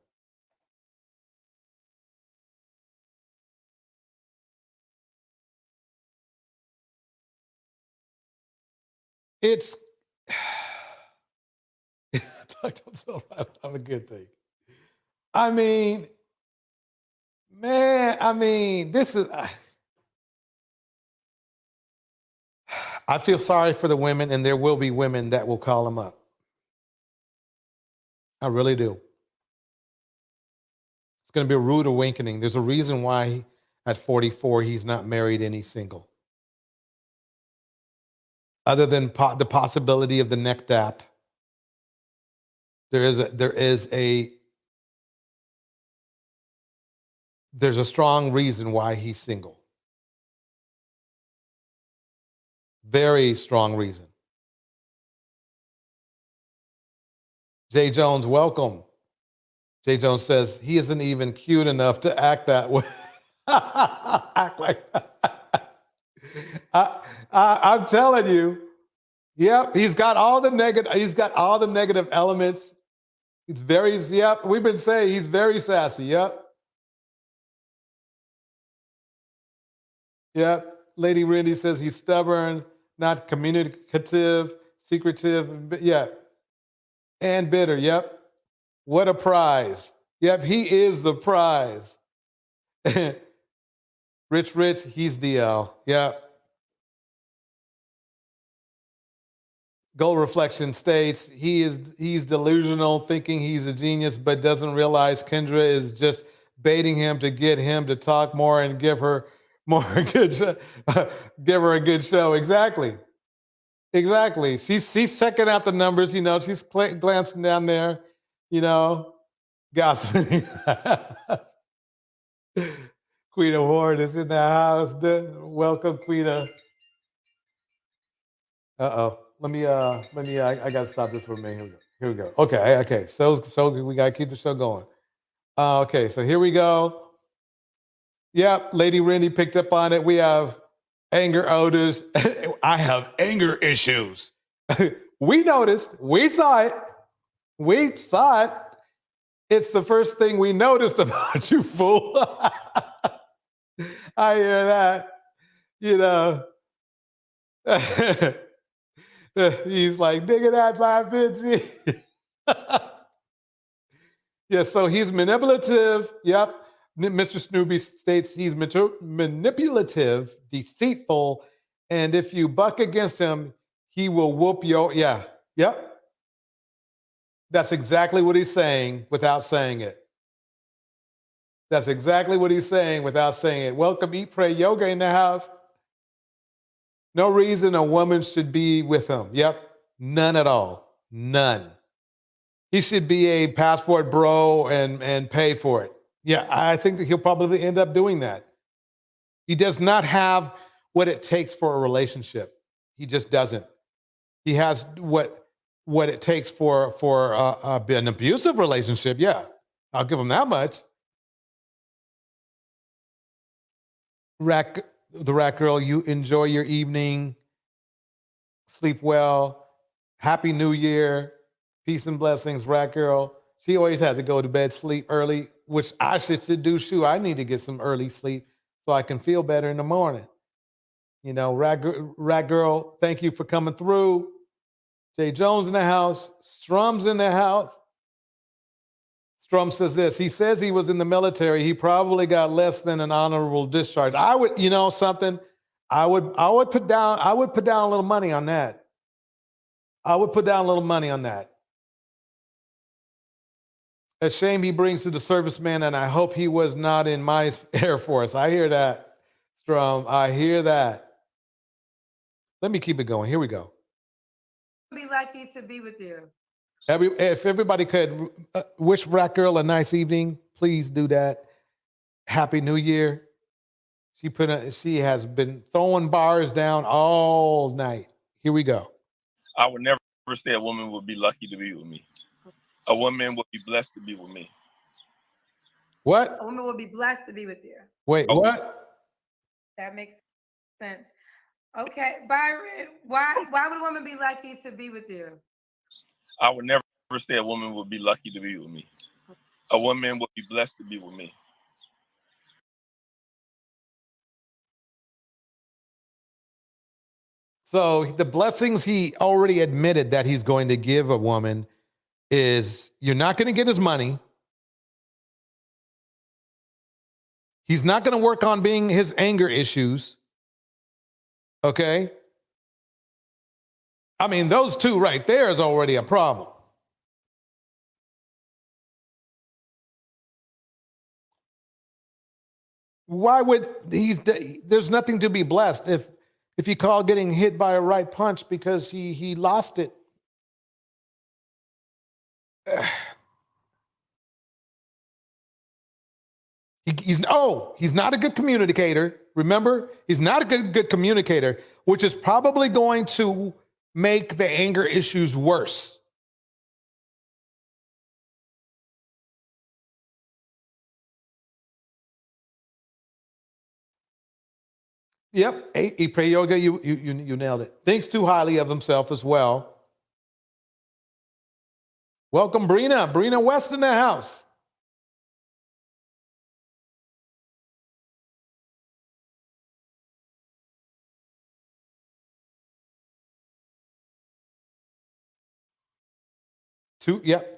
It's have a good thing. I mean, man, this is. I feel sorry for the women, and there will be women that will call him up. I really do. It's going to be a rude awakening. There's a reason why at 44 he's not married and he's single. Other than the possibility of the neck dap, there's a strong reason why he's single. Very strong reason. Jay Jones, welcome. Jay Jones says he isn't even cute enough to act that way. Act like that. I'm telling you. Yep, he's got all the negative elements. He's very, yep, we've been saying he's very sassy. Yep. Yep. Lady Randy says he's stubborn, not communicative, secretive, yeah. And bitter. Yep. What a prize. Yep, he is the prize. Rich, he's DL. Yep. Goal Reflection states he's delusional, thinking he's a genius, but doesn't realize Kendra is just baiting him to get him to talk more and give her give her a good show. Exactly. She's checking out the numbers. She's glancing down there. Gossiping. Quita Ward is in the house. Welcome, Quita. Uh-oh. I gotta stop this for a minute. Here we go. Okay. So we gotta keep the show going. Okay, so here we go. Yep, Lady Randy picked up on it. We have anger odors. I have anger issues. We noticed. We saw it. It's the first thing we noticed about you, fool. I hear that. He's like, nigga, that 550. Yeah, so he's manipulative. Yep. Mr. Snoopy states he's manipulative, deceitful, and if you buck against him, he will whoop your, yeah. Yep. That's exactly what he's saying without saying it. That's exactly what he's saying without saying it. Welcome, Eat, Pray, Yoga in the house. No reason a woman should be with him. Yep. None at all. None. He should be a passport bro and pay for it. Yeah, I think that he'll probably end up doing that. He does not have what it takes for a relationship. He just doesn't. He has what it takes for an abusive relationship. Yeah, I'll give him that much. The Rat Girl, you enjoy your evening. Sleep well. Happy New Year. Peace and blessings, Rat Girl. She always has to go to bed, sleep early, which I should do too. I need to get some early sleep so I can feel better in the morning. Rat Girl, thank you for coming through. Jay Jones in the house. Strum's in the house. Strum says this. He says he was in the military. He probably got less than an honorable discharge. I would, something. I would put down a little money on that. I would put down a little money on that. A shame he brings to the serviceman, and I hope he was not in my Air Force. I hear that, Strum. I hear that. Let me keep it going. Here we go. be lucky to be with you? If everybody could wish Black Girl a nice evening, please do that. Happy New Year. She has been throwing bars down all night. Here we go. I would never say a woman would be lucky to be with me. A woman would be blessed to be with me. What? A woman would be blessed to be with you. Wait, what? That makes sense. Okay, Byron, why would a woman be lucky to be with you? I would never say a woman would be lucky to be with me. A woman would be blessed to be with me. So the blessings he already admitted that he's going to give a woman is you're not going to get his money. He's not going to work on being his anger issues. Okay? I mean, those two right there is already a problem. Why would there's nothing to be blessed if you call getting hit by a right punch because he lost it. He's not a good communicator. Remember, he's not a good communicator, which is probably going to make the anger issues worse. Yep, Ipe Yoga, you nailed it. Thinks too highly of himself as well. Welcome, Brina West in the house.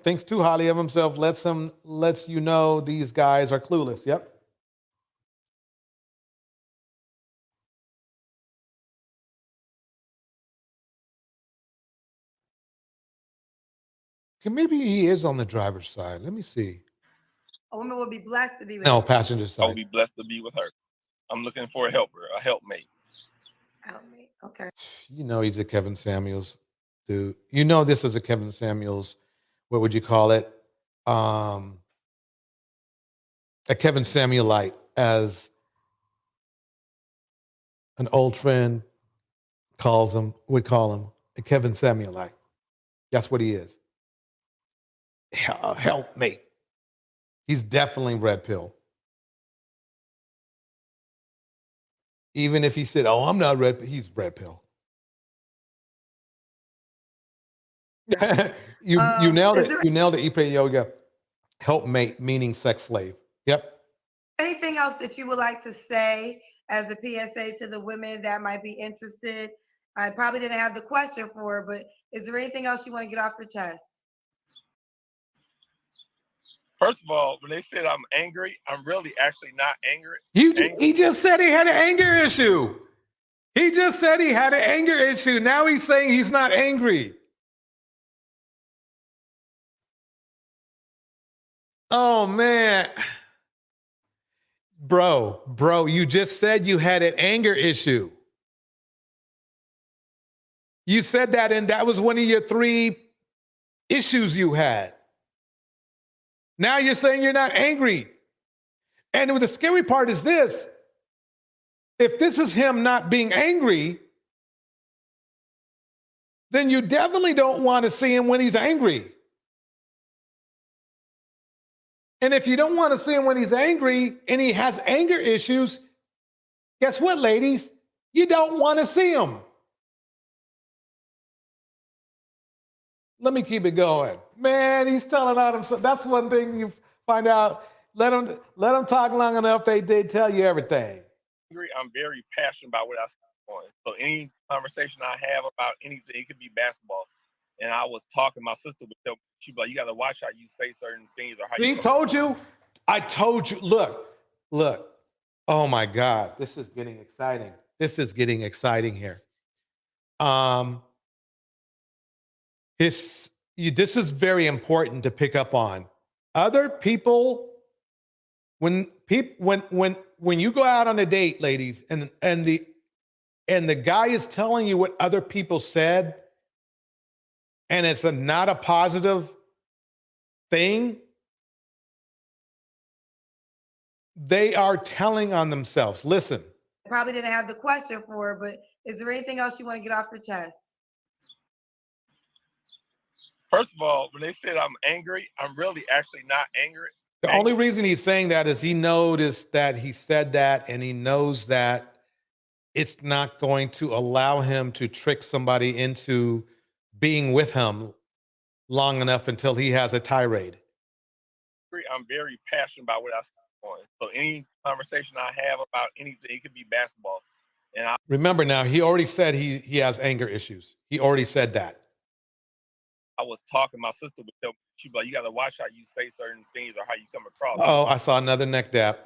Thinks too highly of himself. Lets you know these guys are clueless. Yep. Maybe he is on the driver's side. Let me see. A woman would be blessed to be with No, you. passenger side. I would be blessed to be with her. I'm looking for a helper, a helpmate. Helpmate. Okay. You know he's a Kevin Samuels dude. You know this is a Kevin Samuels, what would you call it? A Kevin Samuelite, as an old friend would call him a Kevin Samuelite. That's what he is. Helpmate. He's definitely red pill. Even if he said, "Oh, I'm not red," he's red pill. you nailed it. You nailed it, Ipe Yoga. Helpmate, meaning sex slave. Yep. Anything else that you would like to say as a PSA to the women that might be interested? I probably didn't have the question for, but is there anything else you want to get off your chest? First of all, when they said I'm angry, I'm really actually not angry. He just said he had an anger issue. He just said he had an anger issue. Now he's saying he's not angry. Oh, man. Bro, you just said you had an anger issue. You said that, and that was one of your 3 issues you had. Now you're saying you're not angry. And the scary part is this. If this is him not being angry, then you definitely don't want to see him when he's angry. And if you don't want to see him when he's angry and he has anger issues, guess what, ladies? You don't want to see him. Let me keep it going. Man, he's telling on himself. That's one thing you find out. Let them talk long enough, they tell you everything. I'm very passionate about what I stand on. So any conversation I have about anything, it could be basketball. And I was talking, my sister would tell me, she'd be like, you got to watch how you say certain things or how you. Told you. I told you. Look. Oh my God, this is getting exciting. This is getting exciting here. This is very important to pick up on. Other people, when you go out on a date, ladies, and the guy is telling you what other people said, and it's not a positive thing, they are telling on themselves. Listen, Probably didn't have the question for her, but is there anything else you want to get off your chest? First of all, when they said I'm angry, I'm really actually not angry. the only reason he's saying that is he noticed that he said that, and he knows that it's not going to allow him to trick somebody into being with him long enough until he has a tirade. I'm very passionate about what I stand on. So any conversation I have about anything, it could be basketball. And I Remember now, he already said he has anger issues. He already said that. was talking, my sister would tell me, she'd be like, you got to watch how you say certain things or how you come across. Oh, I saw another neck dap.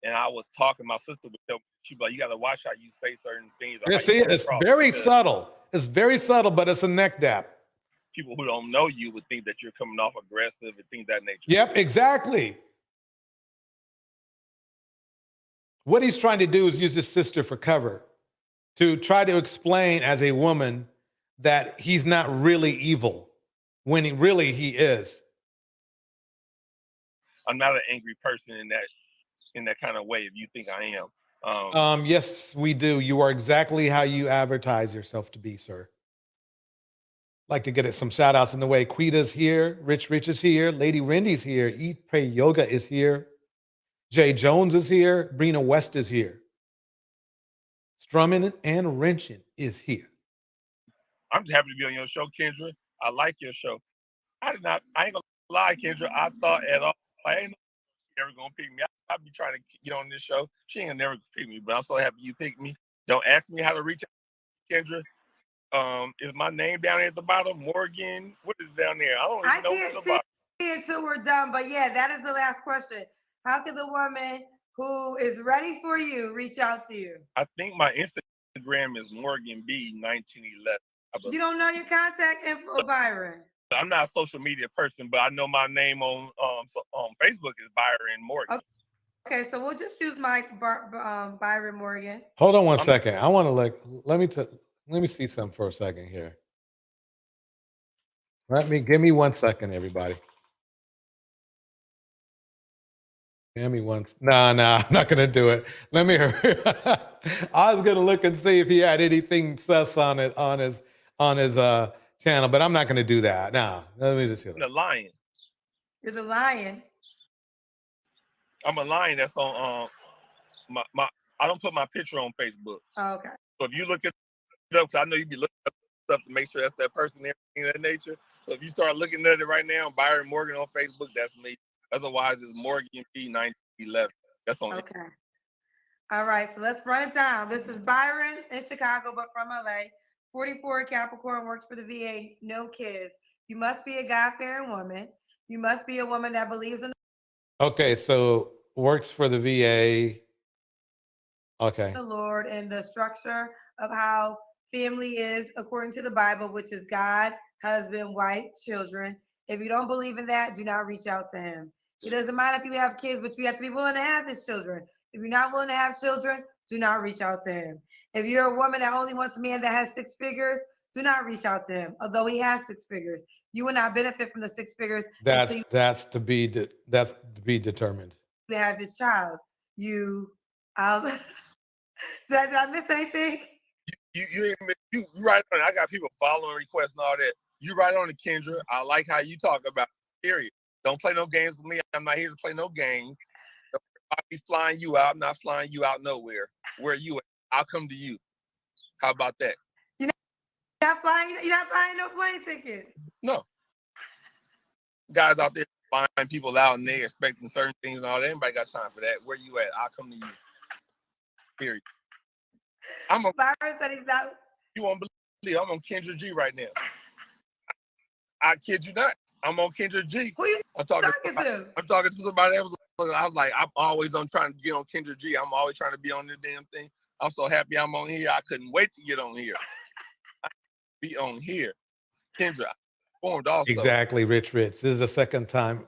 And I was talking, my sister would tell me, she'd be like, you got to watch how you say certain things. Or Yeah, how see, you come it's across. very Because subtle. It's very subtle, but it's a neck dap. people who don't know you would think that you're coming off aggressive and things of that nature. Yep, exactly. What he's trying to do is use his sister for cover to try to explain as a woman that he's not really evil when he is. I'm not an angry person in that kind of way, if you think I am. Yes, we do. You are exactly how you advertise yourself to be, sir. Like to get some shout outs in the way. Quita's here. Rich is here. Lady Rendy's here. Eat, Pray, Yoga is here. Jay Jones is here. Brina West is here. Strumming and Wrenching is here. I'm just happy to be on your show, Kendra. I like your show. I ain't gonna lie, Kendra. I thought at all, I ain't never gonna pick me. I'll be trying to get on this show. She ain't gonna never pick me, but I'm so happy you picked me. Don't ask me how to reach out, Kendra. Is my name down there at the bottom? Morgan, what is down there? I don't even know can't what's see about. it until we're done, but yeah, that is the last question. How can the woman who is ready for you reach out to you? I think my Instagram is Morgan B 1911. You don't know your contact info, Byron. I'm not a social media person, but I know my name on Facebook is Byron Morgan. Okay, so we'll just use Byron Morgan. Hold on one second. I want to let me see something for a second here. Give me 1 second, everybody. Give me one. No, I'm not gonna do it. Let me hurry. I was gonna look and see if he had anything sus on his channel, but I'm not gonna do that. No, let me just hear I'm the lion. You're the lion. I'm a lion that's on my I don't put my picture on Facebook. Oh, okay. So if you look at it up, 'cause I know you be looking up stuff to make sure that's that person and everything of that nature. So if you start looking at it right now, Byron Morgan on Facebook, that's me. Otherwise, it's Morgan P 1911. That's on. Okay. All right, so let's run it down. This is Byron in Chicago, but from LA. 44 Capricorn, works for the VA, no kids. You must be a God-fearing woman. You must be a woman that believes in Okay, so works for the VA. Okay. the Lord and the structure of how family is according to the Bible, which is God, husband, wife, children. If you don't believe in that, do not reach out to him. It doesn't matter if you have kids, but you have to be willing to have his children. If you're not willing to have children, do not reach out to him. If you're a woman that only wants a man that has 6 figures, do not reach out to him. Although he has 6 figures, you will not benefit from the 6 figures. That's to be determined. To have his child. Did I miss anything? You right on it. I got people following requests and all that. You right on it, Kendra. I like how you talk about it, period. Don't play no games with me. I'm not here to play no game. I'll be flying you out. I'm not flying you out nowhere. Where are you at? I'll come to you. How about that? You're not buying no plane tickets. No. Guys out there flying people out and they expecting certain things and all that. Anybody got time for that? Where you at? I'll come to you. Period. Byron said he's not. You won't believe I'm on Kendra G right now. I kid you not. I'm on Kendra G. Who you talking to? I'm talking to somebody else. I was like, I'm always trying to get on Kendra G. I'm always trying to be on this damn thing. I'm so happy I'm on here. I couldn't wait to get on here. Be on here. Kendra, I performed also. Exactly, Rich. This is the second time.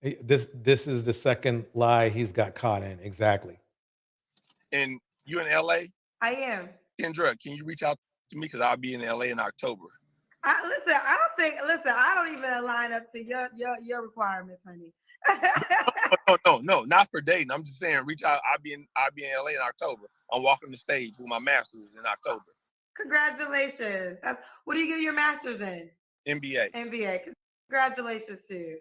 This is the second lie he's got caught in. Exactly. And you in LA? I am. Kendra, can you reach out to me because I'll be in LA in October. I don't even line up to your requirements, honey. No, not for dating. I'm just saying, reach out. I'll be in LA in October. I'm walking the stage with my master's in October. Congratulations. What are you getting your master's in? MBA. Congratulations to you.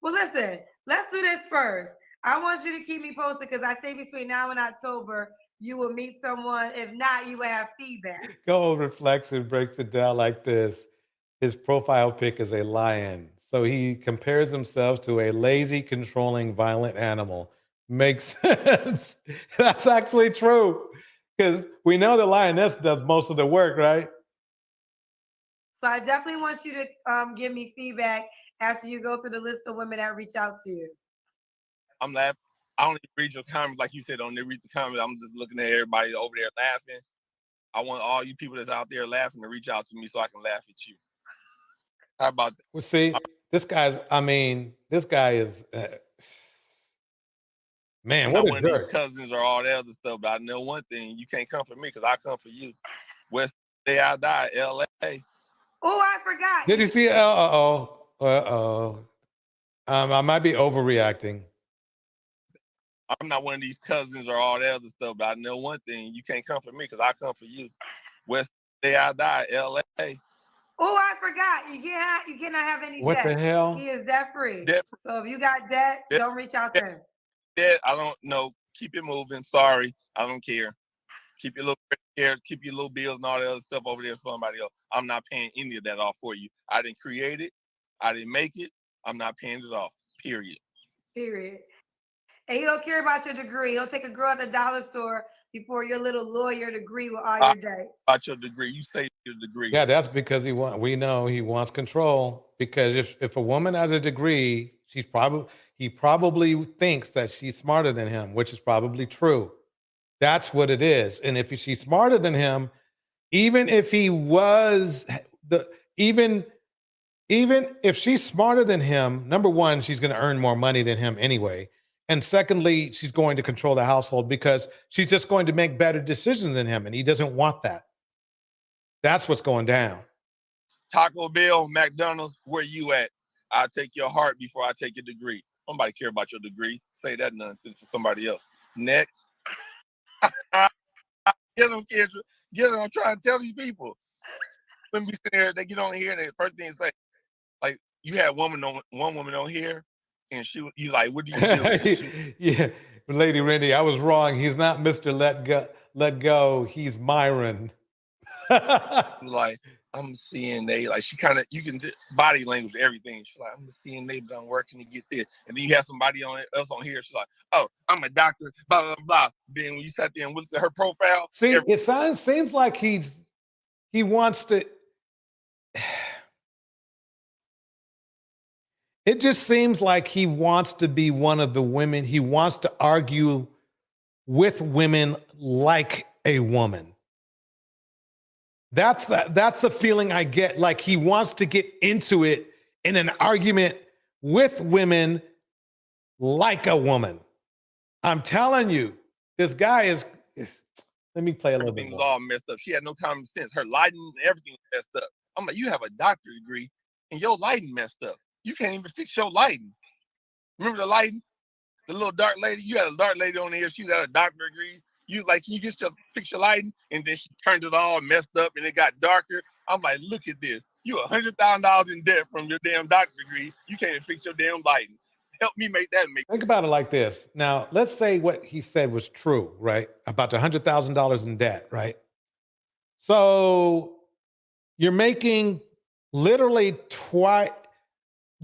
Well, listen, let's do this first. I want you to keep me posted because I think between now and October, you will meet someone. If not, you will have feedback. Go Reflection breaks it down like this. His profile pic is a lion. So he compares himself to a lazy, controlling, violent animal. Makes sense. That's actually true. Because we know the lioness does most of the work, right? So I definitely want you to give me feedback after you go through the list of women that reach out to you. I'm laughing. I don't even read your comments like you said. I don't even read the comments. I'm just looking at everybody over there laughing. I want all you people that's out there laughing to reach out to me so I can laugh at you. How about that? Well, see, this guy is, man, what a one of these jerk. cousins or all that other stuff, but I know one thing. You can't come for me because I come for you. West day I die, LA. Oh, I forgot. Did you see? I might be overreacting. I'm not one of these cousins or all that other stuff, but I know one thing. You can't come for me because I come for you. West day I die, LA. Oh, I forgot. You cannot have any What debt. the hell? He is debt free. Debt- So if you got debt, don't reach out to him. Yeah, I don't know. Keep it moving. Sorry, I don't care. Keep your little cares, keep your little bills and all that other stuff over there for somebody else. I'm not paying any of that off for you. I didn't create it. I didn't make it. I'm not paying it off. Period. And he don't care about your degree. He'll take a girl at the dollar store before your little lawyer degree with all your debt. About your degree. You say your degree. Yeah, that's because we know he wants control. Because if a woman has a degree, he probably thinks that she's smarter than him, which is probably true. That's what it is. And if she's smarter than him, even if he was even if she's smarter than him, number one, she's going to earn more money than him anyway. And secondly, she's going to control the household because she's just going to make better decisions than him. And he doesn't want that. That's what's going down. Taco Bell, McDonald's, where you at? I'll take your heart before I take your degree. Nobody care about your degree. Say that nonsense to somebody else. Next. Get them, kids. Get them. I'm trying to tell these people. Let me sit there. They get on here and the first thing they say, like, you had one woman on here, and you like, what do you do? Yeah, Lady Randy, I was wrong. He's not Mr. Let Go. He's Myron. Like, I'm seeing they like she kind of you can body language everything. She's like, I'm seeing they done working to get this, and then you have somebody else on here. She's like, oh, I'm a doctor, blah blah blah. Then when you sat there and looked at her profile, see, it seems like he wants to. It just seems like he wants to be one of the women. He wants to argue with women like a woman. That's the feeling I get. Like he wants to get into it in an argument with women like a woman. I'm telling you, this guy is let me play a little bit everything was more. all messed up. She had no common sense. Her lighting, everything was messed up. I'm like, you have a doctorate degree and your lighting messed up. You can't even fix your lighting. Remember the lighting? The little dark lady? You had a dark lady on here. She had a doctorate degree. You like, can you just fix your lighting? And then she turned it all messed up and it got darker. I'm like, look at this. You $100,000 in debt from your damn doctorate degree. You can't even fix your damn lighting. Help me make that make. Think about it like this. Now, let's say what he said was true, right? About the $100,000 in debt, right? So you're making literally twice.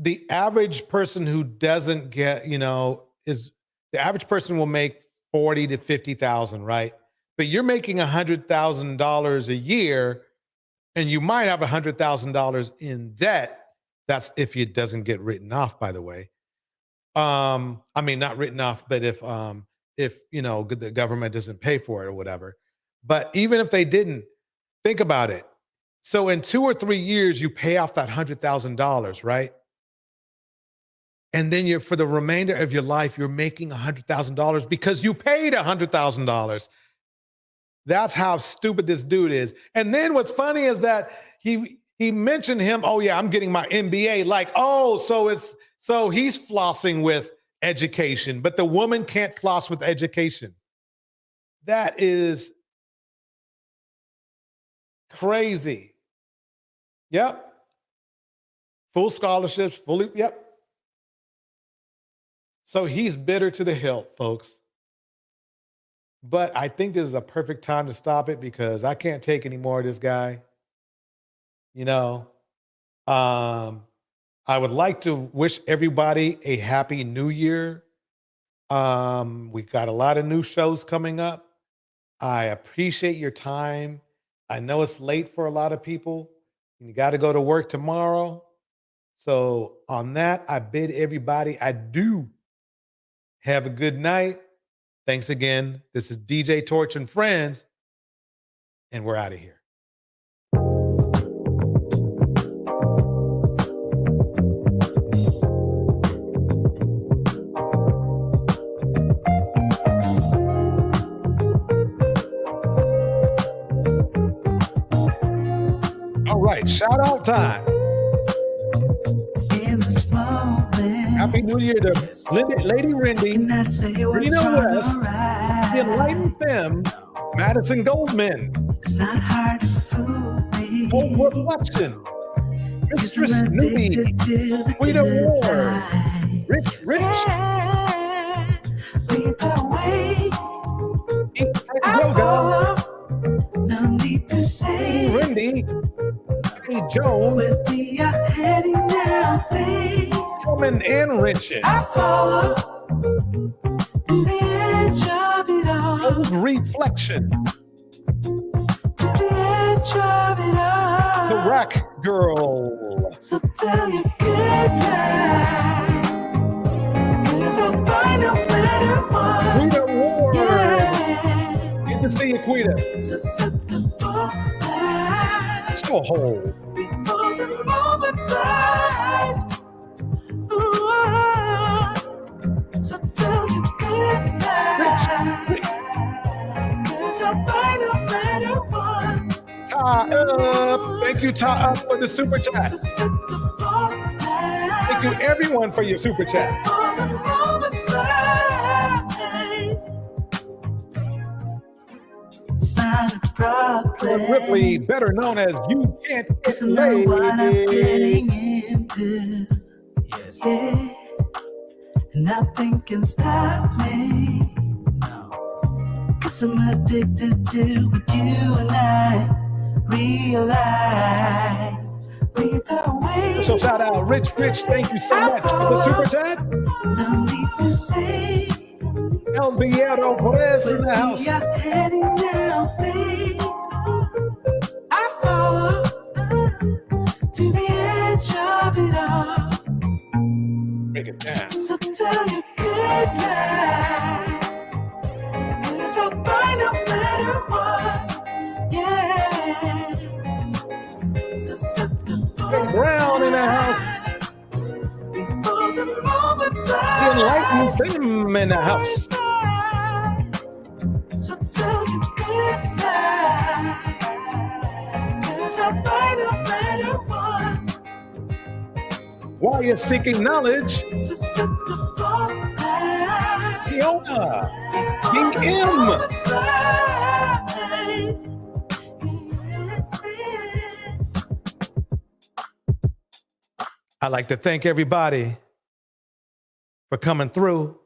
The average person who doesn't get, is the average person will make 40 to 50,000, right? But you're making $100,000 a year, and you might have $100,000 in debt. That's if it doesn't get written off, by the way. I mean, not written off, but if the government doesn't pay for it or whatever. But even if they didn't, think about it. So in 2 or 3 years, you pay off that $100,000, right? And then for the remainder of your life, you're making $100,000 because you paid $100,000. That's how stupid this dude is. And then what's funny is that he mentioned him. Oh yeah, I'm getting my MBA. Like, oh, so he's flossing with education, but the woman can't floss with education. That is crazy. Yep. Full scholarships, fully, yep. So he's bitter to the hilt, folks. But I think this is a perfect time to stop it because I can't take any more of this guy. You know, I would like to wish everybody a happy new year. We got a lot of new shows coming up. I appreciate your time. I know it's late for a lot of people. You got to go to work tomorrow. So on that, I bid everybody adieu. Have a good night. Thanks again. This is DJ Torch and Friends, and we're out of here. All right, shout out time. Happy New Year to Lady Rindy, Reno West, the Enlightened Femme, Madison Goldman, Old Reflection, Mistress Newbie, Quita Ward, Rich, Eat Yoga, Rindy, Kenny Jones, Drummond and Richard. I follow to the edge of it all. Old Reflection. To the edge of it all. The Rack Girl. So tell your good night. 'Cause I'll find a better one. Quita Ward. Yeah. Good to see you, Quita. Susceptible. So hold. Before the moment flies. So tell you good night. 'Cause I'll find a better one. Tie up. Thank you, Tie Up, for the super chat. Thank you, everyone, for your super chat. It's not a problem. Ripley, better known as You Can't Get Laid. What I'm getting into. Yes. Yeah. Nothing can stop me. No. 'Cause I'm addicted to what you and I realize. Either way. So shout out Rich, thank you so much for the super chat. No need to say. El Viero Perez in the house. Heading now, babe. I follow to the edge of it all. Break it down. So tell you good night. 'Cause I'll find a better one. Yeah. Susceptible. Brown in the house. Before the moment flies. The Enlightened Femme in the house. So tell you good night. 'Cause I'll find a better one. While you're seeking knowledge, Fiona, King M. I'd like to thank everybody for coming through.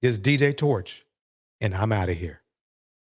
It's DJ Torch, and I'm out of here.